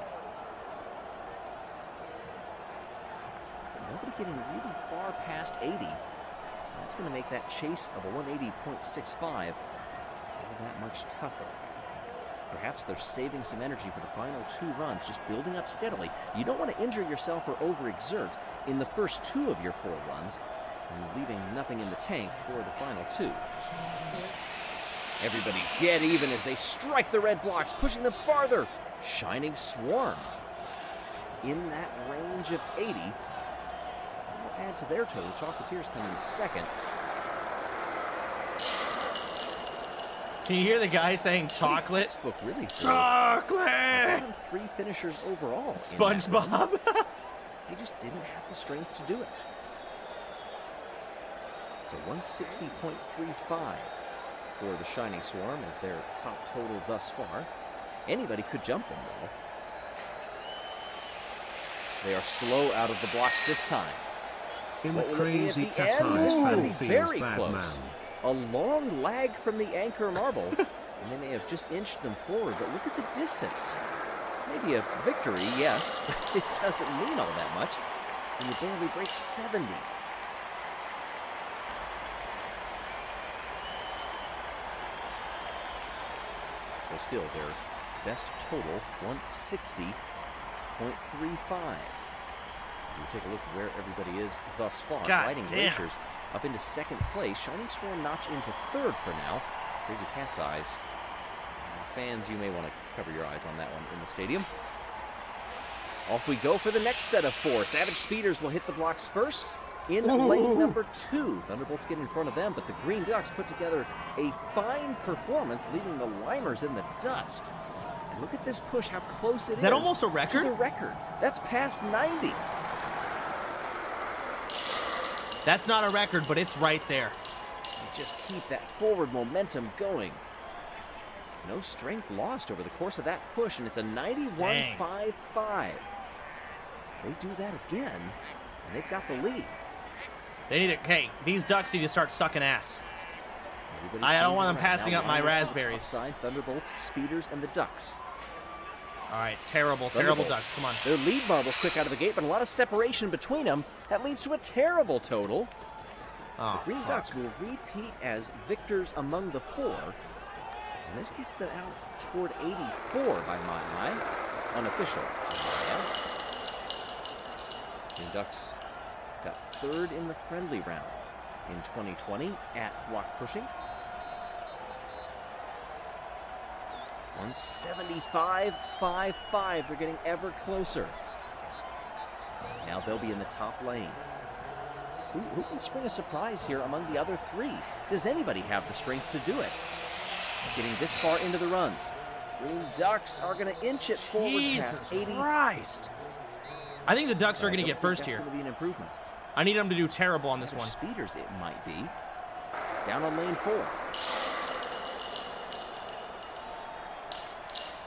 But nobody getting really far past 80. That's going to make that chase of a 180.65 all that much tougher. Perhaps they're saving some energy for the final 2 runs, just building up steadily. You don't want to injure yourself or overexert in the first 2 of your 4 runs, and leaving nothing in the tank for the final 2. Everybody dead even as they strike the red blocks, pushing them farther. Shining Swarm in that range of 80. Will add to their total. Chocolatiers come in second. Can you hear the guy saying chocolate? This book really Chocolate! 3 finishers overall. SpongeBob. They just didn't have the strength to do it. So 160.35 for the Shining Swarm as their top total thus far. Anybody could jump them, though. They are slow out of the blocks this time. In the What will it be at Crazy the Cat's end? Eyes Ooh, fan feels very bad close. man. A long lag from the anchor marble, and they may have just inched them forward, but look at the distance. Maybe a victory, yes, but it doesn't mean all that much when you barely break 70. So still their best total, 160.35. We take a look at where everybody is thus far. God Gliding damn. Glaciers up into second place. Shining Swarm notch into third for now. Crazy Cat's Eyes. Fans, you may want to cover your eyes on that one in the stadium. Off we go for the next set of 4. Savage Speeders will hit the blocks first in lane number 2. Thunderbolts get in front of them, but the Green Ducks put together a fine performance, leaving the Limers in the dust. And look at this push, how close it is. Is that almost a To record? the record. That's past 90. That's not a record, but it's right there. They just keep that forward momentum going. No strength lost over the course of that push, and it's a 91.55. They do that again, and they've got the lead. They need it. Hey, these ducks need to start sucking ass. Everybody's I don't want them moving passing around. up my Now, Limers on raspberries. top side, Thunderbolts, Speeders, and the Ducks. All right, terrible Thunderbolts. ducks. Come on. Their lead marbles quick out of the gate, but a lot of separation between them. That leads to a terrible total. Oh, the Green fuck. Ducks will repeat as victors among the four. And this gets them out toward 84 by my eye. Unofficial. Yeah. Green Ducks got third in the friendly round in 2020 at block pushing. 175.55. They're getting ever closer. Now they'll be in the top lane. Who can spring a surprise here among the other three? Does anybody have the strength to do it? Getting this far into the runs. Green Ducks are going to inch it forward Jesus past 80. Christ. I think the Ducks are going to get first here. That's going to be an improvement. I need them to do terrible on this one. Speeders, it might be. Down on lane 4.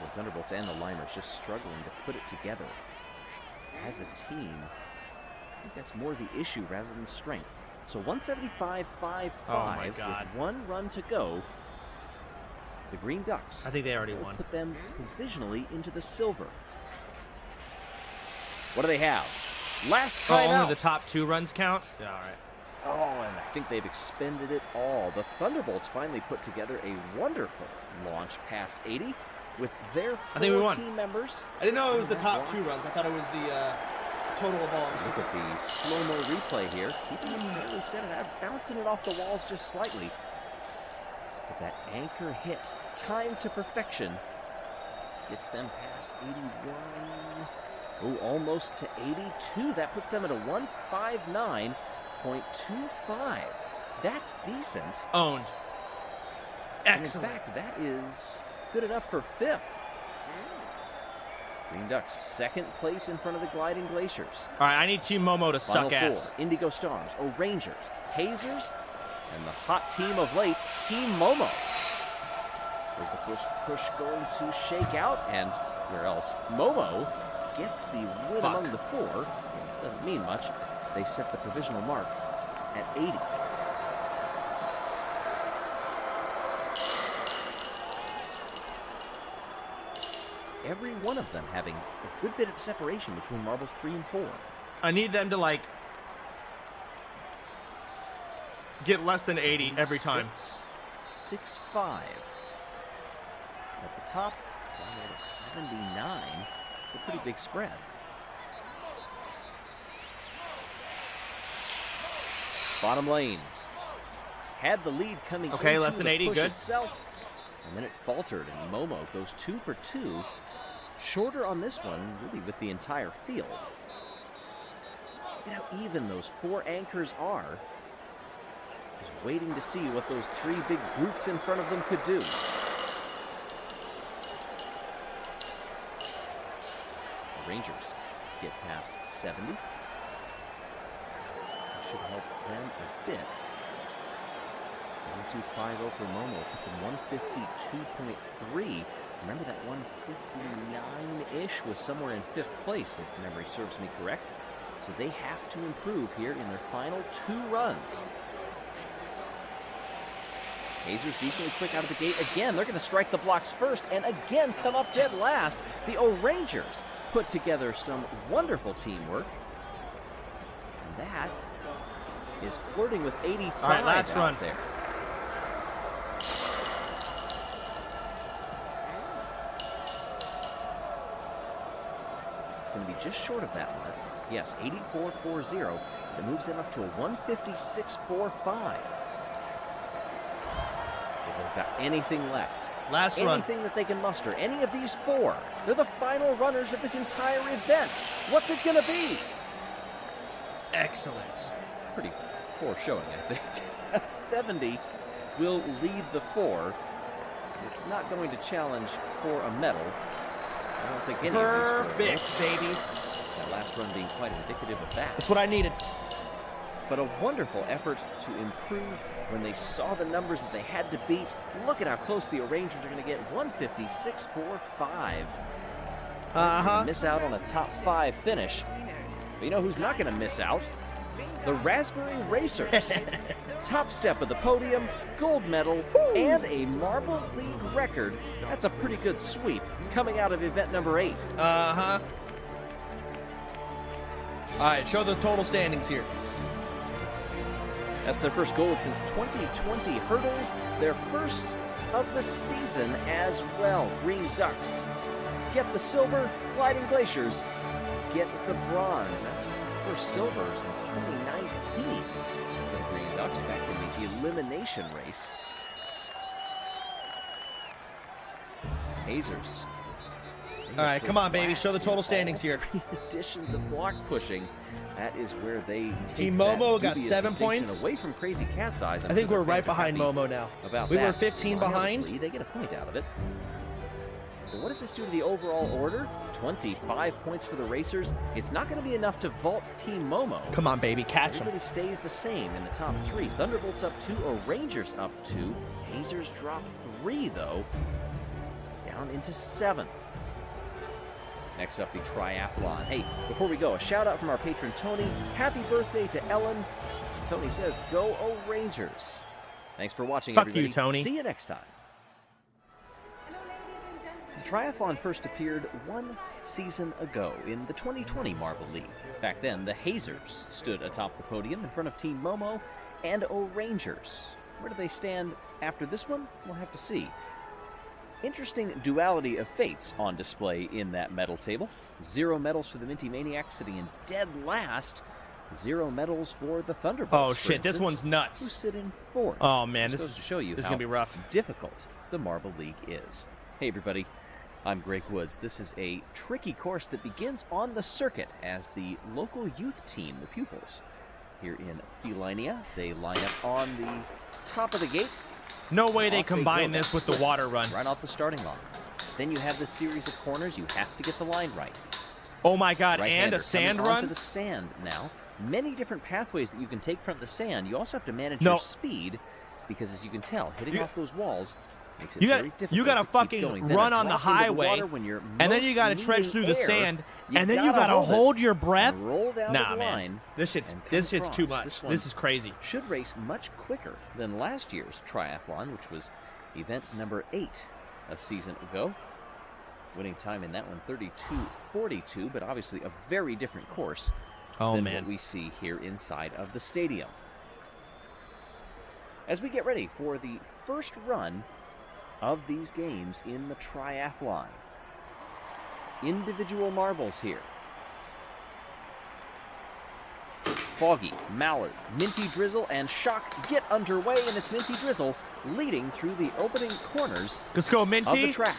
The Thunderbolts and the Limers just struggling to put it together. As a team, I think that's more the issue rather than strength. So 175.55 Oh my God. with one run to go. The Green Ducks. I think they already will won. Put them provisionally into the silver. What do they have? Last Oh, time only out. the top 2 runs count? Yeah, all right. Oh, and I think they've expended it all. The Thunderbolts finally put together a wonderful launch past 80 with their I think we 4 won. team members. I didn't know it was the top 2 runs. I thought it was the total of all. Look at the slow-mo replay here. Keeping it fairly centered out, bouncing it off the walls just slightly. But that anchor hit, timed to perfection, gets them past 81. Oh, almost to 82. That puts them at a 159.25. That's decent. Owned. And in Excellent. fact, that is good enough for 5th. Green Ducks, 2nd place in front of the Gliding Glaciers. All right, I need Team Momo to Final suck 4, ass. Indigo Stars, O'Rangers, Hazers, and the hot team of late, Team Momo. There's the first push going to shake out, and where else? Momo gets the win Fuck. among the 4. Doesn't mean much. They set the provisional mark at 80. Every one of them having a good bit of separation between marbles 3 and 4. I need them to, like, get less than 80 every time. 6-5. At the top, down to 79. It's a pretty big spread. Bottom lane. Had the lead coming Okay, into less than the 80, push good. itself. And then it faltered, and Momo goes 2 for 2. Shorter on this one, really with the entire field. Look at how even those 4 anchors are. Just waiting to see what those 3 big brutes in front of them could do. The Rangers get past 70. That should help them a bit. 1250 for Momo puts him 152.3. Remember that 159-ish was somewhere in 5th place, if memory serves me correct. So they have to improve here in their final 2 runs. Hazers decently quick out of the gate. Again, they're going to strike the blocks first and again come up dead last. The O'Rangers put together some wonderful teamwork. And that is flirting with 85 All right, last out run. there. Going to be just short of that mark. Yes, 84.40. That moves them up to a 156.45. If they've got anything left, Last run. anything that they can muster, any of these 4, they're the final runners of this entire event. What's it going to be? Excellent. Pretty poor showing, I think. 70 will lead the 4. It's not going to challenge for a medal. I don't think any of these 4 will. Perfect, baby. That last run being quite indicative of that. That's what I needed. But a wonderful effort to improve when they saw the numbers that they had to beat. Look at how close the O'Rangers are going to get. 156.45. Uh-huh. Miss out on a top 5 finish. Winners. But you know who's not going to miss out? The Raspberry Racers. Top step of the podium, gold medal, and a Marble League record. That's a pretty good sweep coming out of event number 8. Uh-huh. All right, show the total standings here. That's their first gold since 2020. Hurdles, their first of the season as well. Green Ducks get the silver. Gliding Glaciers get the bronze. That's first silver since 2019 for the Green Ducks back in the elimination race. Hazers. All right, come on, baby. Show the total standings here. Additions of block pushing. That is where they take Team that Momo got dubious 7 distinction points. away from Crazy Cat's Eyes. I think we're right behind Momo now. About We were that. 15 behind. Mildly, they get a point out of it. So what does this do to the overall order? 25 points for the Racers. It's not going to be enough to vault Team Momo. Come on, baby. Catch him. Everybody stays the same in the top 3. Thunderbolts up 2, Rangers up 2. Hazers drop 3, though, down into 7. Next up, the triathlon. Hey, before we go, a shout out from our patron Tony. Happy birthday to Ellen. And Tony says, "Go Rangers." Thanks for watching, Fuck everybody. you, Tony. See you next time. Hello, ladies and gentlemen. The triathlon first appeared 1 season ago in the 2020 Marble League. Back then, the Hazers stood atop the podium in front of Team Momo and Rangers. Where do they stand after this one? We'll have to see. Interesting duality of fates on display in that medal table. 0 medals for the Minty Maniacs sitting in dead last. 0 medals for the Thunderbolts. Oh, for shit. This instance, one's nuts. who sit in 4th. Oh, man. This This goes is to show you this is how going to be rough. difficult the Marble League is. Hey, everybody. I'm Greg Woods. This is a tricky course that begins on the circuit as the local youth team, the pupils, here in Felinia, they line up on the top of the gate. No way they Off combine go. this with the water run. Right off the starting line. Then you have this series of corners. You have to get the line right. Oh, my God. And Right-hander a sand coming onto run? the sand now. Many different pathways that you can take from the sand. You also have to manage No. your speed because, as you can tell, hitting off those walls makes it You very got difficult you got to to keep fucking going. Then run a on the drop into highway, water when you're and then most you got to trench needing through the air. sand, You and then you gotta got to hold it hold your breath. and roll down to Nah, the man. line. This shit's and come this shit's too across. much. This one This is crazy. should race much quicker than last year's triathlon, which was event number 8 a season ago. Winning time in that one, 32:42, but obviously a very different course Oh, than man. what we see here inside of the stadium. As we get ready for the first run of these games in the triathlon. Individual marbles here. Foggy, Mallard, Minty Drizzle, and Shock get underway, and it's Minty Drizzle leading through the opening corners Let's go, of the Minty. track.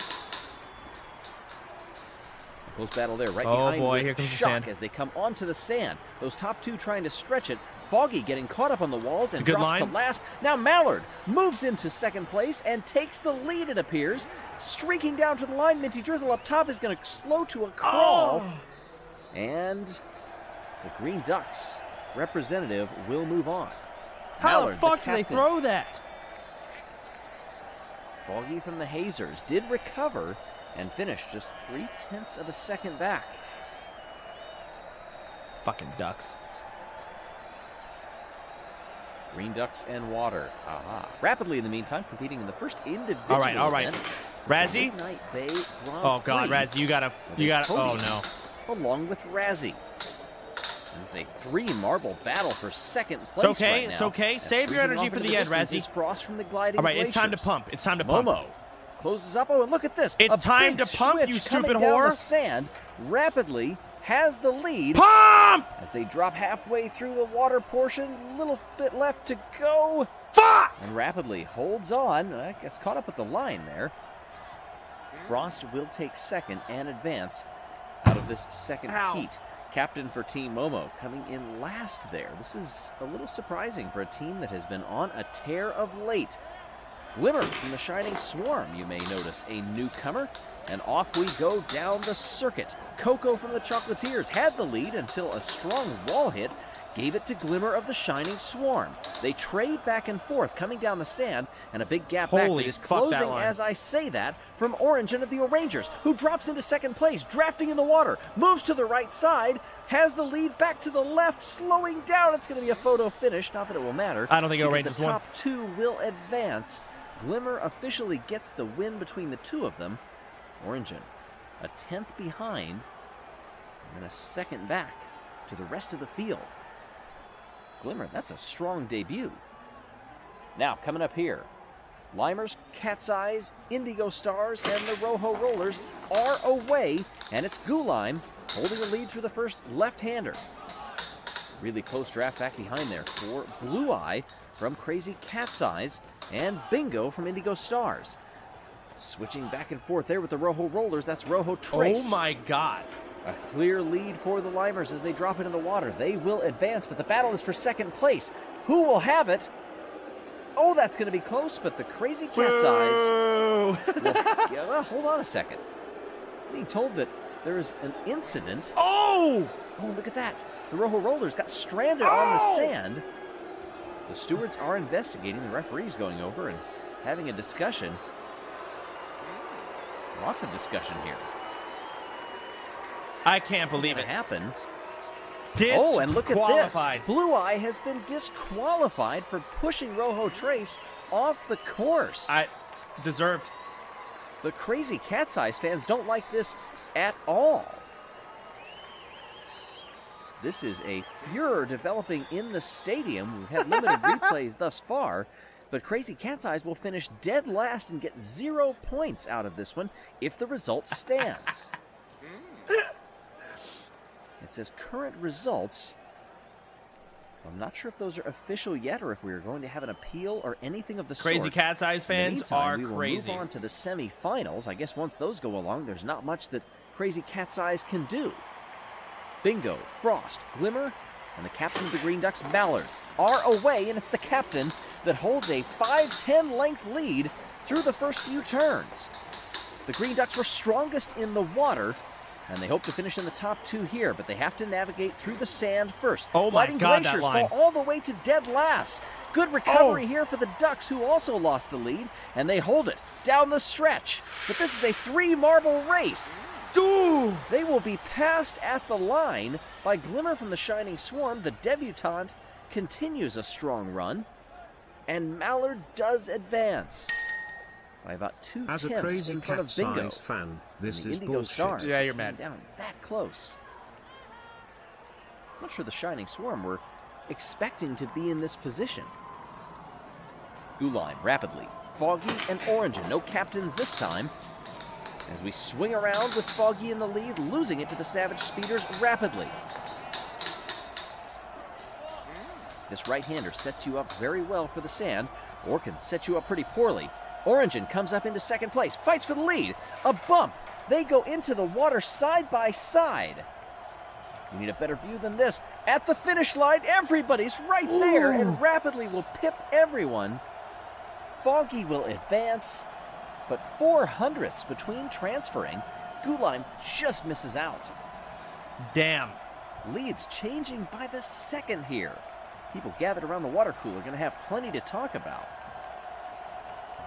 Close battle there, right Oh, behind boy, with here comes the Shock sand. as they come onto the sand. Those top 2 trying to stretch it. Foggy getting caught up on the walls and a good drops line. to last. Now Mallard moves into second place and takes the lead, it appears. Streaking down to the line, Minty Drizzle up top is going to slow to a crawl. Oh. And the Green Ducks representative will move on. How Mallard, the fuck do they captain. throw that? Foggy from the Hazers did recover and finish just 0.3 of a second back. Fucking ducks. Green Ducks and Water. Aha. Rapidly, in the meantime, competing in the first individual All right, all right. event since the Razzie? Midnight Bay Grand Oh, God, Prix, Razzie, you gotta. Oh, no. along with Razzie. It's a 3-marble battle for second place. It's okay, right it's now. okay. And Save your streaking energy off for into the end, distance Razzie. is Frost from the Gliding All right, it's time to Glaciers. pump. It's time to pump. Momo closes up. Oh, and look at this. It's A time big to pump, you switch stupid coming down whore. the sand rapidly has the lead Pump! as they drop halfway through the water portion. A little bit left to go. Fuck! And rapidly holds on. Gets caught up with the line there. Frost will take second and advance out of this second heat. Captain for Team Momo coming in last there. This is a little surprising for a team that has been on a tear of late. Glimmer from the Shining Swarm, you may notice, a newcomer. And off we go down the circuit. Coco from the Chocolatiers had the lead until a strong wall hit gave it to Glimmer of the Shining Swarm. They trade back and forth coming down the sand, and a big gap back Holy that is fuck, that closing line. as I say that from Origin of the Rangers, who drops into second place, drafting in the water, moves to the right side, has the lead back to the left, slowing down. It's going to be a photo finish, not that it will matter. I don't think because Rangers the won. top 2 will advance. Glimmer officially gets the win between the 2 of them. Origin a 10th behind and a second back to the rest of the field. Glimmer, that's a strong debut. Now, coming up here, Limers, Cat's Eyes, Indigo Stars, and the Rojo Rollers are away, and it's Gulime holding the lead through the first left-hander. Really close draft back behind there for Blue Eye from Crazy Cat's Eyes and Bingo from Indigo Stars. Switching back and forth there with the Rojo Rollers, that's Rojo Trace. Oh my god. A clear lead for the Limers as they drop it in the water. They will advance, but the battle is for second place. Who will have it? Oh, that's going to be close, but the Crazy Cat's Eyes... well, hold on a second. I'm being told that there is an incident. Oh! Oh, look at that. The Rojo Rollers got stranded on the sand. The stewards are investigating. The referee's going over and having a discussion. Lots of discussion here. I can't believe What it. happened? Disqualified. Oh, and look at this. Blue Eye has been disqualified for pushing Rojo Trace off the course. Deserved. The Crazy Cat's Eyes fans don't like this at all. This is a furor developing in the stadium. We've had limited replays thus far, but Crazy Cat's Eyes will finish dead last and get 0 points out of this one if the result stands. It says current results. I'm not sure if those are official yet or if we are going to have an appeal or anything of the sort. Crazy Cat's Eyes fans are we will crazy. move on to the semifinals. I guess once those go along, there's not much that Crazy Cat's Eyes can do. Bingo, Frost, Glimmer, and the captain of the Green Ducks, Mallard, are away, and it's the captain that holds a 5-10 length lead through the first few turns. The Green Ducks were strongest in the water, and they hope to finish in the top two here, but they have to navigate through the sand first. Oh my Gliding God, that Glaciers line. fall all the way to dead last. Good recovery here for the Ducks, who also lost the lead, and they hold it down the stretch. But this is a 3-marble race. Ooh. They will be passed at the line by Glimmer from the Shining Swarm. The debutante continues a strong run, and Mallard does advance by about 2 As a tenths Crazy in front of Cat's Bingo. Eyes fan, this The is Indigo bullshit. Stars Yeah, you're came mad. Down that close. I'm not sure the Shining Swarm were expecting to be in this position. Gulime rapidly. Foggy and Orange, no captains this time. As we swing around with Foggy in the lead, losing it to the Savage Speeders rapidly. This right-hander sets you up very well for the sand, or can set you up pretty poorly. Orangin comes up into second place, fights for the lead. A bump. They go into the water side by side. We need a better view than this. At the finish line, everybody's right there and rapidly will pip everyone. Foggy will advance, but 400ths between transferring. Gulime just misses out. Damn. Leads changing by the second here. People gathered around the water cooler are going to have plenty to talk about.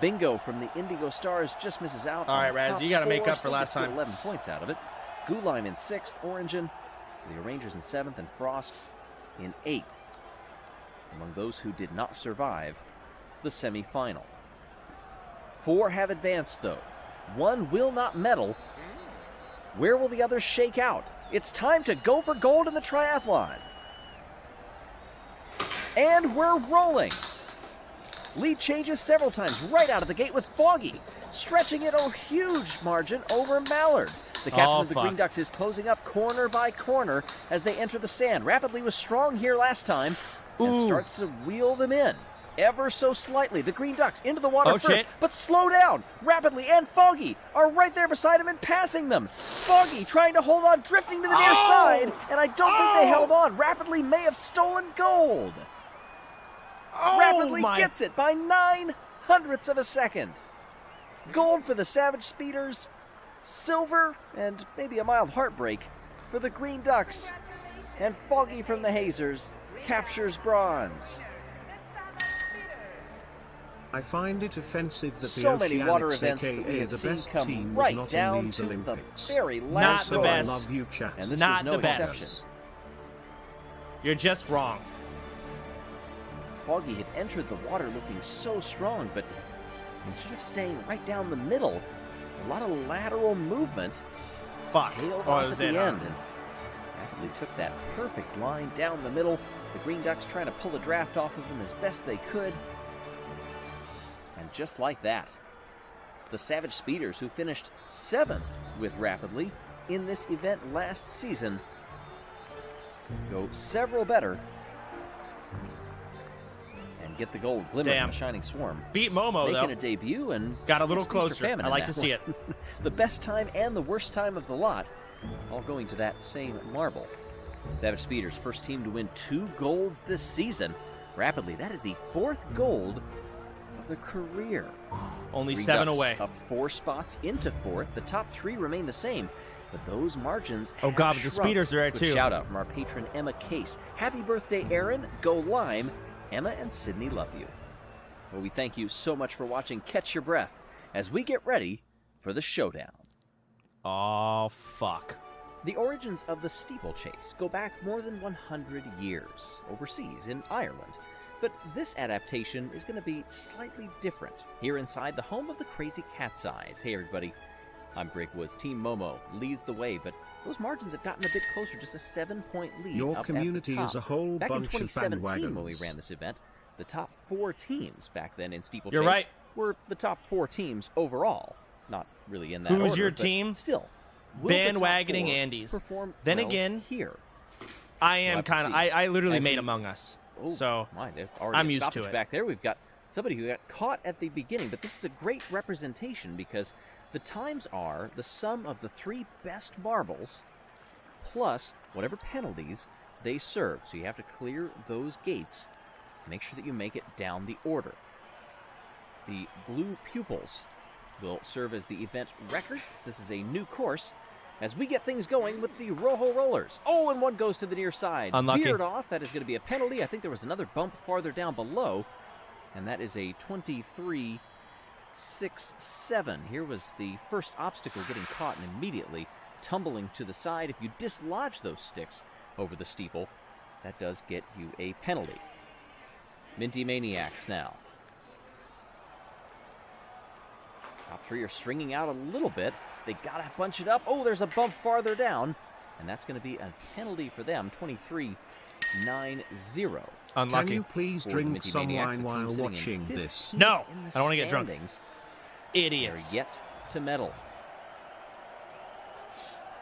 Bingo from the Indigo Stars just misses out. All right, on Raz, top you got to make four, up for still last gets time. 11 points out of it. Gulime in 6th, Orangin, the Rangers in 7th, and Frost in 8th. Among those who did not survive the semifinal. 4 have advanced, though. 1 will not medal. Where will the others shake out? It's time to go for gold in the triathlon. And we're rolling. Lead changes several times right out of the gate with Foggy, stretching it a huge margin over Mallard. The captain of the Green Ducks is closing up corner by corner as they enter the sand. Rapidly was strong here last time and starts to wheel them in. Ever so slightly. The Green Ducks into the water first, shit. but slow down. Rapidly and Foggy are right there beside him and passing them. Foggy trying to hold on, drifting to the near side, and I don't think they held on. Rapidly may have stolen gold. Rapidly gets it by 9/100ths of a second. Gold for the Savage Speeders, silver and maybe a mild heartbreak for the Green Ducks, and Foggy from the Hazers captures bronze. I find it offensive that the So many water Oceanics, events that we aka have the seen best come team, right was not down in these to Olympics. the very Not last the Also, best. I love you, chat. And this Not was no the best. exception. You're just wrong. Foggy had entered the water looking so strong, but instead of staying right down the middle, a lot of lateral movement Fuck. tailed Oh, it off was at it, the huh? end. And Rapidly took that perfect line down the middle. The Green Ducks trying to pull a draft off of them as best they could. And just like that, the Savage Speeders, who finished 7th with Rapidly in this event last season, go several better and get the gold. Glimmer from the Shining Swarm. Beat Momo, making though. a debut and got a little closer. I like to see it. The best time and the worst time of the lot, all going to that same marble. Savage Speeders, first team to win 2 golds this season. Rapidly, that is the 4th gold of their career. Only Green 7 Ducks away. Up 4 spots into 4th. The top 3 remain the same, but those margins Oh have God, but the shrunk. Speeders are there Good too. Shout out from our patron Emma Case. Happy birthday, Aaron. Go Lime. Emma and Sydney love you. Well, we thank you so much for watching Catch Your Breath as we get ready for the showdown. Oh, fuck. The origins of the steeplechase go back more than 100 years, overseas in Ireland. But this adaptation is going to be slightly different, here inside the home of the Crazy Cat's Eyes. Hey everybody, I'm Greg Woods. Team Momo leads the way, but those margins have gotten a bit closer, just a 7-point lead. Your up community at the top. is a whole back bunch in of 2017 when we bandwagons. ran this event, the top 4 teams back then in steeplechase You're right. were the top 4 teams overall. Not really in that Who's order, your but team? Still. Will the top Bandwagoning 4 Andes. perform Then well again, here? I We'll am have to kind of. see. I literally As made we- Among Us. Oh, So my, they've already I'm a used to stoppage it. back there. We've got somebody who got caught at the beginning, but this is a great representation because the times are the sum of the 3 best marbles plus whatever penalties they serve. So you have to clear those gates. Make sure that you make it down the order. The blue pupils will serve as the event records. This is a new course as we get things going with the Rojo Rollers. Oh, and one goes to the near side. Unlucky. Veered off. That is going to be a penalty. I think there was another bump farther down below, and that is a 23-6-7. Here was the first obstacle getting caught and immediately tumbling to the side. If you dislodge those sticks over the steeple, that does get you a penalty. Minty Maniacs now. Top 3 are stringing out a little bit. They got to bunch it up. Oh, there's a bump farther down. And that's going to be a penalty for them. 23-9-0. unlucky. Can you please For the drink Minty some Maniacs, the wine team while sitting in watching this? 15th No, in the I don't wanna get drunk. standings. Idiots. They're yet to medal.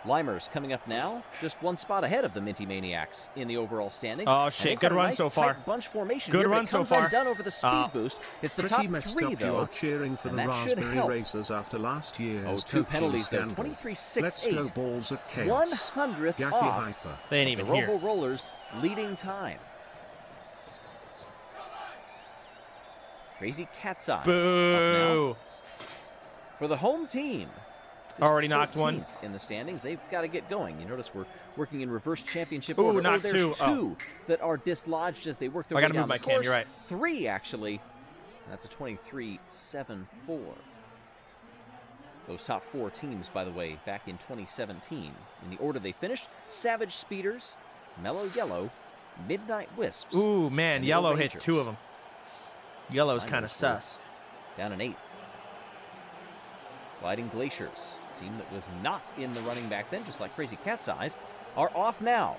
Limers coming up now, just 1 spot ahead of the Minty Maniacs in the overall standings. Oh, And shit, they've good got a run nice so far. tight bunch formation Good here, but run it so comes far. undone over the speed boost. It's the top Pretty messed 3 up you though. are cheering for and the that should Raspberry help. Racers after last year's Oh, 2 coaching penalties there. scandal. 23-6-8. Let's go balls of chaos. 100th Yaki off. Hyper. They ain't The even here. Rojo Rollers leading time. Crazy Cat's Eyes up now Boo. for the home team. Just Already knocked 13th one. in the standings. They've got to get going. You notice we're working in reverse championship Ooh, order. knocked there's 2. Oh. that are dislodged as they work their I way gotta down move my the cam, course. you're right. 3 actually. That's a 23-7-4. Those top 4 teams, by the way, back in 2017. In the order they finished: Savage Speeders, Mellow Yellow, Midnight Wisps. Ooh, man, and the yellow hit Rangers. 2 of them. Yellow's kind of Limers sus. down in 8th. Gliding Glaciers, team that was not in the running back then, just like Crazy Cat's Eyes, are off now.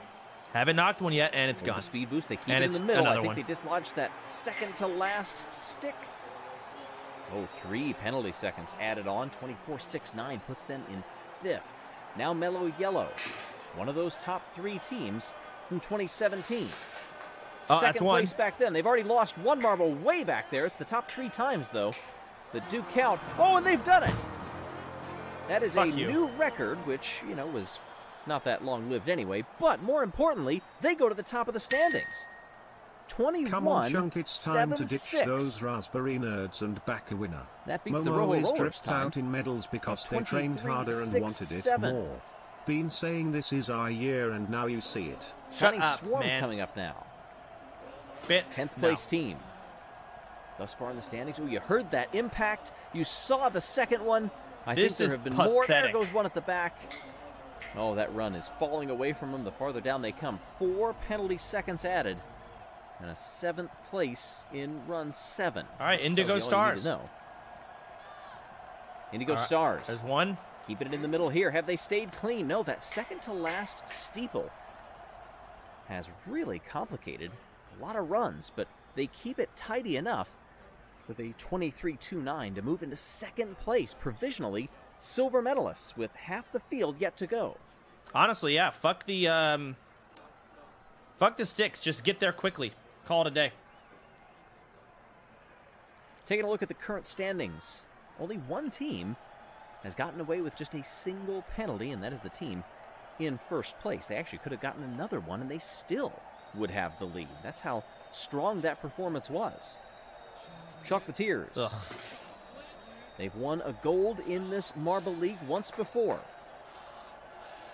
Haven't knocked one yet, and it's With gone. the speed boost, they keep And it in it's the middle. I another think one. they dislodged that second to last stick. Oh, 3 penalty seconds added on. 24-6-9 puts them in 5th. Now Mellow Yellow, one of those top 3 teams from 2017. Oh, that's Second one. place back then. They've already lost 1 marble way back there. It's the top 3 times, though, that do count. Oh, and they've done it! That is Fuck a you. new record, which, you know, was not that long-lived anyway. But more importantly, they go to the top of the standings. 21, Come on, Chunk, it's time to ditch 7-6. those raspberry nerds and back a winner. That beats the Momo Rojo is Rollers dripped time. out in medals because they 23, trained harder and 6, wanted it 7. more. Been saying this is our year and now you see it. Shut Shining up, Swarm man. coming up now. Bit. 10th No. place team. Thus far in the standings. Oh, you heard that impact. You saw the second one. I This think there is have been more. There pathetic. goes one at the back. Oh, that run is falling away from them the farther down they come. 4 penalty seconds added. And a 7th place in run 7. All right, Indigo Tells you all you need Stars. to know. Indigo All right, Stars. There's one. Keeping it in the middle here. Have they stayed clean? No, that second to last steeple has really complicated a lot of runs, but they keep it tidy enough with a 23-2-9 to move into second place provisionally. Silver medalists with half the field yet to go. Honestly, yeah. Fuck the sticks. Just get there quickly. Call it a day. Taking a look at the current standings, only one team has gotten away with just a single penalty, and that is the team in first place. They actually could have gotten another one, and they still would have the lead. That's how strong that performance was. Chocolatiers. Ugh. They've won a gold in this Marble League once before.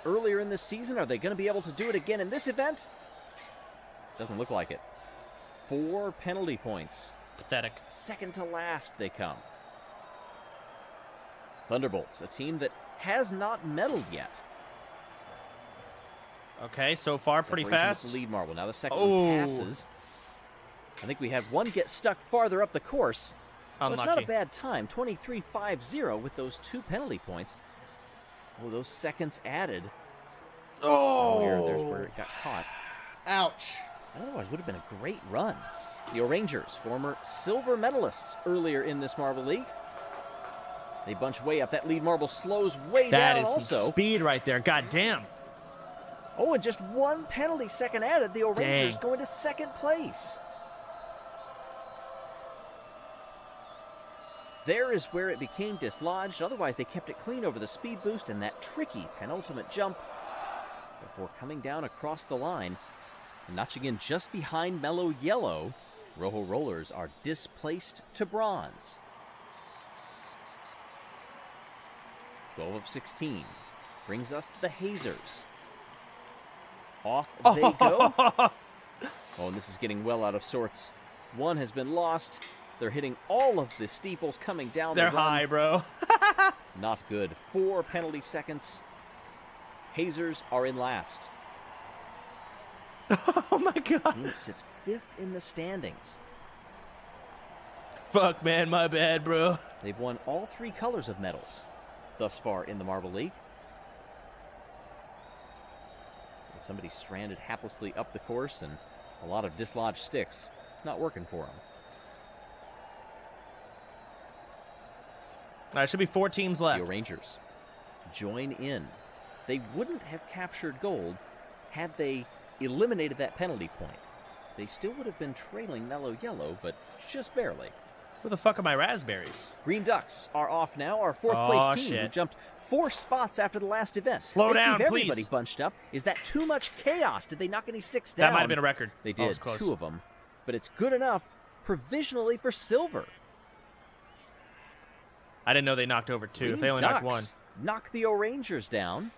Earlier in this season, are they going to be able to do it again in this event? Doesn't look like it. 4 penalty points. Pathetic. Second to last they come. Thunderbolts, a team that has not medaled yet. Okay, so far pretty Separation fast. with the lead marble. Now the second one passes. I think we had one get stuck farther up the course. So it's not a bad time. 23-5-0 with those 2 penalty points. Oh, those seconds added. There's where it got caught. Ouch. Otherwise, would have been a great run. The O'Rangers, former silver medalists earlier in this Marble League. They bunch way up. That lead marble slows way down That is also. some speed right there. God damn. Oh, and just 1 penalty second added. The O'Rangers Dang. going to second place. There is where it became dislodged. Otherwise, they kept it clean over the speed boost and that tricky penultimate jump before coming down across the line. And notching in just behind Mellow Yellow, Rojo Rollers are displaced to bronze. 12 of 16 brings us the Hazers. Off they go. Oh, and this is getting well out of sorts. One has been lost. They're hitting all of the steeples coming down They're the run. high, bro. Not good. 4 penalty seconds. Hazers are in last. Oh my god. Team sits 5th in the standings. Fuck, man, my bad, bro. They've won all 3 colors of medals thus far in the Marble League. Somebody stranded haplessly up the course and a lot of dislodged sticks. It's not working for them. All right, should be 4 teams left. The O'Rangers join in. They wouldn't have captured gold had they eliminated that penalty point. They still would have been trailing Mellow Yellow, but just barely. Where the fuck are my raspberries? Green Ducks are off now. Our 4th place team who jumped 4 spots after the last event. Slow They down, keep everybody please. bunched up. Is that too much chaos? Did they knock any sticks down? That might have been a record. They Oh, it did, was close. 2 of them. But it's good enough provisionally for silver. I didn't know they knocked over 2. If Green they only knocked 1. Ducks knock the O'Rangers down.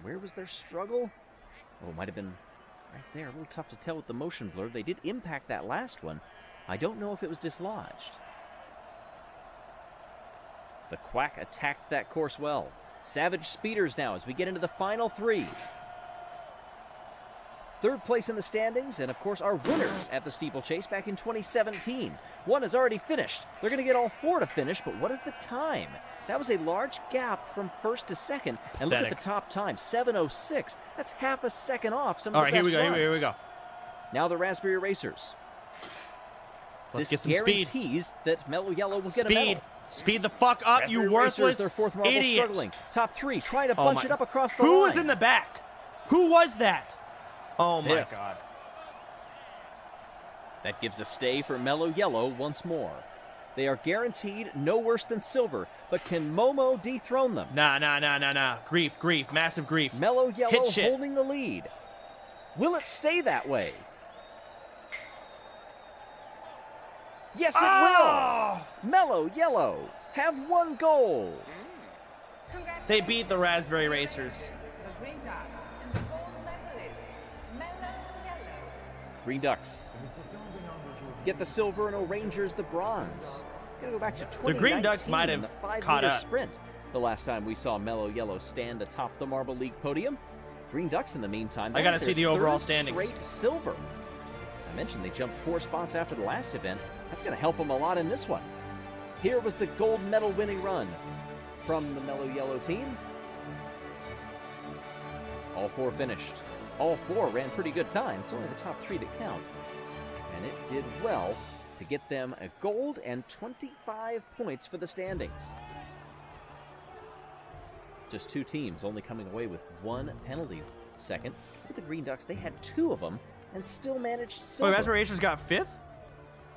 Where was their struggle? Oh, it might have been right there. A little tough to tell with the motion blur. They did impact that last one. I don't know if it was dislodged. The Quack attacked that course well. Savage speeders now as we get into the final 3. 3rd place in the standings, and of course our winners at the steeplechase back in 2017. One has already finished. They're going to get all 4 to finish, but what is the time? That was a large gap from 1st to 2nd. And look at the top time, 7:06. That's half a second off some of All the right, best here we go. runs. Here we go. Now the Raspberry Racers. Let's This get some speed. guarantees that Mellow Yellow will get a medal. Speed the fuck up, Raspberry you Racers, worthless their 4th marble idiot. struggling. Top 3, trying to Oh bunch my- it up across the Who line. was in the back? Who was that? Oh my 5th. god. That gives a stay for Mellow Yellow once more. They are guaranteed no worse than silver, but can Momo dethrone them? Nah. Grief. Massive grief. Mellow Yellow Hit shit. holding the lead. Will it stay that way? Yes, it Oh! will. Mellow Yellow have 1 goal. They beat the Raspberry Racers. The Green Ducks and the gold medalists, Mellow Yellow. Green Ducks get the silver and O'Rangers the bronze. Gotta go back to 2019 Green Ducks might in have the 5-meter caught up. sprint. The last time we saw Mellow Yellow stand atop the Marble League podium. Green Ducks in the meantime. I gotta that's see their the overall 3rd standings. Straight silver. I mentioned they jumped 4 spots after the last event. That's gonna help them a lot in this one. Here was the gold medal winning run from the Mellow Yellow team. All 4 finished. All 4 ran pretty good times. It's only the top 3 that count. And it did well to get them a gold and 25 points for the standings. Just 2 teams only coming away with 1 penalty. Second, with the Green Ducks, they had 2 of them and still managed silver. Wait, Raspberry Racers got 5th?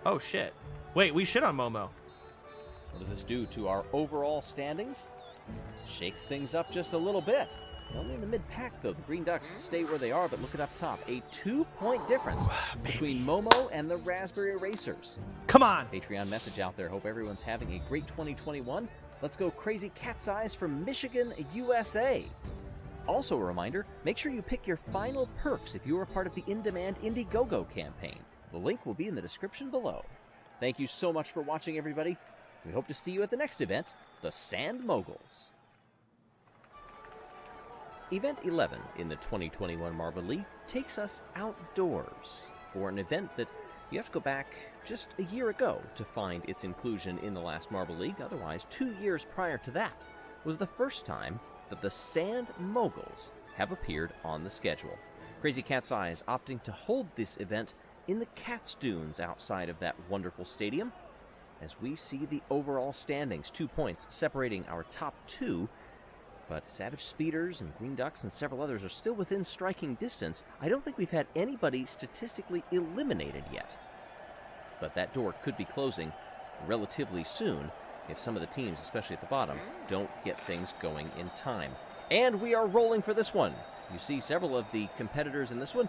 Oh, shit. Wait, we shit on Momo. What does this do to our overall standings? Shakes things up just a little bit. Only in the mid-pack, though. The Green Ducks stay where they are, but look at up top. A 2-point difference between Momo and the Raspberry Racers. Come on. Patreon message out there. Hope everyone's having a great 2021. Let's go Crazy Cat's Eyes from Michigan, USA. Also a reminder, make sure you pick your final perks if you are part of the in-demand Indiegogo campaign. The link will be in the description below. Thank you so much for watching, everybody. We hope to see you at the next event, the Sand Moguls. Event 11 in the 2021 Marble League takes us outdoors for an event that you have to go back just a year ago to find its inclusion in the last Marble League. Otherwise, 2 years prior to that was the first time that the Sand Moguls have appeared on the schedule. Crazy Cat's Eyes opting to hold this event in the Cat's Dunes outside of that wonderful stadium. As we see the overall standings, 2 points separating our top 2. But Savage Speeders and Green Ducks and several others are still within striking distance. I don't think we've had anybody statistically eliminated yet. But that door could be closing relatively soon if some of the teams, especially at the bottom, don't get things going in time. And we are rolling for this one. You see several of the competitors in this one.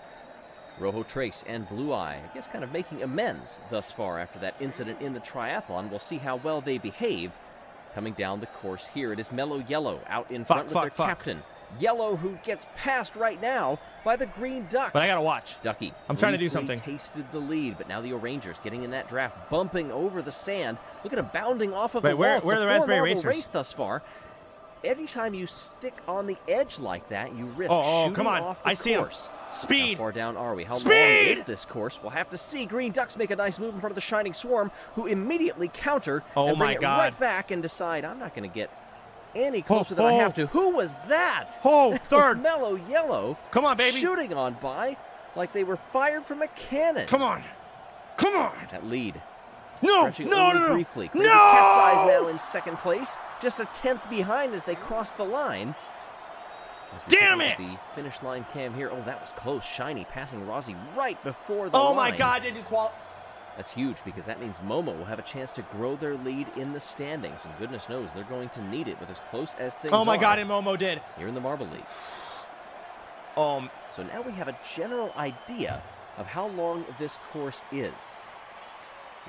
Rojo Trace and Blue Eye, I guess kind of making amends thus far after that incident in the triathlon. We'll see how well they behave coming down the course here. It is Mellow Yellow out in front with their captain. Yellow, who gets passed right now by the Green Ducks. But I gotta watch. Ducky. I'm trying to do something. Tasted the lead, but now the O'Rangers getting in that draft, bumping over the sand. Look at him bounding off of the wall. Where It's are a the Raspberry four-marble Racers? race thus far. Every time you stick on the edge like that, you risk Oh, shooting come on. off the I see him. course. Speed. How far down are we? How long Speed! is this course? We'll have to see. Green Ducks make a nice move in front of the Shining Swarm, who immediately counter Oh and bring my it God. right back and decide, I'm not going to get any closer than I have to. Who was that? Oh, That was third. Mellow Yellow. Come on, baby. Shooting on by like they were fired from a cannon. Come on. Come on. That lead. No. Stretching No, only no, no. briefly. No. Crazy Cat's Eyes now in second place. Just a 10th behind as they cross the line. As we Damn take it! The finish line cam here. Oh, that was close. Shiny passing Rossi right before the Oh line. my God, didn't qualify. That's huge because that means Momo will have a chance to grow their lead in the standings. And goodness knows they're going to need it with as close as things Oh my are God, and Momo did. here in the Marble League. So now we have a general idea of how long this course is.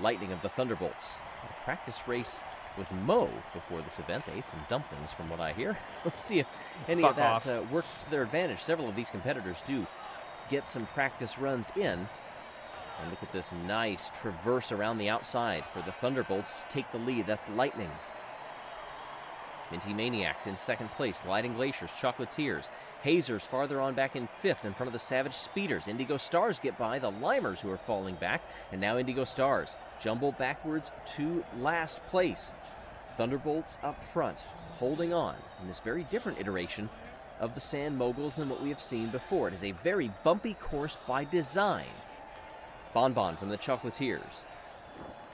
Lightning of the Thunderbolts. A practice race with Mo before this event. They ate some dumplings from what I hear. Let's see if any Fuck of that off. works to their advantage. Several of these competitors do get some practice runs in. And look at this nice traverse around the outside for the Thunderbolts to take the lead. That's Lightning. Minty Maniacs in second place. Lighting Glaciers, Chocolatiers. Hazers farther on back in fifth in front of the Savage Speeders. Indigo Stars get by the Limers, who are falling back. And now Indigo Stars jumble backwards to last place. Thunderbolts up front, holding on in this very different iteration of the Sand Moguls than what we have seen before. It is a very bumpy course by design. Bonbon from the Chocolatiers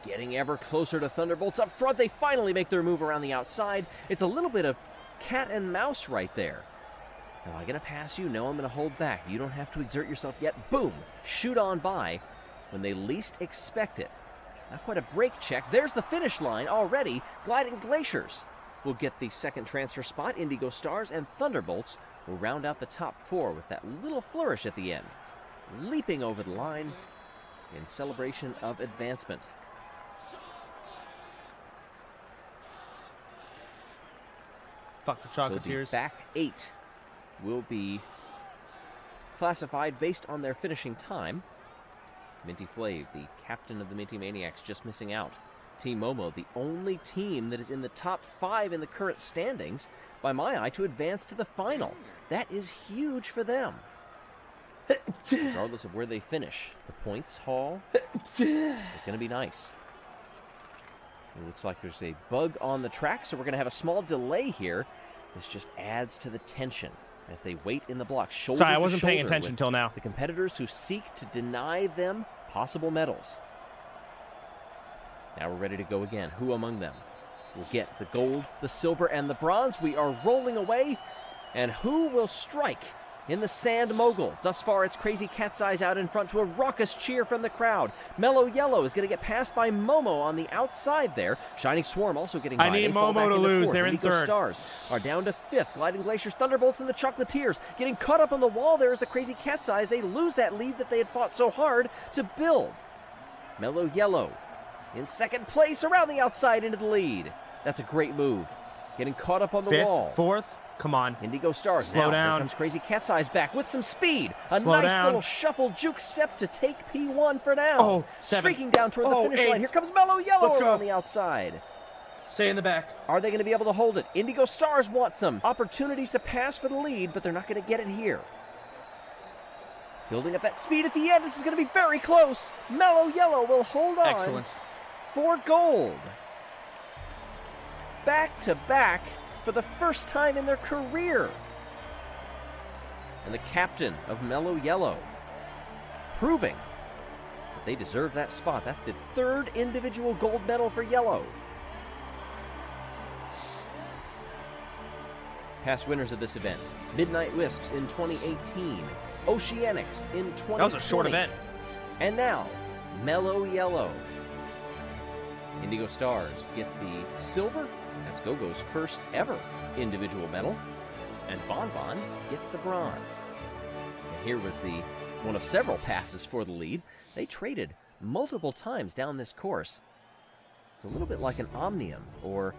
getting ever closer to Thunderbolts up front. They finally make their move around the outside. It's a little bit of cat and mouse right there. Am I going to pass you? No, I'm going to hold back. You don't have to exert yourself yet. Boom! Shoot on by when they least expect it. Not quite a brake check. There's the finish line already. Gliding Glaciers will get the second transfer spot. Indigo Stars and Thunderbolts will round out the top 4 with that little flourish at the end. Leaping over the line in celebration of advancement. Fuck the So the Chocolatiers. back 8 will be classified based on their finishing time. Minty Flav, the captain of the Minty Maniacs, just missing out. Team Momo, the only team that is in the top 5 in the current standings, by my eye, to advance to the final. That is huge for them. Regardless of where they finish, the points haul is going to be nice. It looks like there's a bug on the track, so we're going to have a small delay here. This just adds to the tension as they wait in the block, shoulder Sorry, I to wasn't paying shoulder attention with till now. the competitors who seek to deny them possible medals. Now we're ready to go again. Who among them will get the gold, the silver, and the bronze? We are rolling away. And who will strike in the Sand Moguls? Thus far, it's Crazy Cat's Eyes out in front to a raucous cheer from the crowd. Mellow Yellow is going to get passed by Momo on the outside there. Shining Swarm also getting by. I need They fall Momo back to into lose. fourth. They're in Indigo third. Stars are down to fifth. Gliding Glaciers, Thunderbolts, and the Chocolatiers getting caught up on the wall. There's the Crazy Cat's Eyes. They lose that lead that they had fought so hard to build. Mellow Yellow in second place around the outside into the lead. That's a great move. Getting caught up on the Fifth, wall. fourth. Come on. Indigo Stars. Slow now, down. Here comes Crazy Cat's Eyes back with some speed. A Slow nice down. little shuffle juke step to take P1 for now. Oh, seven. Streaking down toward the Oh, finish eight. line. Here comes Mellow Yellow Let's go. around the outside. Stay in the back. Are they going to be able to hold it? Indigo Stars want some opportunities to pass for the lead, but they're not going to get it here. Building up that speed at the end. This is going to be very close. Mellow Yellow will hold on Excellent. for gold. Back to back for the first time in their career. And the captain of Mellow Yellow proving that they deserve that spot. That's the third individual gold medal for Yellow. Past winners of this event: Midnight Wisps in 2018, Oceanics in 2020. That was a short event. And now, Mellow Yellow. Indigo Stars get the silver. That's Gogo's first ever individual medal. And Bon Bon gets the bronze. And here was the one of several passes for the lead. They traded multiple times down this course. It's a little bit like an Omnium or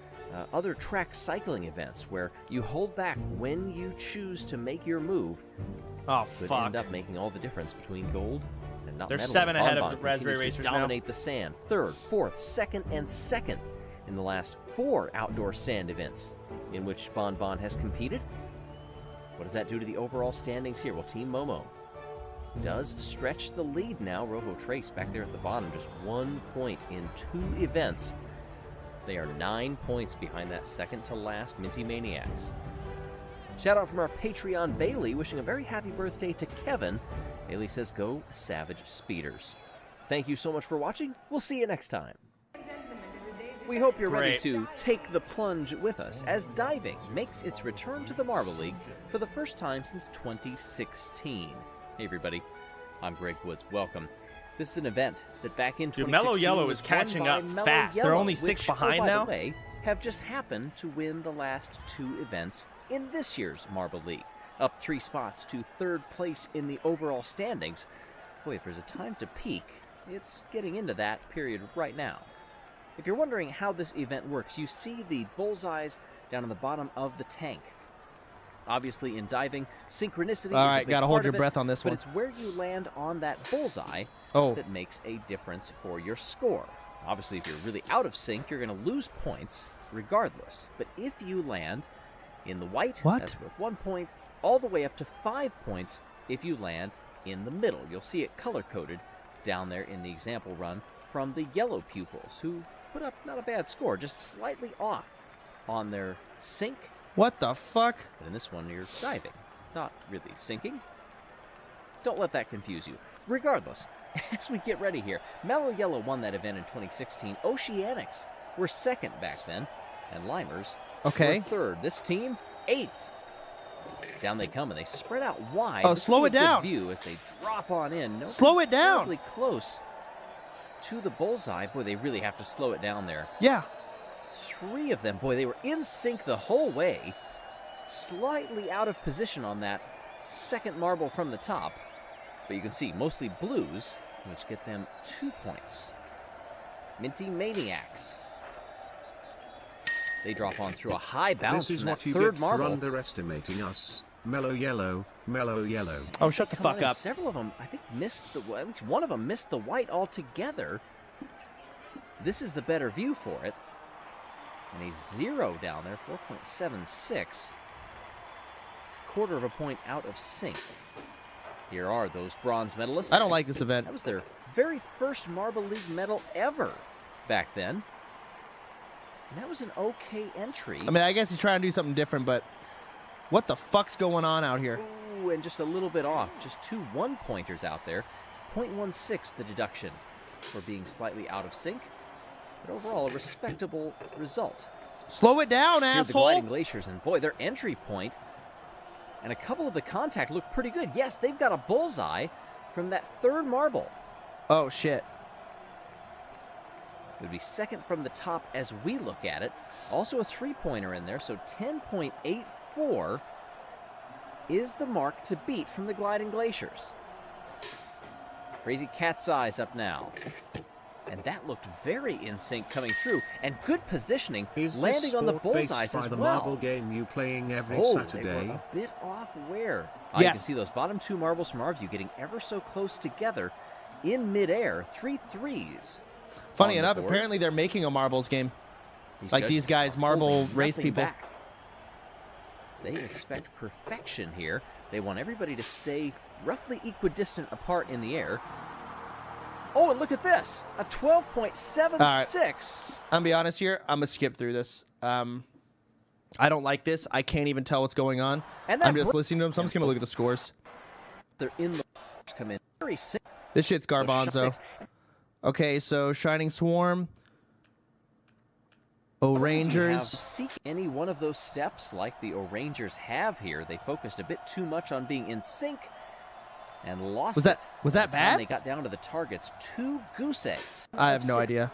other track cycling events where you hold back when you choose to make your move. Oh, Could fuck. end up making all the difference between gold and not They're medal. 7 ahead Bon of Bon the Raspberry continues to Racers now. dominate the sand. Third, fourth, second, and second in the last 4 outdoor sand events in which Bon Bon has competed. What does that do to the overall standings here? Well, Team Momo does stretch the lead now. Rojo Trace back there at the bottom, just 1 point in 2 events. They are 9 points behind that second to last Minty Maniacs. Shout out from our Patreon Bailey, wishing a very happy birthday to Kevin. Bailey says, go Savage Speeders. Thank you so much for watching. We'll see you next time. We hope you're ready Great. to take the plunge with us as diving makes its return to the Marble League for the first time since 2016. Hey everybody, I'm Greg Woods. Welcome. This is an event that back in Dude, 2016 Mellow Yellow was is catching won by up Mellow fast. They're Yellow, only 6 which, behind by now. the way, have just happened to win the last 2 events in this year's Marble League. Up 3 spots to 3rd place in the overall standings. Boy, if there's a time to peak, it's getting into that period right now. If you're wondering how this event works, you see the bullseyes down on the bottom of the tank. Obviously, in diving, synchronicity All is a right, big gotta hold part your of it, breath on this but one. it's where you land on that bullseye Oh. that makes a difference for your score. Obviously, if you're really out of sync, you're going to lose points regardless. But if you land in the white, What? that's worth 1 point, all the way up to 5 points if you land in the middle. You'll see it color-coded down there in the example run from the yellow pupils, who put up not a bad score, just slightly off on their sync. What the fuck? But in this one, you're diving, not really sinking. Don't let that confuse you. Regardless, as we get ready here, Mellow Yellow won that event in 2016. Oceanics were second back then, and Limers Okay. were third. This team, 8th. Down they come, and they spread out wide. Oh, This slow will it be a good down. View as they drop on in. No Slow it down. terribly close to the bullseye. Boy, they really have to slow it down there. Yeah. 3 of them, boy, they were in sync the whole way. Slightly out of position on that second marble from the top. But you can see, mostly blues, which get them 2 points. Minty Maniacs. They drop on through a high bounce This is from that what you third get marble. for underestimating us. Mellow Yellow, Mellow Yellow. Oh, shut the Come on fuck in. up. Several of them, I think, missed the. At least one of them missed the white altogether. This is the better view for it. And a 0 down there, 4.76. Quarter of a point out of sync. Here are those bronze medalists. I don't like this event. That was their very first Marble League medal ever back then. And that was an okay entry. I mean, I guess he's trying to do something different, but What the fuck's going on out here? Ooh, and just a little bit off. Just 2 1-pointers out there. 0.16 the deduction for being slightly out of sync. But overall, a respectable result. Slow it down, Here, the asshole. Gliding Glaciers, and boy, their entry point and a couple of the contact look pretty good. Yes, they've got a bullseye from that third marble. Oh, shit. It would be second from the top as we look at it. Also a 3-pointer in there, so 10.84 is the mark to beat from the Gliding Glaciers. Crazy Cat's Eyes up now. And that looked very in sync coming through. And good positioning, Is landing this on the sport based bullseyes by as the well. marble game you playing every They Saturday? were a bit off where? You can Yes. see those bottom 2 marbles from our view getting ever so close together in midair. 3 threes. Funny on the enough, board. apparently they're making a marbles game. These Like judges these guys, are marble holding race nothing people. back. They expect perfection here. They want everybody to stay roughly equidistant apart in the air. Oh, and look at this. A 12.76. I'm gonna be honest here. I'm gonna skip through this. I don't like this. I can't even tell what's going on. And that I'm just listening to them, so I'm just gonna look at the scores. They're in the come in very simple. This shit's garbanzo. 6. Okay, so Shining Swarm. You have Rangers. seek any one of those steps like the Rangers have here. They focused a bit too much on being in sync and lost Was that- it. was By that the time bad? They got down to the targets. 2 goose eggs. I have no idea.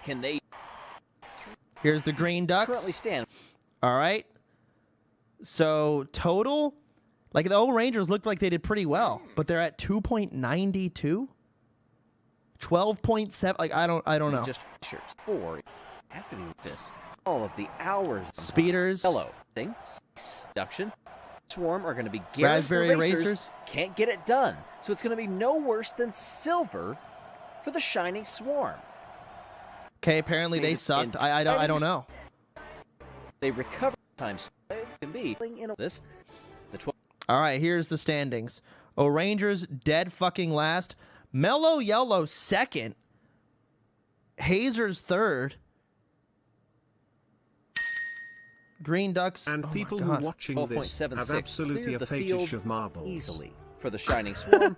Can they Here's the Green currently Ducks. stand? All right. So total, like the old Rangers looked like they did pretty well, but they're at 2.92, 12.7. Like I don't know. Just Fishers. 4. After this, all of the hours. Speeders. Hello. Thing. Deduction. Swarm are going to be Garrett Raspberry Racers. Racers. Can't get it done. So it's going to be no worse than silver for the Shining Swarm. Okay, apparently they sucked. I don't know. They recover times can be in this. The 12 All right, here's the standings. Rangers dead fucking last. Mellow Yellow second. Hazers third. Green Ducks. And oh my people who God. watching this have 12.76 absolutely cleared a the fetish field of marbles. easily for the Shining Swarm.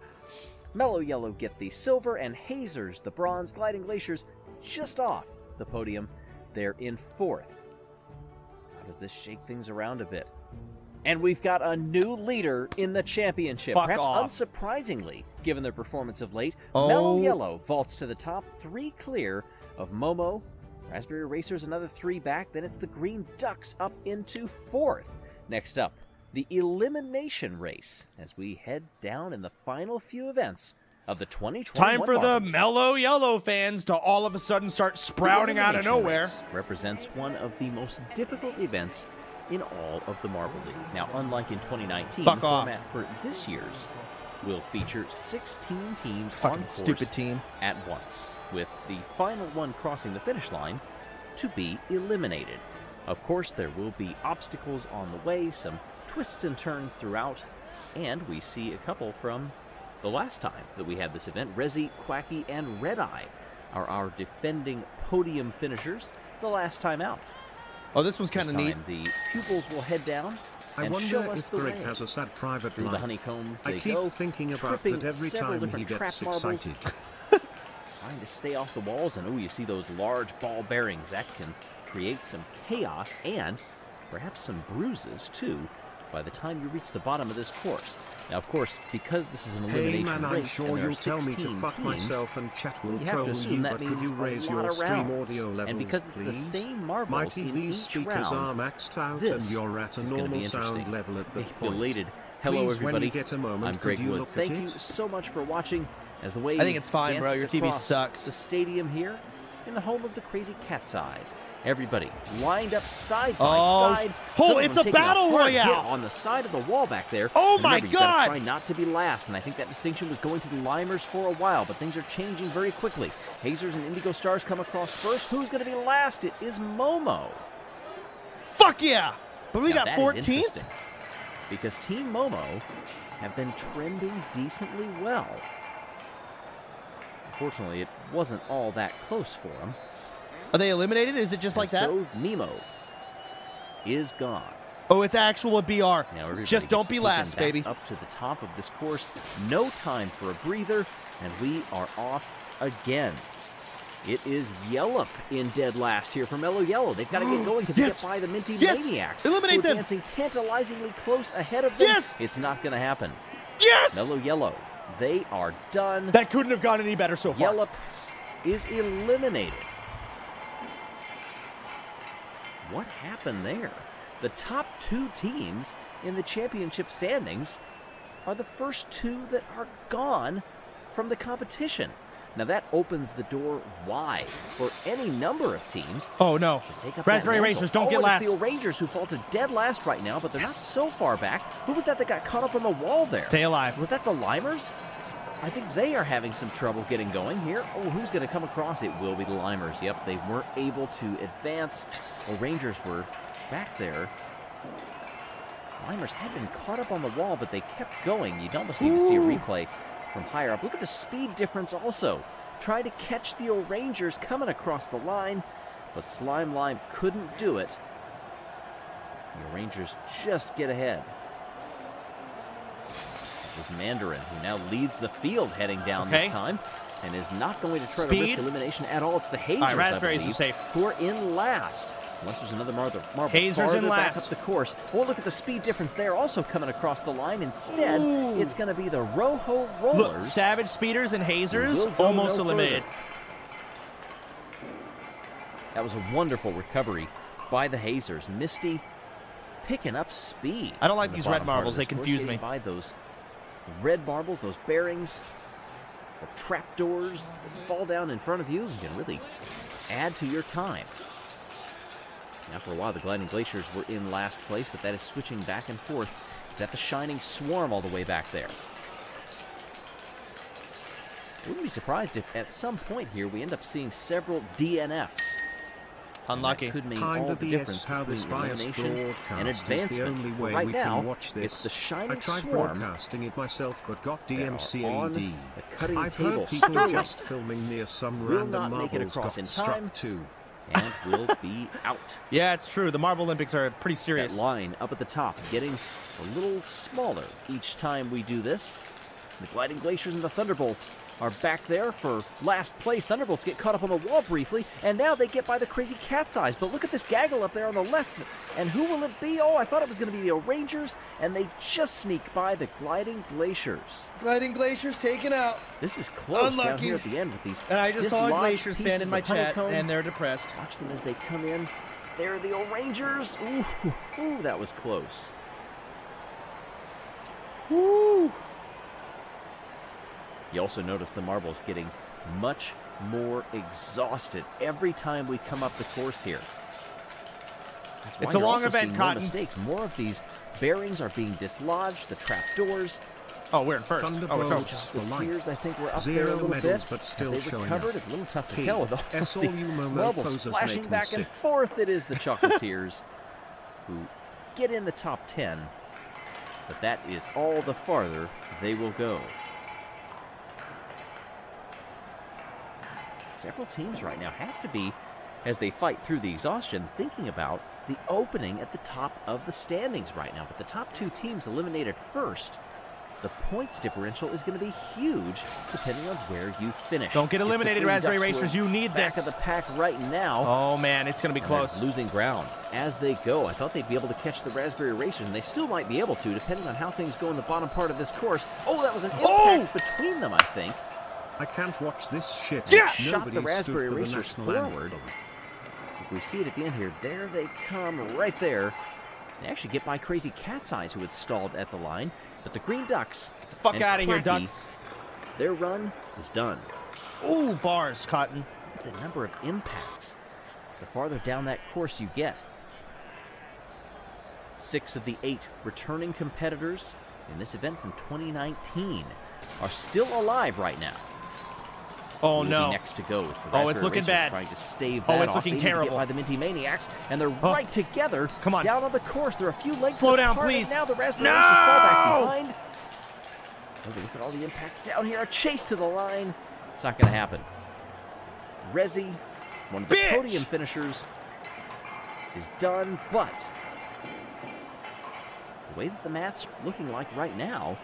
Mellow Yellow get the silver, and Hazers, the bronze. Gliding Glaciers just off the podium. They're in 4th. How does this shake things around a bit? And we've got a new leader in the championship. Fuck Perhaps off. unsurprisingly, given their performance of late. Oh. Mellow Yellow vaults to the top, 3 clear of Momo. Raspberry Racers another 3 back. Then it's the Green Ducks up into 4th. Next up, the elimination race as we head down in the final few events of the 2021 Time for the Marble. mellow yellow fans to all of a sudden start sprouting out of Elimination nowhere. race represents one of the most difficult events in all of the Marble League. Now, unlike in 2019, Fuck the off. format for this year's will feature 16 teams Fucking on course stupid team. at once, with the final one crossing the finish line to be eliminated. Of course, there will be obstacles on the way, some twists and turns throughout, and we see a couple from the last time that we had this event. Rezi, Quacky, and Red Eye are our defending podium finishers the last time out. Oh, this was This kind of neat. time, the pupils will head down I and wonder show us if the Brick way. has a sad private Through the life. honeycomb I they keep go, thinking about tripping that every several time he different gets trap marbles. excited. Trying to stay off the walls, and you see those large ball bearings. That can create some chaos and perhaps some bruises, too, by the time you reach the bottom of this course. Now, of course, because this is an Hey elimination man, I'm race sure and there are you'll tell me to 16 fuck teams, myself and chat will you have troll to you, assume that but could means you raise a lot your of stream rounds. audio levels, And because please? it's the same My marbles in TV each speakers round, are maxed out and this you're at a is going to be normal sound interesting. level at this Hey, point. belated hello, Please, everybody. when you get a moment, I'm Greg could you Woods. look at Thank you it? so much for watching as the wave I think it's fine, bro. dances Your TV across sucks. the stadium here in the home of the Crazy Cat's Eyes. Everybody lined up side by Oh, side. oh, Some of it's them a taking battle hard hit royale. on the side of the wall back there. Oh, And my remember, you gotta God. try not to be last, and I think that distinction was going to the Limers for a while, but things are changing very quickly. Hazers and Indigo Stars come across first. Who's going to be last? It is Momo. Fuck yeah! But we Now, got that is 14th. interesting, because Team Momo have been trending decently well. Unfortunately, it wasn't all that close for them. Are they eliminated? Is it just like that? So Nemo is gone. Oh, it's actual BR. Now everybody Just don't gets be taken last, back baby. Up to the top of this course. No time for a breather, and we are off again. It is Yellup in dead last here for Mellow Yellow. They've got to get going to Yes. get by the Minty Yes. Maniacs. Eliminate who are them. dancing tantalizingly close ahead of them. Yes. It's not going to happen. Yes! Mellow Yellow, they are done. That couldn't have gone any better so far. Yellup is eliminated. What happened there? The top two teams in the championship standings are the first two that are gone from the competition. Now that opens the door wide for any number of teams Oh, no. to take up Raspberry that mantle. Racers, don't get and last. it's the Rangers who fall to dead last right now, but they're not so far back. Who was that got caught up on the wall there? Stay alive. Was that the Limers? I think they are having some trouble getting going here. Oh, who's going to come across? It will be the Limers. Yep, they weren't able to advance. Oh, Rangers were back there. Limers had been caught up on the wall, but they kept going. You'd almost need to see a replay from higher up. Look at the speed difference also. Try to catch the Rangers coming across the line, but Slime Lime couldn't do it. The Rangers just get ahead. It was Mandarin, who now leads the field heading down this time, and is not going to try to risk elimination at all. It's the Hazers, All right, Raspberries I believe, are safe. who are in last. Unless there's another marble Hazers farther in back last. up the course. Oh, look at the speed difference there, also coming across the line. Instead, it's going to be the Rojo Rollers. Look, Savage Speeders and Hazers will go almost no eliminated. further. That was a wonderful recovery by the Hazers. Misty picking up speed. I don't like on the these bottom red part of marbles. this They course, confuse getting me. By those red marbles, those bearings, the trapdoors that fall down in front of you and can really add to your time. Now, for a while, the Gliding Glaciers were in last place, but that is switching back and forth. Is that the Shining Swarm all the way back there? Wouldn't be surprised if at some point here we end up seeing several DNFs. Unlucky. That could mean Kinda all the BS difference how this between biased elimination and broadcast is the advancement. only For way right we now, can watch this. it's the Shining I tried Swarm broadcasting it myself but got that are on DMCA'd. the cutting I've table. heard people Sterling just filming near some will random not make it marbles across got in struck time. too. and will be out. Yeah, it's true. The Marble Olympics are pretty serious. That line up at the top getting a little smaller each time we do this. The Gliding Glaciers and the Thunderbolts are back there for last place. Thunderbolts get caught up on the wall briefly, and now they get by the Crazy Cat's Eyes. But look at this gaggle up there on the left. And who will it be? Oh, I thought it was going to be the Rangers, and they just sneak by the Gliding Glaciers. Gliding Glaciers taken out. This is close down Unlucky. here at the end with these And I just saw a dislodged Glaciers fan pieces in my of chat, honeycomb. and they're depressed. Watch them as they come in. There are the Rangers. Ooh, that was close. Woo! You also notice the marbles getting much more exhausted every time we come up the course here. That's why It's a you're long also event, seeing Cotton. more mistakes. More of these bearings are being dislodged. The trap doors. Oh, we're in first. Oh, it's over. Thunderbolts for The life. tears, I think, were up there a Zero little medals, bit. but still Have they showing recovered? up. It's a little tough to P. tell with all SLU the Momo marbles posers flashing make me back and sick. forth. It is the Chocolatiers who get in the top 10, but that is all the farther they will go. Several teams right now have to be, as they fight through the exhaustion, thinking about the opening at the top of the standings right now. But the top two teams eliminated first, the points differential is going to be huge depending on where you finish. Don't get If the eliminated, Three Raspberry Ducks Racers. were You need back this. of the pack right now. Oh, man, it's going to be And they're close. losing ground as they go. I thought they'd be able to catch the Raspberry Racers, and they still might be able to, depending on how things go in the bottom part of this course. Oh, that was an impact between them, I think. I can't watch this shit. Yeah! Shot Nobody the Raspberry stood for the Racers national forward. anthem. If we see it at the end here, there they come right there. They actually get by Crazy Cat's Eyes, who had stalled at the line. But the Green Ducks, Get the fuck and out of here, Cracky, Ducks. their run is done. Ooh, bars, Cotton. The number of impacts, the farther down that course you get. 6 of the 8 returning competitors in this event from 2019 are still alive right now. Oh, Will be no. next to go. As the Oh, it's Raspberry looking Racers bad. Trying to stave Oh, that it's off. looking They need to get terrible. by the Minty Maniacs, and they're Oh. right together. Come on. Down on the course. They're a few lengths Slow down, apart, and please. now the Raspberry No! Racers fall back behind. Oh, look at all the impacts down here. A chase to the line. It's not going to happen. Rezi, one of the Bitch! podium finishers, is done, but the way that the mat's looking like right now,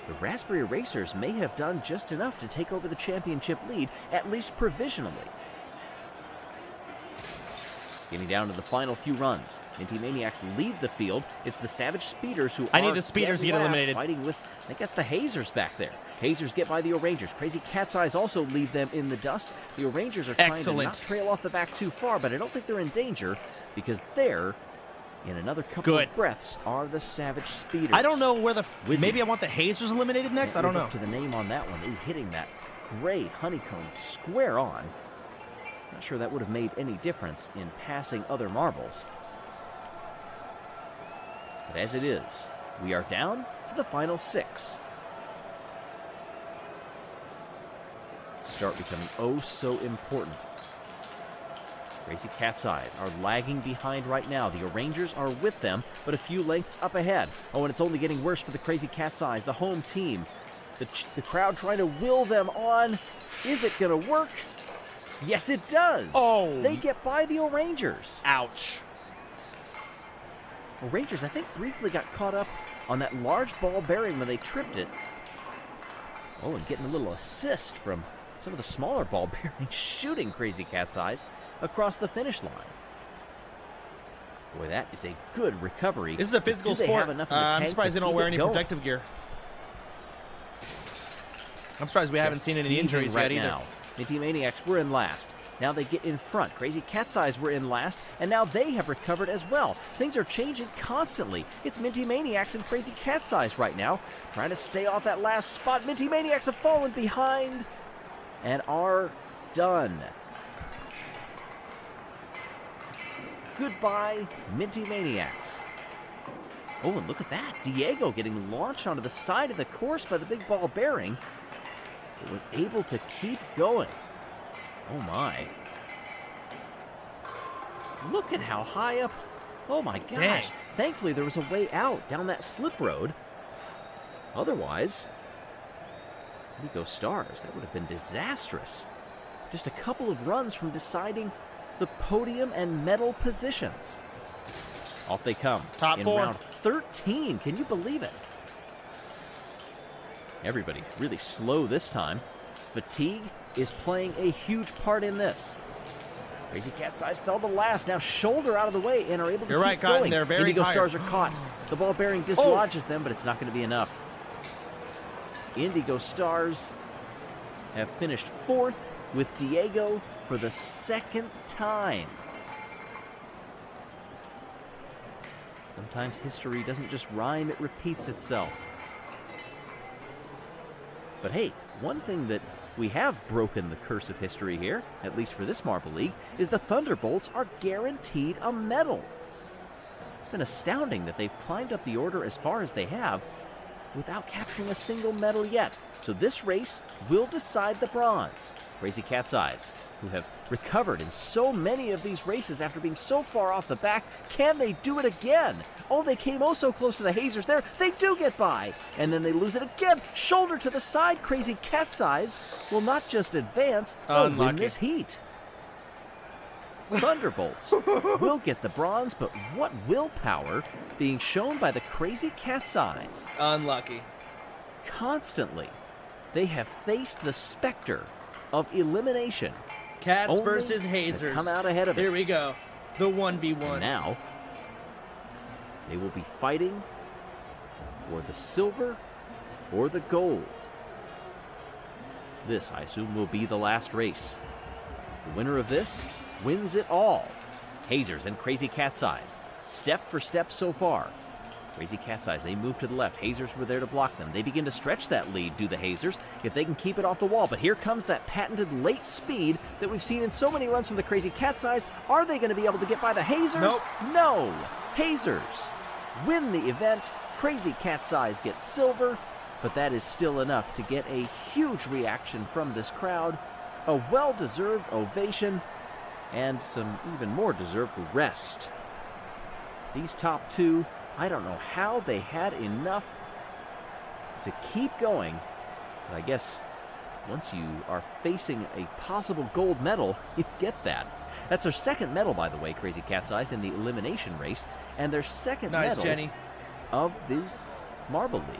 the Raspberry Racers may have done just enough to take over the championship lead, at least provisionally. Getting down to the final few runs. Minty Maniacs lead the field. It's the Savage Speeders who I need the Speeders to get eliminated. Fighting with, I think that's the Hazers back there. Hazers get by the O'Rangers. Crazy Cat's Eyes also leave them in the dust. The O'Rangers are trying to not trail off the back too far, but I don't think they're in danger because they're, in another couple of breaths, are the Savage Speeders. I don't know where the... Maybe I want the Hazers eliminated next? I don't know. Up to the name on that one. Ooh, hitting that gray honeycomb square on. Not sure that would have made any difference in passing other marbles. But as it is, we are down to the final 6. Start becoming oh so important. Crazy Cat's Eyes are lagging behind right now. The O'Rangers are with them, but a few lengths up ahead. Oh, and it's only getting worse for the Crazy Cat's Eyes, the home team. The crowd trying to will them on. Is it going to work? Yes, it does. Oh. They get by the O'Rangers. Ouch. O'Rangers, I think, briefly got caught up on that large ball bearing when they tripped it. Oh, and getting a little assist from some of the smaller ball bearings shooting Crazy Cat's Eyes across the finish line. Boy, that is a good recovery. This is a physical sport. I'm surprised they don't wear any protective gear. I'm surprised we haven't seen any injuries yet either. Minty Maniacs were in last. Now they get in front. Crazy Cat's Eyes were in last, and now they have recovered as well. Things are changing constantly. It's Minty Maniacs and Crazy Cat's Eyes right now, trying to stay off that last spot. Minty Maniacs have fallen behind and are done. Goodbye, Minty Maniacs. Oh, and look at that. Diego getting launched onto the side of the course by the big ball bearing. It was able to keep going. Oh my. Look at how high up. Oh my gosh. Dang. Thankfully there was a way out down that slip road. Otherwise, Nico Stars, that would have been disastrous. Just a couple of runs from deciding the podium and medal positions. Off they come. Top in 4. round 13. Can you believe it? Everybody really slow this time. Fatigue is playing a huge part in this. Crazy Cat's Eyes fell to last. Now shoulder out of the way and are able to You're keep right, Cotton. going. They're very Indigo tired. Stars are caught. The ball bearing dislodges them, but it's not going to be enough. Indigo Stars have finished 4th with Diego for the 2nd time. Sometimes history doesn't just rhyme, it repeats itself. But hey, one thing that we have broken the curse of history here, at least for this Marble League, is the Thunderbolts are guaranteed a medal. It's been astounding that they've climbed up the order as far as they have without capturing a single medal yet. So this race will decide the bronze. Crazy Cat's Eyes, who have recovered in so many of these races after being so far off the back, can they do it again? Oh, they came oh so close to the Hazers there. They do get by. And then they lose it again. Shoulder to the side. Crazy Cat's Eyes will not just advance, they'll win this heat. Thunderbolts will get the bronze, but what willpower being shown by the Crazy Cat's Eyes. Unlucky. Constantly, they have faced the specter of elimination. Cats only versus to Hazers. come out ahead of it. Here we go. The 1v1. And now, they will be fighting for the silver or the gold. This, I assume, will be the last race. The winner of this wins it all. Hazers and Crazy Cat's Eyes, step for step so far. Crazy Cat's Eyes, they move to the left. Hazers were there to block them. They begin to stretch that lead, do the Hazers, if they can keep it off the wall. But here comes that patented late speed that we've seen in so many runs from the Crazy Cat's Eyes. Are they going to be able to get by the Hazers? Nope. No. Hazers win the event. Crazy Cat's Eyes get silver, but that is still enough to get a huge reaction from this crowd, a well-deserved ovation, and some even more deserved rest. These top two, I don't know how they had enough to keep going, but I guess once you are facing a possible gold medal, you get that. That's their second medal, by the way, Crazy Cat's Eyes, in the elimination race, and their second Nice, medal Jenny. of this Marble League.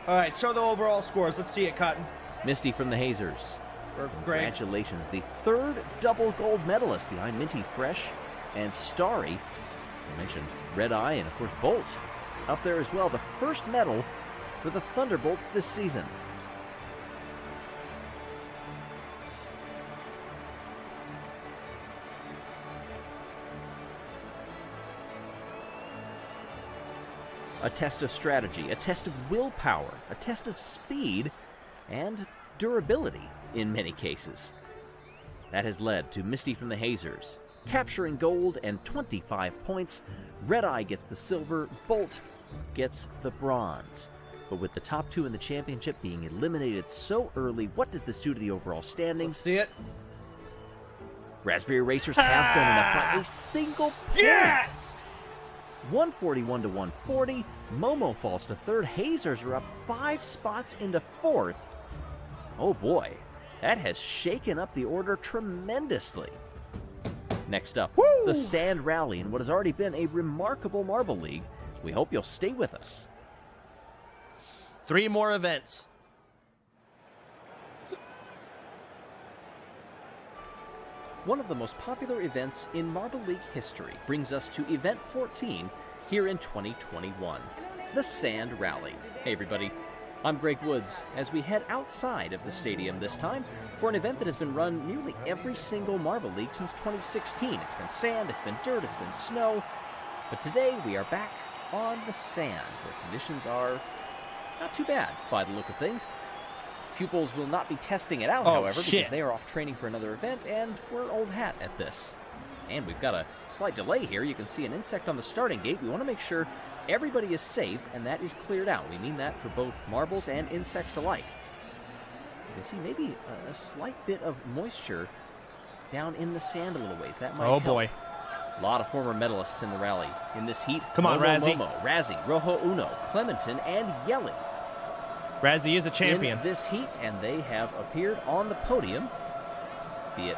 All right, show the overall scores. Let's see it, Cotton. Misty from the Hazers. Great. Congratulations, the third double gold medalist behind Minty Fresh and Starry. I mentioned Red Eye and, of course, Bolt up there as well. The first medal for the Thunderbolts this season. A test of strategy, a test of willpower, a test of speed, and durability in many cases. That has led to Misty from the Hazers capturing gold and 25 points. Red Eye gets the silver, Bolt gets the bronze. But with the top two in the championship being eliminated so early, what does this do to the overall standings? See it? Raspberry Racers have done enough by a single point. Yes! 141 to 140. Momo falls to third. Hazers are up 5 spots into fourth. Oh boy, that has shaken up the order tremendously. Next up, the Sand Rally in what has already been a remarkable Marble League. We hope you'll stay with us. 3 more events. One of the most popular events in Marble League history brings us to Event 14 here in 2021, the Sand Rally. Hey everybody, I'm Greg Woods as we head outside of the stadium this time for an event that has been run nearly every single Marble League since 2016. It's been sand, it's been dirt, it's been snow, but today we are back on the sand where conditions are not too bad by the look of things. Pupils will not be testing it out, however, because they are off training for another event, and we're old hat at this. And we've got a slight delay here. You can see an insect on the starting gate. We want to make sure everybody is safe, and that is cleared out. We mean that for both marbles and insects alike. You can see maybe a slight bit of moisture down in the sand a little ways. That might help. Boy. A lot of former medalists in the rally. In this heat, Come on, Razzie. Momo, Razzie, Rojo Uno, Clementon, and Yelly. Razzie is a champion. In this heat, and they have appeared on the podium, be it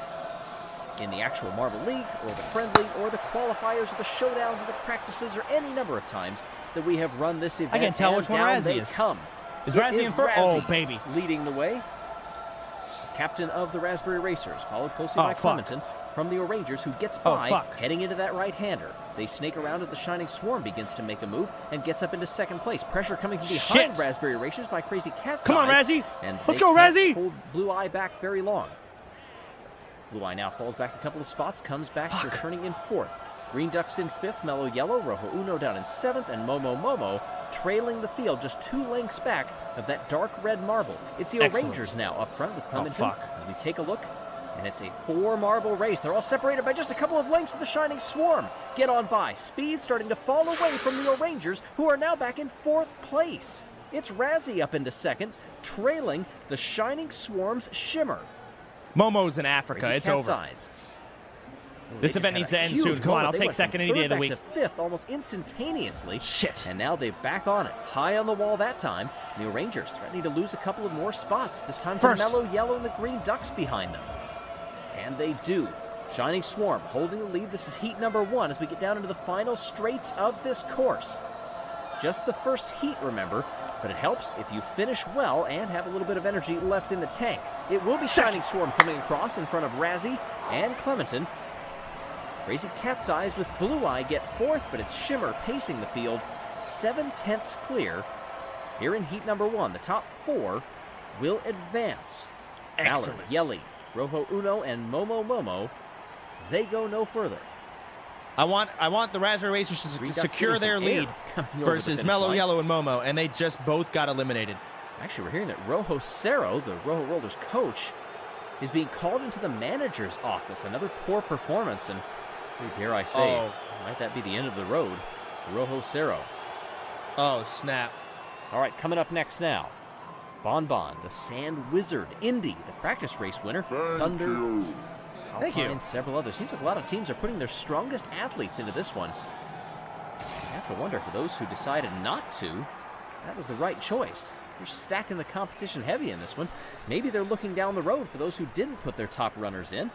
in the actual Marble League, or the Friendly, or the qualifiers, or the showdowns, or the practices, or any number of times that we have run this event. I can tell which one Razzie is. Come. Is Razzie in first? Oh, baby. Leading the way. Captain of the Raspberry Racers, followed closely by Clementon from the O'Rangers, who gets by, heading into that right-hander. They snake around as the Shining Swarm begins to make a move and gets up into second place. Pressure coming from behind Raspberry Racers by Crazy Cat's Come on, Razzie! And let's go, Razzie! Hold Blue Eye back very long. Blue Eye now falls back a couple of spots, comes back, returning in fourth. Green Ducks in fifth, Mellow Yellow, Rojo Uno down in seventh, and Momo trailing the field just 2 lengths back of that dark red marble. It's the O'Rangers now up front with Clementon. As we take a look, and it's a 4-marble race. They're all separated by just a couple of lengths of the Shining Swarm. Get on by. Speed starting to fall away from the O'Rangers, who are now back in fourth place. It's Razzie up into second, trailing the Shining Swarm's Shimmer. Momo's in Africa. Crazy it's Cat's over. Eyes. This event needs to end soon. Come on, I'll take second any day of the week. To fifth almost instantaneously. Shit. And now they're back on it. High on the wall that time. The O'Rangers threatening to lose a couple of more spots. This time to Mellow Yellow and the Green Ducks behind them. And they do. Shining Swarm holding the lead. This is heat number 1 as we get down into the final straights of this course. Just the first heat, remember, but it helps if you finish well and have a little bit of energy left in the tank. It will be Shining Swarm coming across in front of Razzie and Clementon. Crazy Cat's Eyes with Blue Eye get fourth, but it's Shimmer pacing the field 7/10 clear. Here in heat number 1, the top 4 will advance. Excellent. Ballard, Yelly, Rojo Uno, and Momo, they go no further. I want the Raspberry Racers to secure their lead versus Mellow Yellow and Momo, and they just both got eliminated. Actually, we're hearing that Rojo Cerro, the Rojo Rollers coach, is being called into the manager's office. Another poor performance, and dare I say, might that be the end of the road for Rojo Cerro? Oh, snap. All right, coming up next now, Bon, the Sand Wizard, Indy, the practice race winner, Thunder, Alpine, and several others. Seems like a lot of teams are putting their strongest athletes into this one. I have to wonder, for those who decided not to, that was the right choice. They're stacking the competition heavy in this one. Maybe they're looking down the road for those who didn't put their top runners in,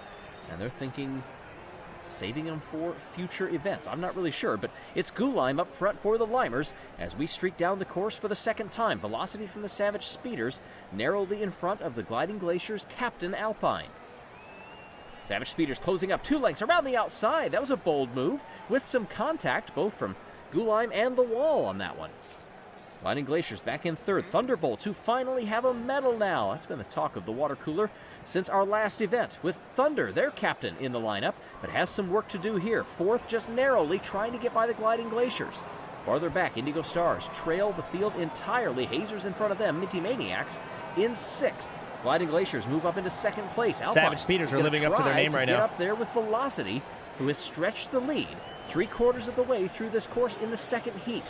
and they're thinking, saving them for future events. I'm not really sure, but it's Gulheim up front for the Limers as we streak down the course for the second time. Velocity from the Savage Speeders narrowly in front of the Gliding Glaciers Captain Alpine. Savage Speeders closing up 2 lengths around the outside. That was a bold move with some contact both from Gulheim and the wall on that one. Gliding Glaciers back in third. Thunderbolts, who finally have a medal now. That's been the talk of the water cooler since our last event, with Thunder, their captain, in the lineup, but has some work to do here. Fourth, just narrowly trying to get by the Gliding Glaciers. Farther back, Indigo Stars trail the field entirely. Hazers in front of them. Minty Maniacs in 6th. Gliding Glaciers move up into 2nd place. Alpine Savage Speeders are living up to their name right get now. Up there with Velocity, who has stretched the lead 3/4 of the way through this course in the second heat.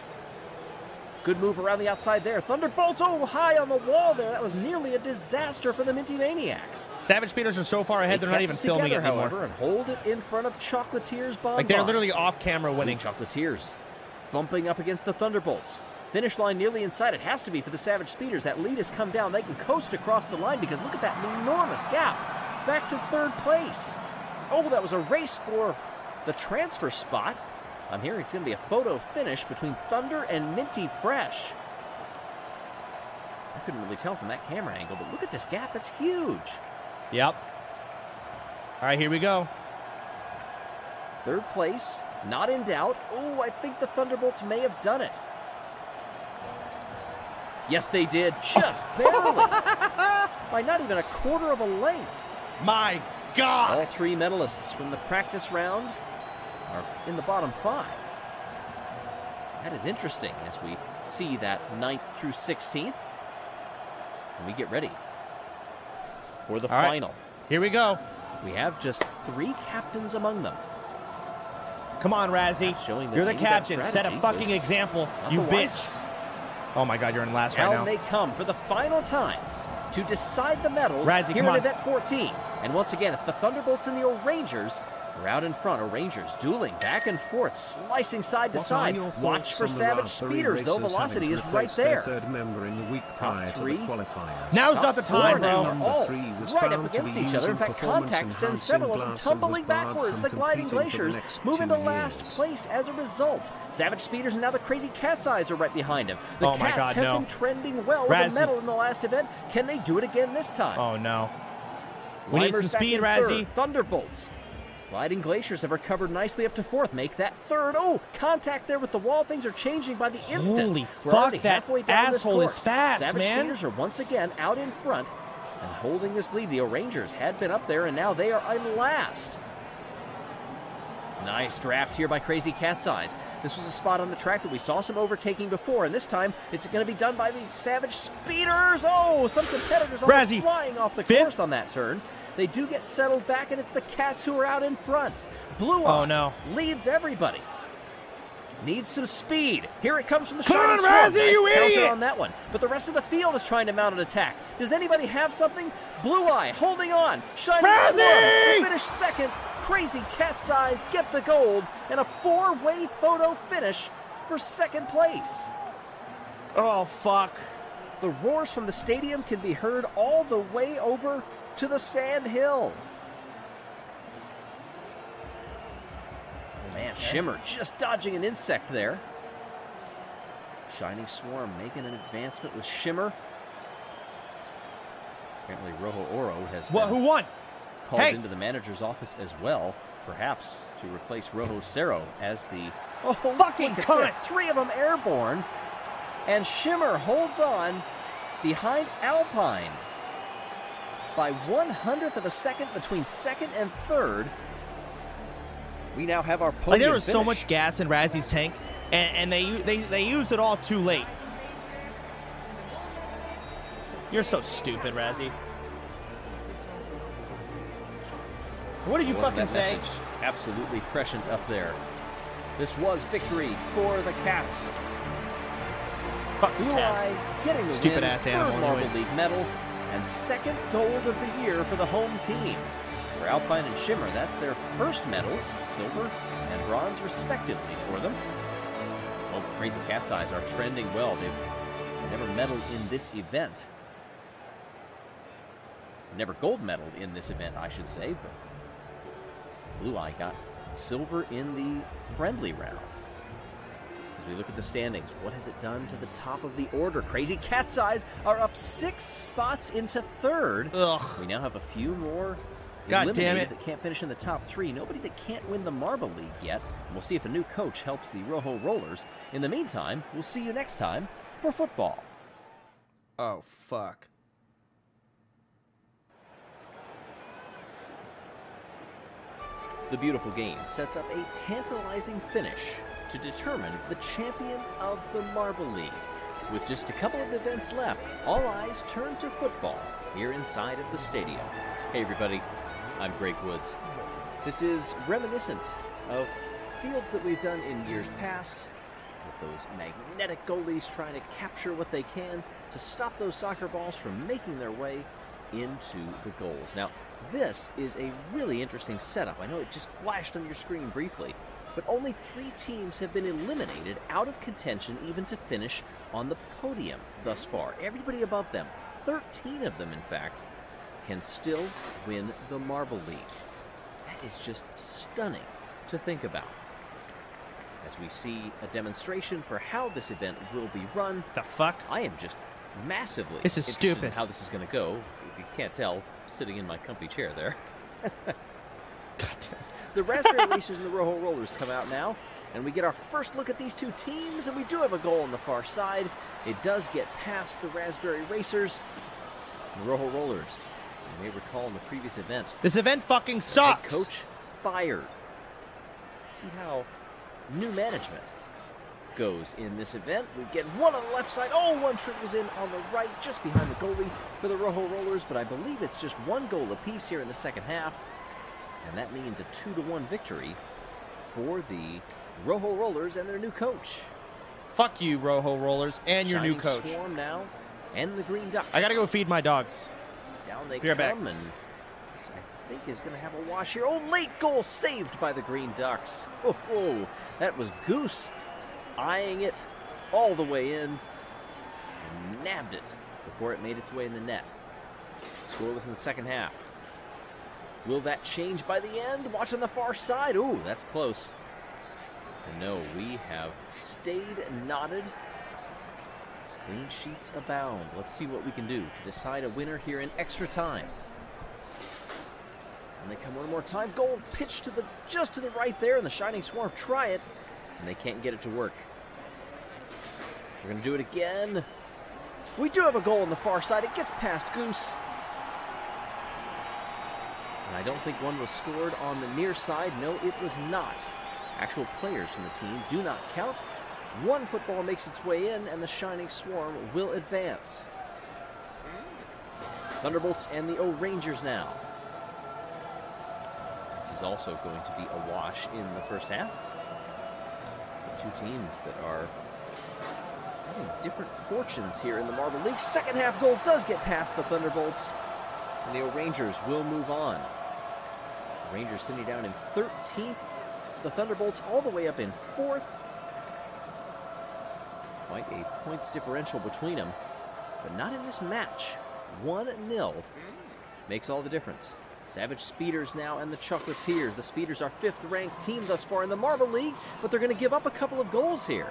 Good move around the outside there. Thunderbolts, oh, high on the wall there. That was nearly a disaster for the Minty Maniacs. Savage Speeders are so far ahead, they're not even filming it anymore. However, and hold it in front of Chocolatiers Bonbon. Like, they're literally off camera winning. Chocolatiers bumping up against the Thunderbolts. Finish line nearly inside. It has to be for the Savage Speeders. That lead has come down. They can coast across the line because look at that enormous gap. Back to 3rd place. Oh, that was a race for the transfer spot. I'm hearing it's going to be a photo finish between Thunder and Minty Fresh. I couldn't really tell from that camera angle, but look at this gap. That's huge. Yep. All right, here we go. 3rd place, not in doubt. Oh, I think the Thunderbolts may have done it. Yes, they did. Just barely. By not even 1/4 of a length. My God. All 3 medalists from the practice round are in the bottom 5. That is interesting as we see that 9th through 16th. And we get ready for the All right. final. Here we go. We have just 3 captains among them. Come on, Razzie. Showing that You're the maybe that captain. Set a strategy fucking was example, not you the bitch. wisest. Oh my God, you're in last right Down now. they come for the final time to decide the medals Razzie, here come in on. Event 14. And once again, it's the Thunderbolts and the O'Rangers are out in front. O'Rangers dueling back and forth, slicing side to side. Watch for Savage Speeders, though. Velocity is right there. Third member in the week prior to the qualifiers. Now's not the time, Four now bro. are all Three was right up found to against be each other. In using fact, contact sends several of them performance-enhancing tumbling glasses with backwards. barred The from Gliding competing for the Glaciers next move 2 into last years. place as a result. Savage Speeders and now the Crazy Cat's Eyes are right behind him. The Oh my Cats God, have no. been trending well with Razzie. a medal in the last event. Can they do it again this time? Oh no. We need Limers some back speed, in Razzie. third. Thunderbolts. Gliding Glaciers have recovered nicely up to 4th. Make that 3rd. Oh, contact there with the wall. Things are changing by the instant. Holy We're fuck, already that halfway down this asshole is course. fast, Savage man. Speeders are once again out in front and holding this lead. The O'Rangers had been up there, and now they are in last. Nice draft here by Crazy Cat's Eyes. This was a spot on the track that we saw some overtaking before, and this time it's going to be done by the Savage Speeders. Oh, some competitors almost Razzie, flying off the fifth. course on that turn. They do get settled back, and it's the Cats who are out in front. Blue Eye Oh, no. leads everybody. Needs some speed. Here it comes from the Come Shining on, Swarm. Razzie, Nice you counter idiot! on that one. But the rest of the field is trying to mount an attack. Does anybody have something? Blue Eye holding on. Shining Razzie! Swarm will finish 2nd. Crazy Cat's Eyes get the gold. And a 4-way photo finish for 2nd place. Oh fuck. The roars from the stadium can be heard all the way over to the sand hill. Oh man, Shimmer just dodging an insect there. Shining Swarm making an advancement with Shimmer. Apparently Rojo Oro has What? Who been won? called Hey! into the manager's office as well, perhaps to replace Rojo Cero as the Fucking look at cunt! this, 3 of them airborne, and Shimmer holds on behind Alpine by 1/100th of a second between 2nd and 3rd. We now have our podium Like, there was so finish. much gas in Razzie's tank, and they used it all too late. You're so stupid, Razzie. What did you Boy, fucking that say? message absolutely prescient up there. This was victory for the Cats. Fuck Blue Cats. Eye getting the Stupid win, ass 3rd animal Marble anyways. League medal, and 2nd gold of the year for the home team. For Alpine and Shimmer, that's their first medals, silver and bronze respectively for them. Well, Crazy Cat's Eyes are trending well. They've never medaled in this event. Never gold medaled in this event, I should say, but Blue Eye got silver in the friendly round. As we look at the standings, what has it done to the top of the order? Crazy Cat's Eyes are up 6 spots into third. Ugh. We now have a few more God damn eliminated it. that can't finish in the top 3. Nobody that can't win the Marble League yet. We'll see if a new coach helps the Rojo Rollers. In the meantime, we'll see you next time for football. Oh, fuck. The beautiful game sets up a tantalizing finish to determine the champion of the Marble League. With just a couple of events left, all eyes turn to football here inside of the stadium. Hey everybody, I'm Greg Woods. This is reminiscent of fields that we've done in years past, with those magnetic goalies trying to capture what they can to stop those soccer balls from making their way into the goals. Now, this is a really interesting setup. I know it just flashed on your screen briefly, but only 3 teams have been eliminated out of contention even to finish on the podium thus far. Everybody above them, 13 of them in fact, can still win the Marble League. That is just stunning to think about. As we see a demonstration for how this event will be run, The fuck? I am just massively This is interested in stupid. how this is going to go. If you can't tell, sitting in my comfy chair there. God damn. The Raspberry Racers and the Rojo Rollers come out now, and we get our first look at these two teams, and we do have a goal on the far side. It does get past the Raspberry Racers and the Rojo Rollers. You may recall in the previous event, This event fucking head sucks. coach fired. See how new management goes in this event. We get one on the left side. Oh, one trickles in on the right, just behind the goalie for the Rojo Rollers, but I believe it's just one goal apiece here in the second half. And that means a 2-1 victory for the Rojo Rollers and their new coach. Fuck you, Rojo Rollers, and your new Shining coach. Swarm now, and the Green Ducks. I gotta go feed my dogs. Down they Be right back. come, and this, I think, is going to have a wash here. Oh, late goal saved by the Green Ducks. Oh, that was Goose eyeing it all the way in and nabbed it before it made its way in the net. Scoreless in the second half. Will that change by the end? Watch on the far side. Ooh, that's close. And no, we have stayed knotted. Clean sheets abound. Let's see what we can do to decide a winner here in extra time. And they come one more time. Goal pitched to just to the right there, and the Shining Swarm try it, and they can't get it to work. We're going to do it again. We do have a goal on the far side. It gets past Goose. And I don't think one was scored on the near side. No, it was not. Actual players from the team do not count. One football makes its way in, and the Shining Swarm will advance. Thunderbolts and the O-Rangers now. This is also going to be a wash in the first half. The two teams that are having different fortunes here in the Marble League. Second half goal does get past the Thunderbolts, and the O-Rangers will move on. The Rangers sitting down in 13th. The Thunderbolts all the way up in 4th. Quite a points differential between them, but not in this match. 1-0 makes all the difference. Savage Speeders now and the Chocolatiers. The Speeders are 5th-ranked team thus far in the Marble League, but they're going to give up a couple of goals here.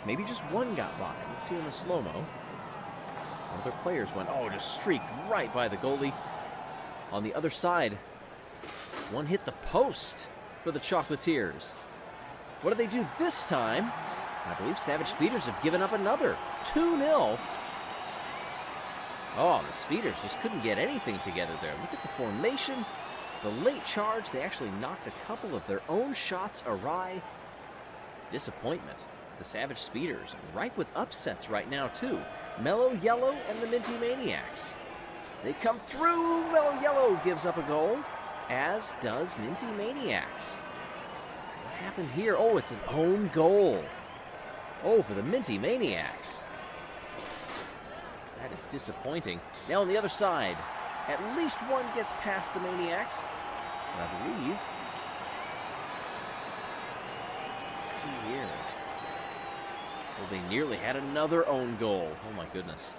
Maybe just one got by. Let's see in the slow-mo. One of their players went, just streaked right by the goalie. On the other side, one hit the post for the Chocolatiers. What do they do this time? I believe Savage Speeders have given up another 2-0. Oh, the Speeders just couldn't get anything together there. Look at the formation, the late charge. They actually knocked a couple of their own shots awry. Disappointment. The Savage Speeders ripe with upsets right now, too. Mellow Yellow and the Minty Maniacs. They come through. Mellow Yellow gives up a goal, as does Minty Maniacs. What happened here? Oh, it's an own goal. Oh, for the Minty Maniacs. That is disappointing. Now on the other side, at least one gets past the Maniacs. And I believe... Let's see here. Well, they nearly had another own goal. Oh my goodness.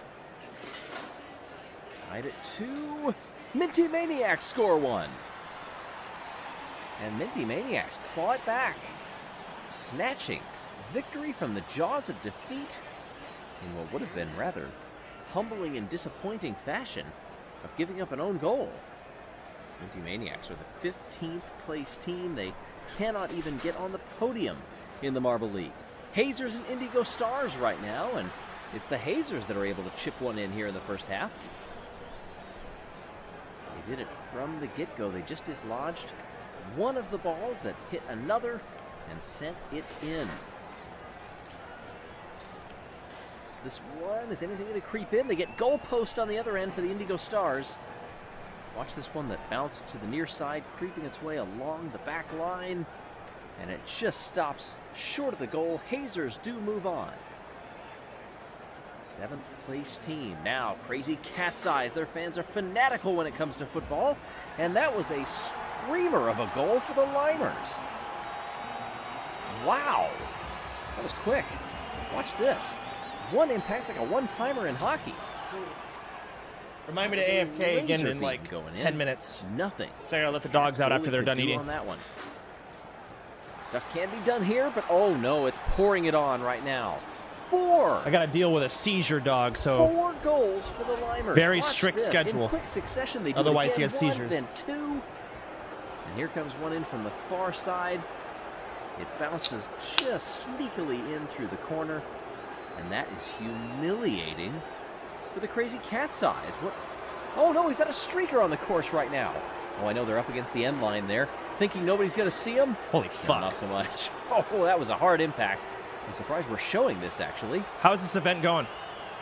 Tied at 2. Minty Maniacs score one. And Minty Maniacs claw it back, snatching victory from the jaws of defeat in what would have been rather humbling and disappointing fashion of giving up an own goal. Minty Maniacs are the 15th place team. They cannot even get on the podium in the Marble League. Hazers and Indigo Stars right now, and it's the Hazers that are able to chip one in here in the first half. They did it from the get-go. They just dislodged one of the balls that hit another and sent it in. This one, is anything going to creep in? They get goalpost on the other end for the Indigo Stars. Watch this one that bounced to the near side, creeping its way along the back line. And it just stops short of the goal. Hazers do move on. 7th place team. Now, Crazy Cat's Eyes. Their fans are fanatical when it comes to football. And that was a screamer of a goal for the Limers. Wow. That was quick. Watch this. One impact's like a one-timer in hockey. Remind me to AFK again in like going 10 minutes. Nothing. So I gotta let the dogs out after they're done eating. On that one. Stuff can be done here, but oh no, it's pouring it on right now. 4. I gotta deal with a seizure dog, so 4 goals for the Limers. very Watch strict this. schedule. In quick succession, they do Otherwise it he again. has 1, seizures. then 2. And here comes one in from the far side. It bounces just sneakily in through the corner. And that is humiliating for the Crazy Cat's Eyes. What? Oh no, we've got a streaker on the course right now. Oh, I know they're up against the end line there, thinking nobody's going to see them. Holy No, fuck. not so much. Oh, that was a hard impact. I'm surprised we're showing this, actually. How's this event going?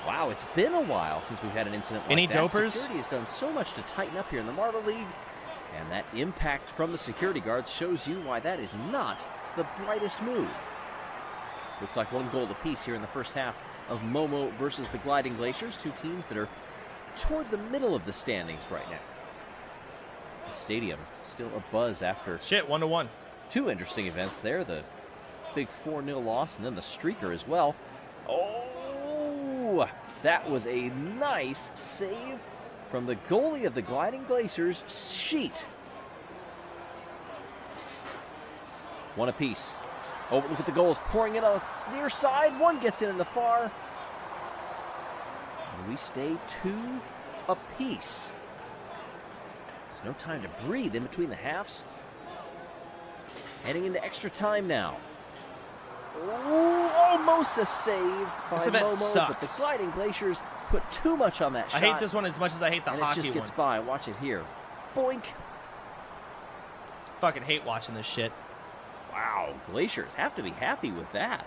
Wow, it's been a while since we've had an incident like Any that. dopers? Security has done so much to tighten up here in the Marble League, and that impact from the security guards shows you why that is not the brightest move. Looks like 1 goal apiece here in the first half of Momo versus the Gliding Glaciers, 2 teams that are toward the middle of the standings right now. The stadium still abuzz after Shit, 1-1. 2 interesting events there, the big 4-0 loss and then the streaker as well. Oh, that was a nice save from the goalie of the Gliding Glaciers, Sheet. 1 apiece. Oh, look at the goals pouring in on the near side. 1 gets in the far. And we stay 2 apiece. There's no time to breathe in between the halves. Heading into extra time now. Ooh, almost a save by This event Momo, but the sucks. Gliding Glaciers put too much on that shot. I hate this one as much as I hate the and hockey it just gets one. by. Watch it here. Boink. Fucking hate watching this shit. Wow, Glaciers have to be happy with that.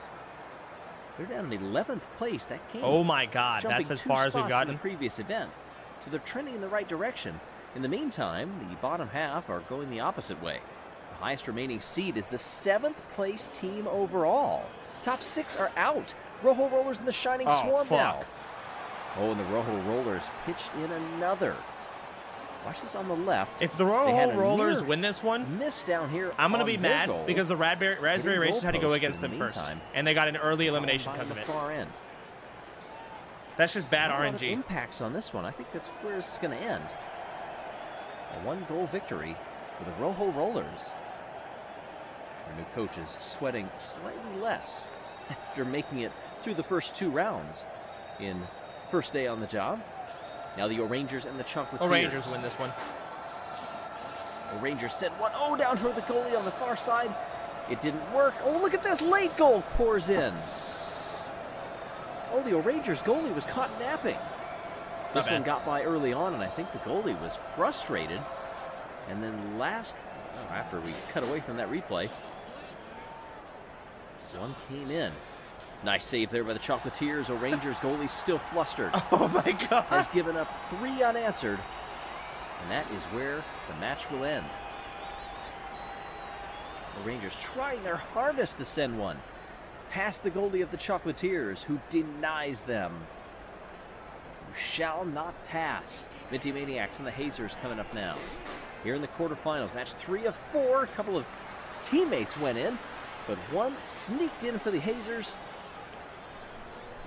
They're down in 11th place. That came Oh my god, jumping that's as 2 far as we've spots in gotten. the previous event. So they're trending in the right direction. In the meantime, the bottom half are going the opposite way. The highest remaining seed is the 7th place team overall. Top 6 are out. Rojo Rollers and the Shining Oh, Swarm fuck. now. Oh, and the Rojo Rollers pitched in another. Watch this on the left. If the They had Rojo a Rollers near win this one, miss down here. I'm going to on be their mad goal. because the Raspberry Hitting Racers had to go goalpost, against but in them the first. meantime, And they got an early elimination on because of the it. far end. That's just bad Not a lot of RNG. impacts on this one. I think that's where this is going to end. A 1-goal victory for the Rojo Rollers. Our new coach is sweating slightly less after making it through the first 2 rounds in first day on the job. Now the O'Rangers and the Chocolatiers. O'Rangers win this one. O'Rangers sent 1-0 down toward the goalie on the far side. It didn't work. Oh, look at this late goal pours in. Oh, the O'Rangers goalie was caught napping. This bad. one got by early on, and I think the goalie was frustrated. And then after we cut away from that replay, one came in. Nice save there by the Chocolatiers. O'Rangers goalie still flustered. Oh my god. Has given up 3 unanswered. And that is where the match will end. The Rangers trying their hardest to send one past the goalie of the Chocolatiers, who denies them. You shall not pass. Minty Maniacs and the Hazers coming up now. Here in the quarterfinals, match 3 of 4. A couple of teammates went in, but one sneaked in for the Hazers.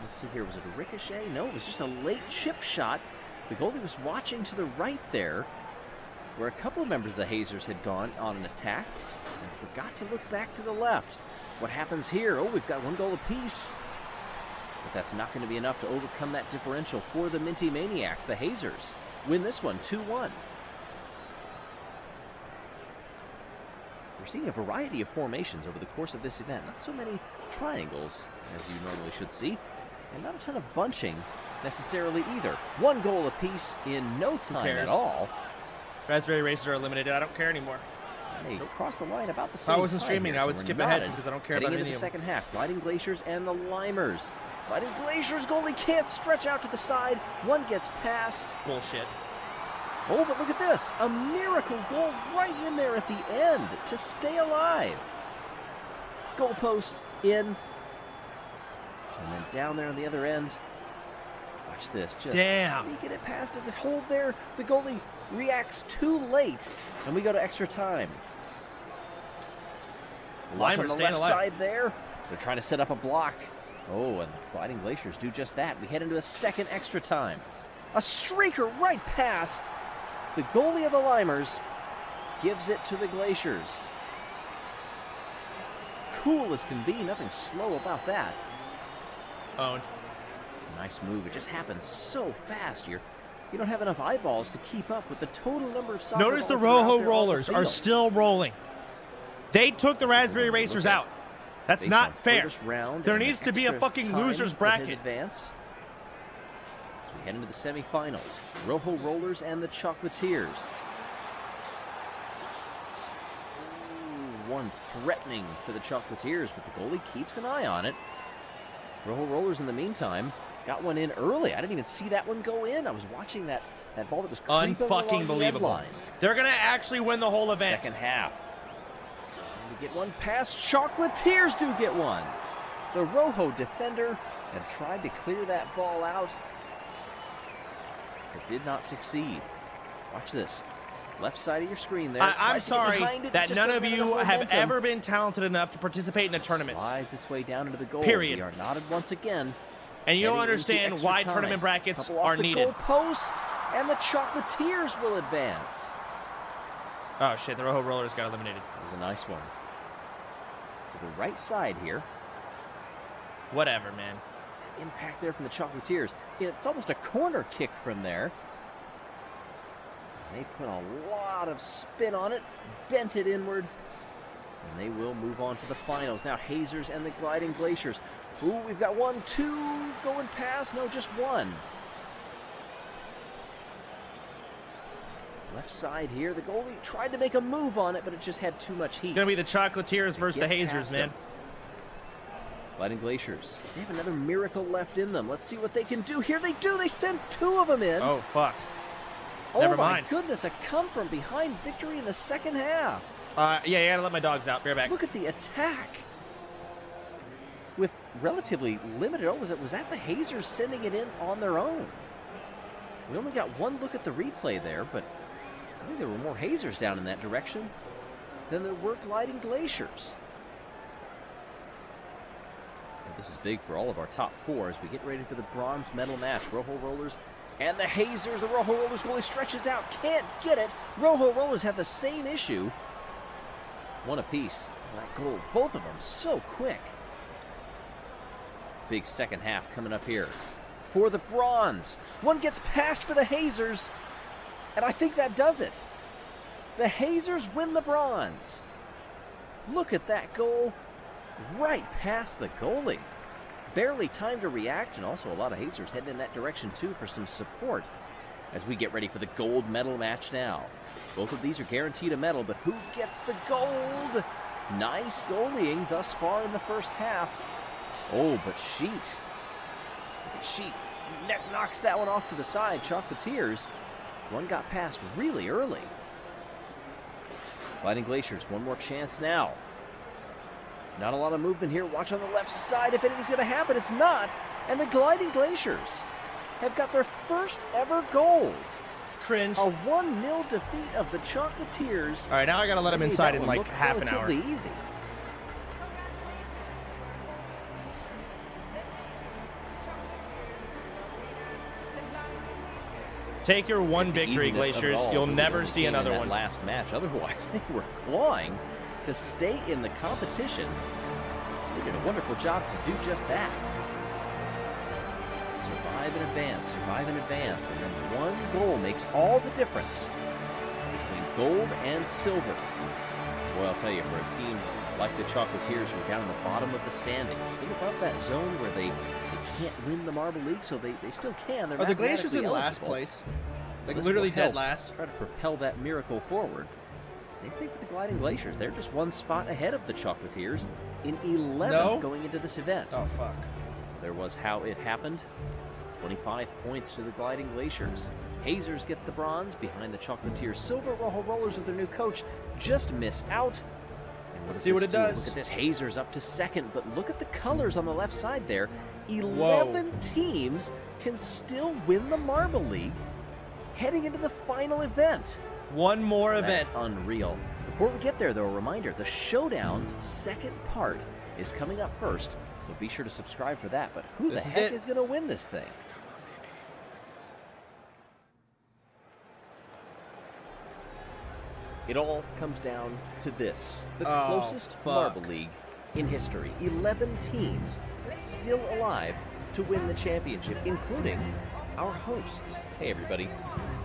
Let's see here, was it a ricochet? No, it was just a late chip shot. The goalie was watching to the right there. where a couple of members of the Hazers had gone on an attack and forgot to look back to the left. What happens here? Oh, we've got 1 goal apiece. But that's not going to be enough to overcome that differential for the Minty Maniacs. The Hazers win this one 2-1. We're seeing a variety of formations over the course of this event. Not so many triangles, as you normally should see, and not a ton of bunching necessarily either. 1 goal apiece in no time at all. Raspberry Racers are eliminated. I don't care anymore. They crossed the line about the If same I wasn't time streaming, here, I so would we're skip ahead knotted because I don't care heading about into any the of them. second half. Gliding Glaciers and the Limers. Gliding Glaciers goalie can't stretch out to the side. One gets past. Bullshit. Oh, but look at this. A miracle goal right in there at the end to stay alive. Goalpost in. And then down there on the other end. Watch this. Just sneaking it past. Does it hold there? The goalie reacts too late. And we go to extra time. Watch on the left side there. They're trying to set up a block. Oh, and the Gliding Glaciers do just that. We head into a second extra time. A streaker right past. The goalie of the Limers gives it to the Glaciers. Cool as can be. Nothing slow about that. Owned. Nice move. It just happens so fast. You don't have enough eyeballs to keep up with the total number of soccer Notice the balls that are out Rojo there on the Rollers are field. still rolling. They took the Raspberry Racers out. That's Based not on fair. first round There and needs an to be a extra fucking time loser's that has bracket. Advanced. So we head into the semifinals. Rojo Rollers and the Chocolatiers. Ooh, one threatening for the Chocolatiers, but the goalie keeps an eye on it. Rojo Rollers, in the meantime, got one in early. I didn't even see that one go in. I was watching that ball that was creeping along Unfucking the believable. line. They're going to actually win the whole event. Second half. And we get one past. Chocolatiers do get one. The Rojo defender had tried to clear that ball out, but did not succeed. Watch this. Left side of your screen there. I'm Tries to get sorry behind it, that just none doesn't of you enough have momentum. ever been talented enough to participate in a tournament. Slides its way down into the goal. Period. We are knotted once again. And you don't Heading into understand extra why time. tournament brackets Couple off are the needed. goal post, and the Chocolatiers will advance. Oh, shit. The Rojo Rollers got eliminated. That was a nice one. To the right side here. Whatever, man. Impact there from the Chocolatiers. It's almost a corner kick from there. They put a lot of spin on it, bent it inward, and they will move on to the finals. Now Hazers and the Gliding Glaciers. Ooh, we've got 1, 2 going past. No, just one. Left side here. The goalie tried to make a move on it, but it just had too much heat. It's going to be the Chocolatiers versus the Get Hazers, past man. them. Gliding Glaciers. They have another miracle left in them. Let's see what they can do. Here they do. They send 2 of them in. Oh, fuck. Oh Never my mind. goodness, a come from behind victory in the second half. Yeah, you got to let my dogs out. Be right back. Look at the attack. With relatively limited, was that the Hazers sending it in on their own? We only got one look at the replay there, but I think there were more Hazers down in that direction than there were Gliding Glaciers. This is big for all of our top 4 as we get ready for the bronze medal match. Rojo Rollers and the Hazers. The Rojo Rollers goalie stretches out, can't get it. Rojo Rollers have the same issue. One apiece. That goal, both of them so quick. Big second half coming up here for the bronze. One gets past for the Hazers, and I think that does it. The Hazers win the bronze. Look at that goal. Right past the goalie. Barely time to react, and also a lot of Hazers heading in that direction too for some support as we get ready for the gold medal match now. Both of these are guaranteed a medal, but who gets the gold? Nice goalieing thus far in the first half. Oh, but Sheet knocks that one off to the side. Chocolatiers, one got past really early. Gliding Glaciers, one more chance now. Not a lot of movement here. Watch on the left side if anything's going to happen. It's not. And the Gliding Glaciers have got their first ever goal. Cringe. A 1-0 defeat of the Chocolatiers. All right, now I got to let them Made inside that in one like look half an hour. relatively easy. Take your one It's the victory, easiness of it Glaciers. all You'll really never only see came in another that one. last match. Otherwise, they were clawing to stay in the competition. They did a wonderful job to do just that. Survive and advance, and then one goal makes all the difference between gold and silver. Well, I'll tell you, for a team like the Chocolatiers, who are down in the bottom of the standings, still above that zone where they can't win the Marble League, so they still can. They're Are the Glaciers in mathematically last eligible. place? Like This literally will help dead last? Try to propel that miracle forward. Same thing for the Gliding Glaciers. They're just one spot ahead of the Chocolatiers in 11th No. going into this event. Oh, fuck. There was how it happened. 25 points to the Gliding Glaciers. Hazers get the bronze behind the Chocolatiers. Silver Rojo Rollers with their new coach just miss out. And Let's see what this it do? does. Look at this. Hazers up to second, but look at the colors on the left side there. 11 teams can still win the Marble League heading into the final event. One more event. That's unreal. Before we get there, though, a reminder, the Showdown's second part is coming up first, so be sure to subscribe for that. But who This the is heck it. is going to win this thing? It all comes down to this. The Oh, closest fuck. Marble League in history. 11 teams still alive to win the championship, including our hosts. Hey, everybody.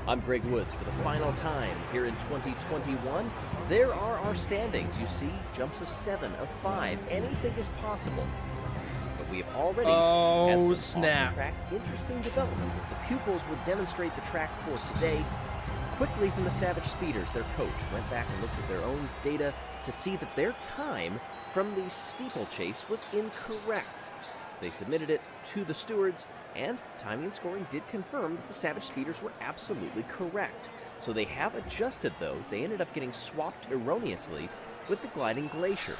I'm Greg Woods for the final time here in 2021. There are our standings. You see, jumps of 7, of 5. Anything is possible. But we have already had Oh, some snap. off-track interesting developments as the pupils would demonstrate the track for today. Quickly from the Savage Speeders, their coach went back and looked at their own data to see that their time from the steeplechase was incorrect. They submitted it to the stewards, and timing and scoring did confirm that the Savage Speeders were absolutely correct. So they have adjusted those. They ended up getting swapped erroneously with the Gliding Glaciers.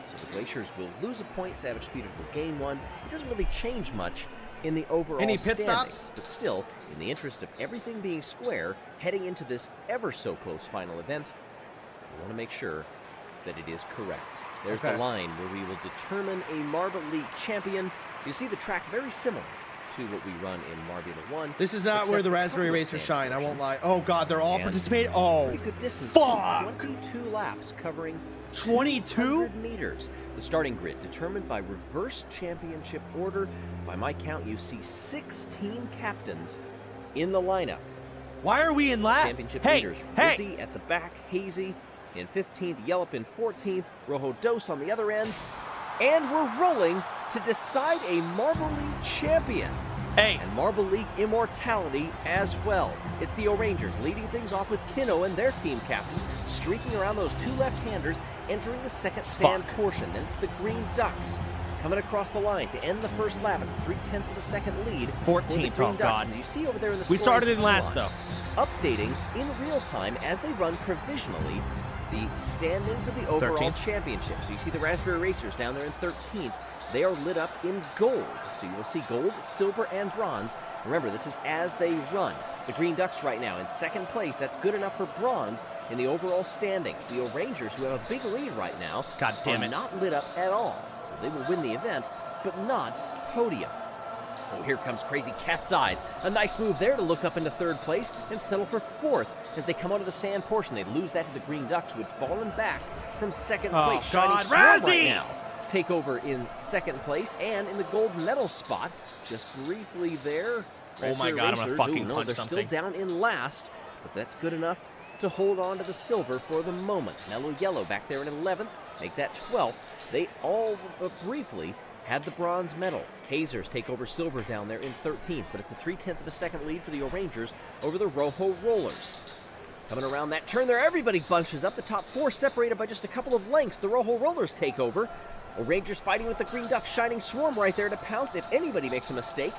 So the Glaciers will lose a point, Savage Speeders will gain one. It doesn't really change much in the overall Any pit standings, stops? but still, in the interest of everything being square, heading into this ever-so-close final event, we want to make sure that it is correct. There's Okay. the line where we will determine a Marble League champion. You see the track very similar to what we run in Marbula 1. This is not except where the a Raspberry couple of Racers sand shine, I won't portions. lie. Oh, God, they're all And participating? Oh, Pretty good distance. fuck. 22 laps covering 22? 100 meters. The starting grid determined by reverse championship order. By my count, you see 16 captains in the lineup. Why are we in last? Championship Hey, leaders, hey! Rizzy at the back, Hazy in 15th, Yellup in 14th, Rojo Dos on the other end. And we're rolling to decide a Marble League champion. Hey, And Marble League immortality as well. It's the O-Rangers leading things off with Kino and their team captain, streaking around those two left-handers, entering the second sand portion. Then it's the Green Ducks coming across the line to end the first lap at 0.3 of a second lead. 14th, for the Green oh, Ducks. God. And you see over there in the we scoring started in last, pylon, though. updating in real time as they run provisionally the standings of the overall 13th. championship. So you see the Raspberry Racers down there in 13th. They are lit up in gold. So you will see gold, silver, and bronze. Remember, this is as they run. The Green Ducks right now in second place. That's good enough for bronze in the overall standings. The O-Rangers, who have a big lead right now, God damn are it. not lit up at all. They will win the event, but not podium. Oh, here comes Crazy Cat's Eyes. A nice move there to look up into third place and settle for fourth as they come onto the sand portion. They lose that to the Green Ducks, who had fallen back from second Oh, place. God, Shining Swarm Razzie! right now take over in second place and in the gold medal spot. Just briefly there. Oh my Raspberry God, I'm gonna Racers, fucking no, punch they're something. still down in last, but that's good enough to hold on to the silver for the moment. Mellow Yellow back there in 11th, make that 12th. They all briefly had the bronze medal. Hazers take over silver down there in 13th, but it's a 0.3 of a second lead for the O-Rangers over the Rojo Rollers. Coming around that turn there, everybody bunches up. The top four separated by just a couple of lengths. The Rojo Rollers take over. O-Rangers fighting with the Green Ducks. Shining Swarm right there to pounce if anybody makes a mistake.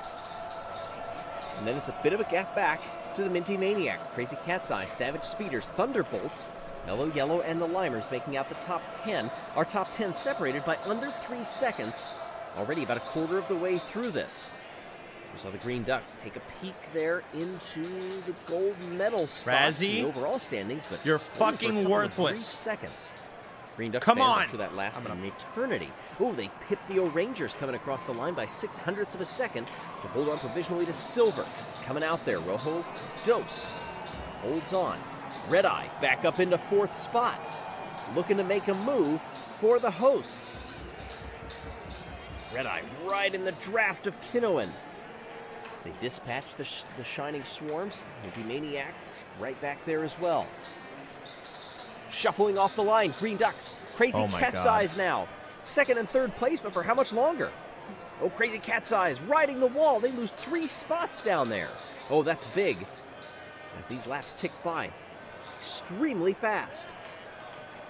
And then it's a bit of a gap back to the Minty Maniac. Crazy Cat's Eye, Savage Speeders, Thunderbolts, Mellow Yellow, and the Limers making out the top 10. Our top 10 separated by under 3 seconds. Already about a quarter of the way through this. We saw the Green Ducks take a peek there into the gold medal spot in Razzie, the overall standings, but you're only for a fucking couple of worthless. brief seconds. Green Ducks Come fans, on. I'm sure that lasts an eternity. Oh, they hit the O-Rangers coming across the line by 0.06 of a second to hold on provisionally to silver. Coming out there, Rojo Dos holds on. Red Eye back up into 4th spot. Looking to make a move for the hosts. Red Eye right in the draft of Kinnoan. They dispatch the Shining Swarms. Multi-Maniacs right back there as well. Shuffling off the line, Green Ducks. Crazy Cat's Eyes now. 2nd and 3rd place, but for how much longer? Oh, Crazy Cat's Eyes riding the wall. They lose 3 spots down there. Oh, that's big. As these laps tick by extremely fast.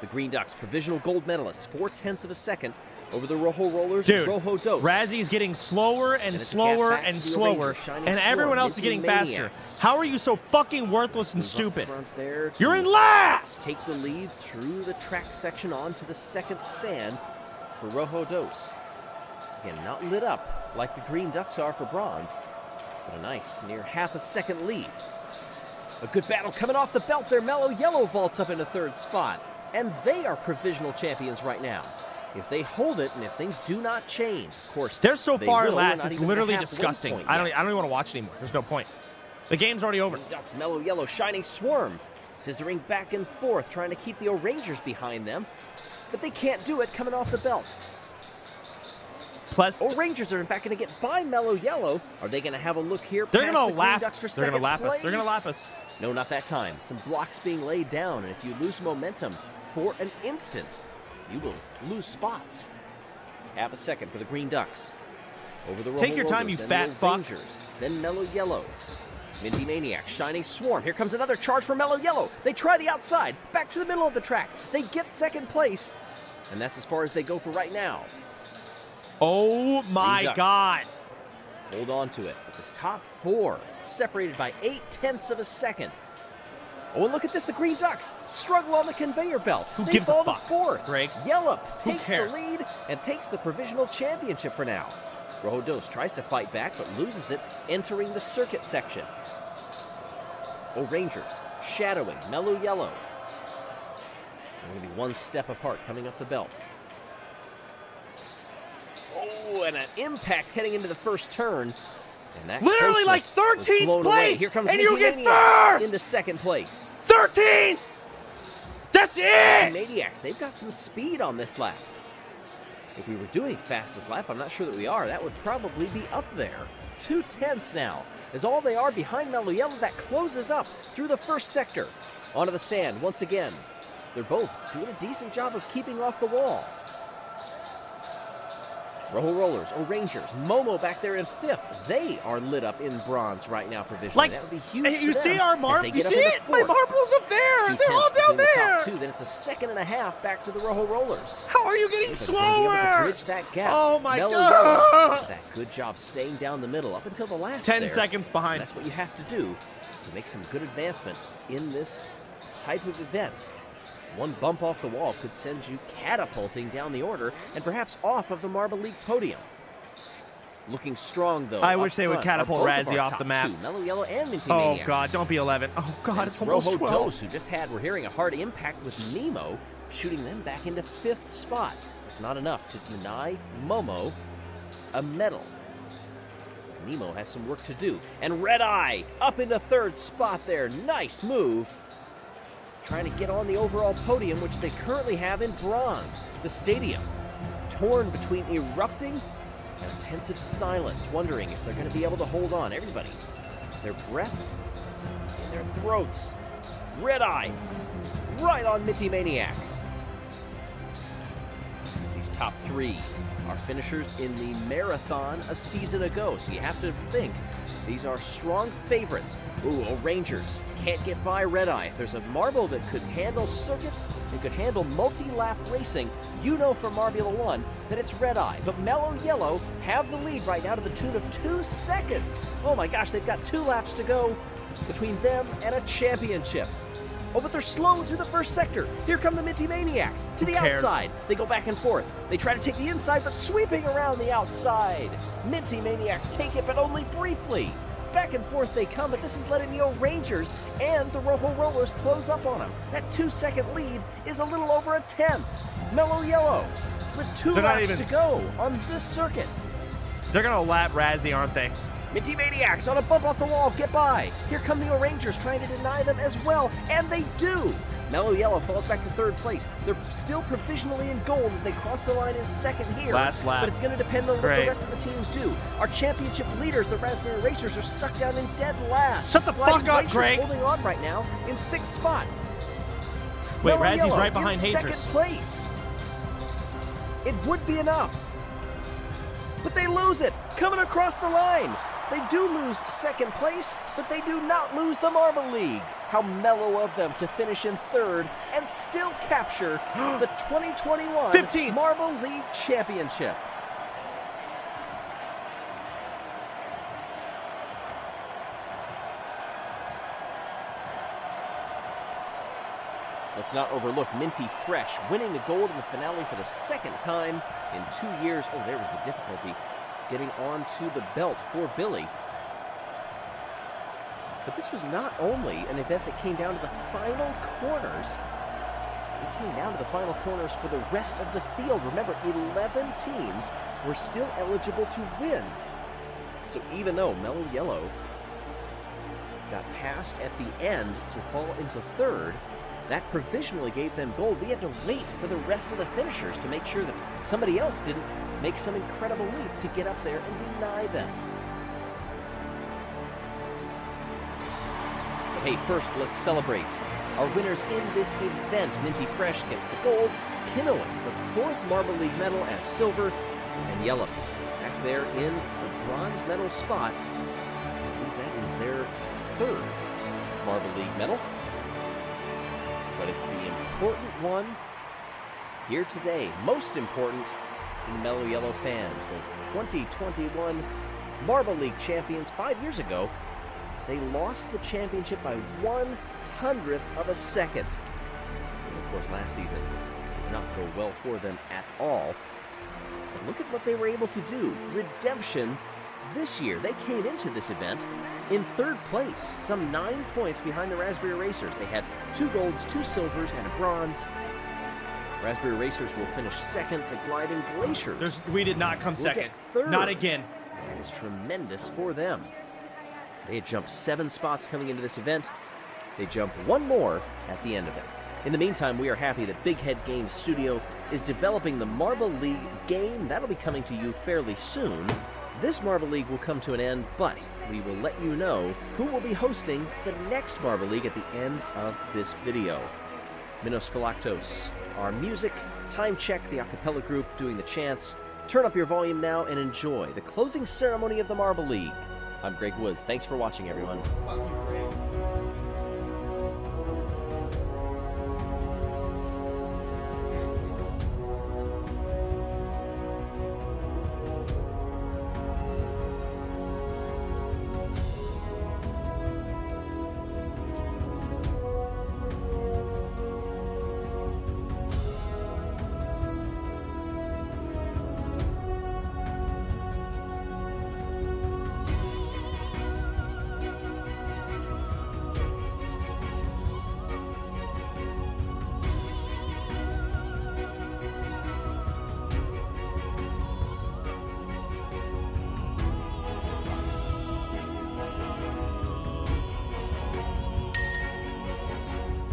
The Green Ducks, provisional gold medalists, 0.4 of a second over the Rojo Rollers. Dude, Rojo Dos. Razzy's getting slower and it's a slower gap back and to the slower, Rangers, Shining and Swarm, everyone else is getting faster. Multi-Maniacs. How are you so fucking worthless and Moves up stupid? front there You're to in last! take the lead through the track section onto the 2nd sand for Rojo Dos. Again, not lit up like the Green Ducks are for bronze, but a nice near half a second lead. A good battle coming off the belt there. Mellow Yellow vaults up into 3rd spot, and they are provisional champions right now. If they hold it and if things do not change, of course, They're so they far will. in We're last, not it's even literally at the halfway disgusting. point I don't yet. even want to watch anymore. There's no point. The game's already over. Green Ducks, Mellow Yellow, Shining Swarm, scissoring back and forth, trying to keep the O-Rangers behind them, but they can't do it coming off the belt. Plus, O-Rangers are in fact going to get by Mellow Yellow. Are they going to have a look here? they're past gonna the Green lap. Ducks for They're gonna second lap us. They're gonna place? lap us. No, not that time. Some blocks being laid down, and if you lose momentum for an instant, you will lose spots. Half a second for the Green Ducks. Over the Take Rojo your time, Rollers, you then fat the fuck. Rangers, then Mellow Yellow. Minty Maniac, Shining Swarm. Here comes another charge for Mellow Yellow. They try the outside, back to the middle of the track. They get 2nd place, and that's as far as they go for right now. Oh my Ducks. God. Hold on to it. But this top 4 separated by 0.8 of a second. Oh, and look at this. The Green Ducks struggle on the conveyor belt. Who They gives a fall to fuck, 4th. Greg? Yellow Who takes cares? the lead and takes the provisional championship for now. Rojo Dos tries to fight back, but loses it, entering the circuit section. Oh, Rangers shadowing Mellow Yellow. They're going to be 1 step apart coming up the belt. Oh, and an impact heading into the first turn. And that Literally like closeness was 13th blown away. place, Here comes and you Minty get Maniacs first! into 2nd place. 13th! That's it! Maniacs, they've got some speed on this lap. If we were doing fastest lap, I'm not sure that we are. That would probably be up there. 2/10 now is all they are behind Mellow Yellow. That closes up through the 1st sector. Onto the sand once again. They're both doing a decent job of keeping off the wall. Rojo Rollers, O-Rangers, Momo back there in 5th. They are lit up in bronze right now provisionally. Like, That would be huge. you for see them our as marble? they You get up see into it? My 4th. marble's up there. 2 They're all tenths down between the there. top 2. Then it's a 1.5 back to the Rojo Rollers. How are you getting But they're gonna be able to slower? bridge that gap. Oh my Mellow God. Yellow, that good job staying down the middle up until the last 10 there. seconds behind. That's what you have to do to make some good advancement in this type of event. One bump off the wall could send you catapulting down the order and perhaps off of the Marble League podium. Looking strong, though. I up wish they would front catapult are both of Razzie our off top the map. 2, Mellow Yellow and Minty Oh Maniacs. God, don't be 11. Oh God, And it's almost Rojo 12. Dos, who just had, we're hearing a hard impact with Nemo, shooting them back into 5th spot. It's not enough to deny Momo a medal. Nemo has some work to do. And Red Eye up into 3rd spot there. Nice move. Trying to get on the overall podium, which they currently have in bronze. The stadium torn between erupting and a pensive silence, wondering if they're going to be able to hold on. Everybody, their breath in their throats. Red Eye right on Minty Maniacs. These top 3 are finishers in the marathon a season ago, so you have to think these are strong favorites. Ooh, Rangers can't get by Red Eye. If there's a marble that could handle circuits and could handle multi-lap racing, you know from Marbula 1 that it's Red Eye. But Mellow Yellow have the lead right now to the tune of 2 seconds. Oh my gosh, they've got 2 laps to go between them and a championship. Oh, but they're slow through the 1st sector. Here come the Minty Maniacs to the cares? outside. They go back and forth. They try to take the inside, but sweeping around the outside. Minty Maniacs take it, but only briefly. Back and forth they come, but this is letting the O-Rangers and the Rojo Rollers close up on them. That 2-second lead is a little over a 10th. Mellow Yellow, with 2 They're not laps even- to go on this circuit. They're gonna lap Razzie, aren't they? Minty Maniacs on a bump off the wall, get by. Here come the O'Rangers trying to deny them as well, and they do. Mellow Yellow falls back to 3rd place. They're still provisionally in gold as they cross the line in 2nd here. Last lap. But it's going to depend on what Great. the rest of the teams do. Our championship leaders, the Raspberry Racers, are stuck down in dead last. Shut the Gliding fuck up, Glaciers Greg. holding on right now in 6th spot. Wait, Mellow Razzie's Yellow right behind in Hazers. 2nd place. It would be enough. But they lose it, coming across the line. They do lose 2nd place, but they do not lose the Marble League. How mellow of them to finish in 3rd and still capture the 2021 15th. Marble League Championship. Let's not overlook Minty Fresh winning the gold in the finale for the 2nd time in 2 years. Oh, there was the difficulty getting onto the belt for Billy. But this was not only an event that came down to the final corners. It came down to the final corners for the rest of the field. Remember, 11 teams were still eligible to win. So even though Mellow Yellow got passed at the end to fall into 3rd, that provisionally gave them gold. We had to wait for the rest of the finishers to make sure that somebody else didn't make some incredible leap to get up there and deny them. But hey, first let's celebrate. Our winners in this event, Minty Fresh gets the gold, Kinnoan the 4th Marble League medal as silver, and Yellow back there in the bronze medal spot. I believe that is their 3rd Marble League medal. But it's the important one here today. Most important to the Mellow Yellow fans. The 2021 Marble League champions 5 years ago. They lost the championship by 1/100th of a second. And of course, last season did not go well for them at all. But look at what they were able to do. Redemption this year. They came into this event in 3rd place, some 9 points behind the Raspberry Racers. They had 2 golds, 2 silvers, and a bronze. Raspberry Racers will finish 2nd. The Gliding Glaciers. We did not come Look second. at 3rd. Not again. That is tremendous for them. They had jumped 7 spots coming into this event. They jump 1 more at the end of it. In the meantime, we are happy that Big Head Games Studio is developing the Marble League game. That'll be coming to you fairly soon. This Marble League will come to an end, but we will let you know who will be hosting the next Marble League at the end of this video. Minos Philactos, our music, Time Check, the acapella group doing the chants. Turn up your volume now and enjoy the closing ceremony of the Marble League. I'm Greg Woods. Thanks for watching, everyone.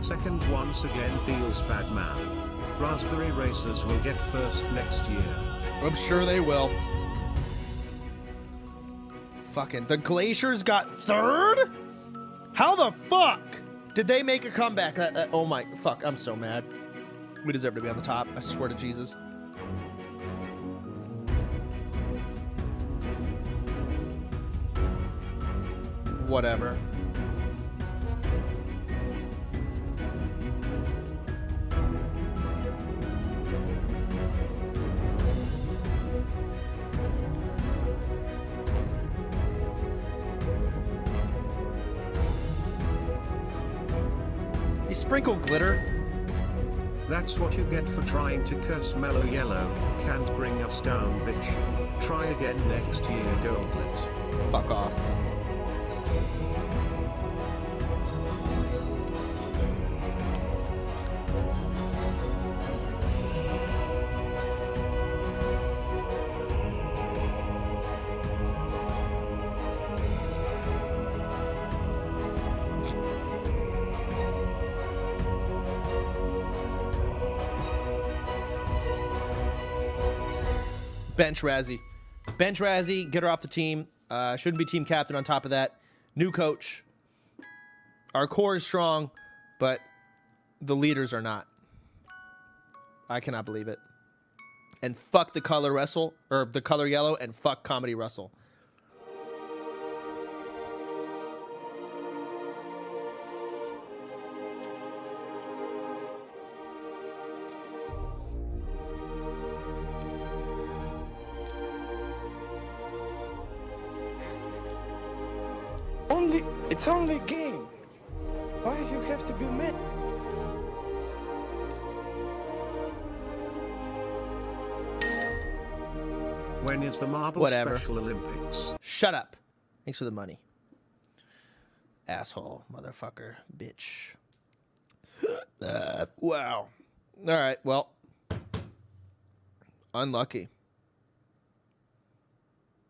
Second once again feels bad, man. Raspberry Racers will get 1st next year. I'm sure they will. Fucking the Glaciers got 3rd? How the fuck did they make a comeback? Oh my fuck, I'm so mad. We deserve to be on the top, I swear to Jesus. Whatever. You sprinkle glitter. That's what you get for trying to curse Mellow Yellow. Can't bring us down, bitch. Try again next year, Goldlet. Fuck off. Bench Razzie. Bench Razzie, get her off the team. Shouldn't be team captain on top of that. New coach. Our core is strong, but the leaders are not. I cannot believe it. And fuck the color Russell, or the color yellow, and fuck Comedy Russell. It's only a game. Why you have to be mad? When is the Marble Whatever. Special Olympics? Shut up. Thanks for the money. Asshole, motherfucker, bitch. Wow. All right, well. Unlucky.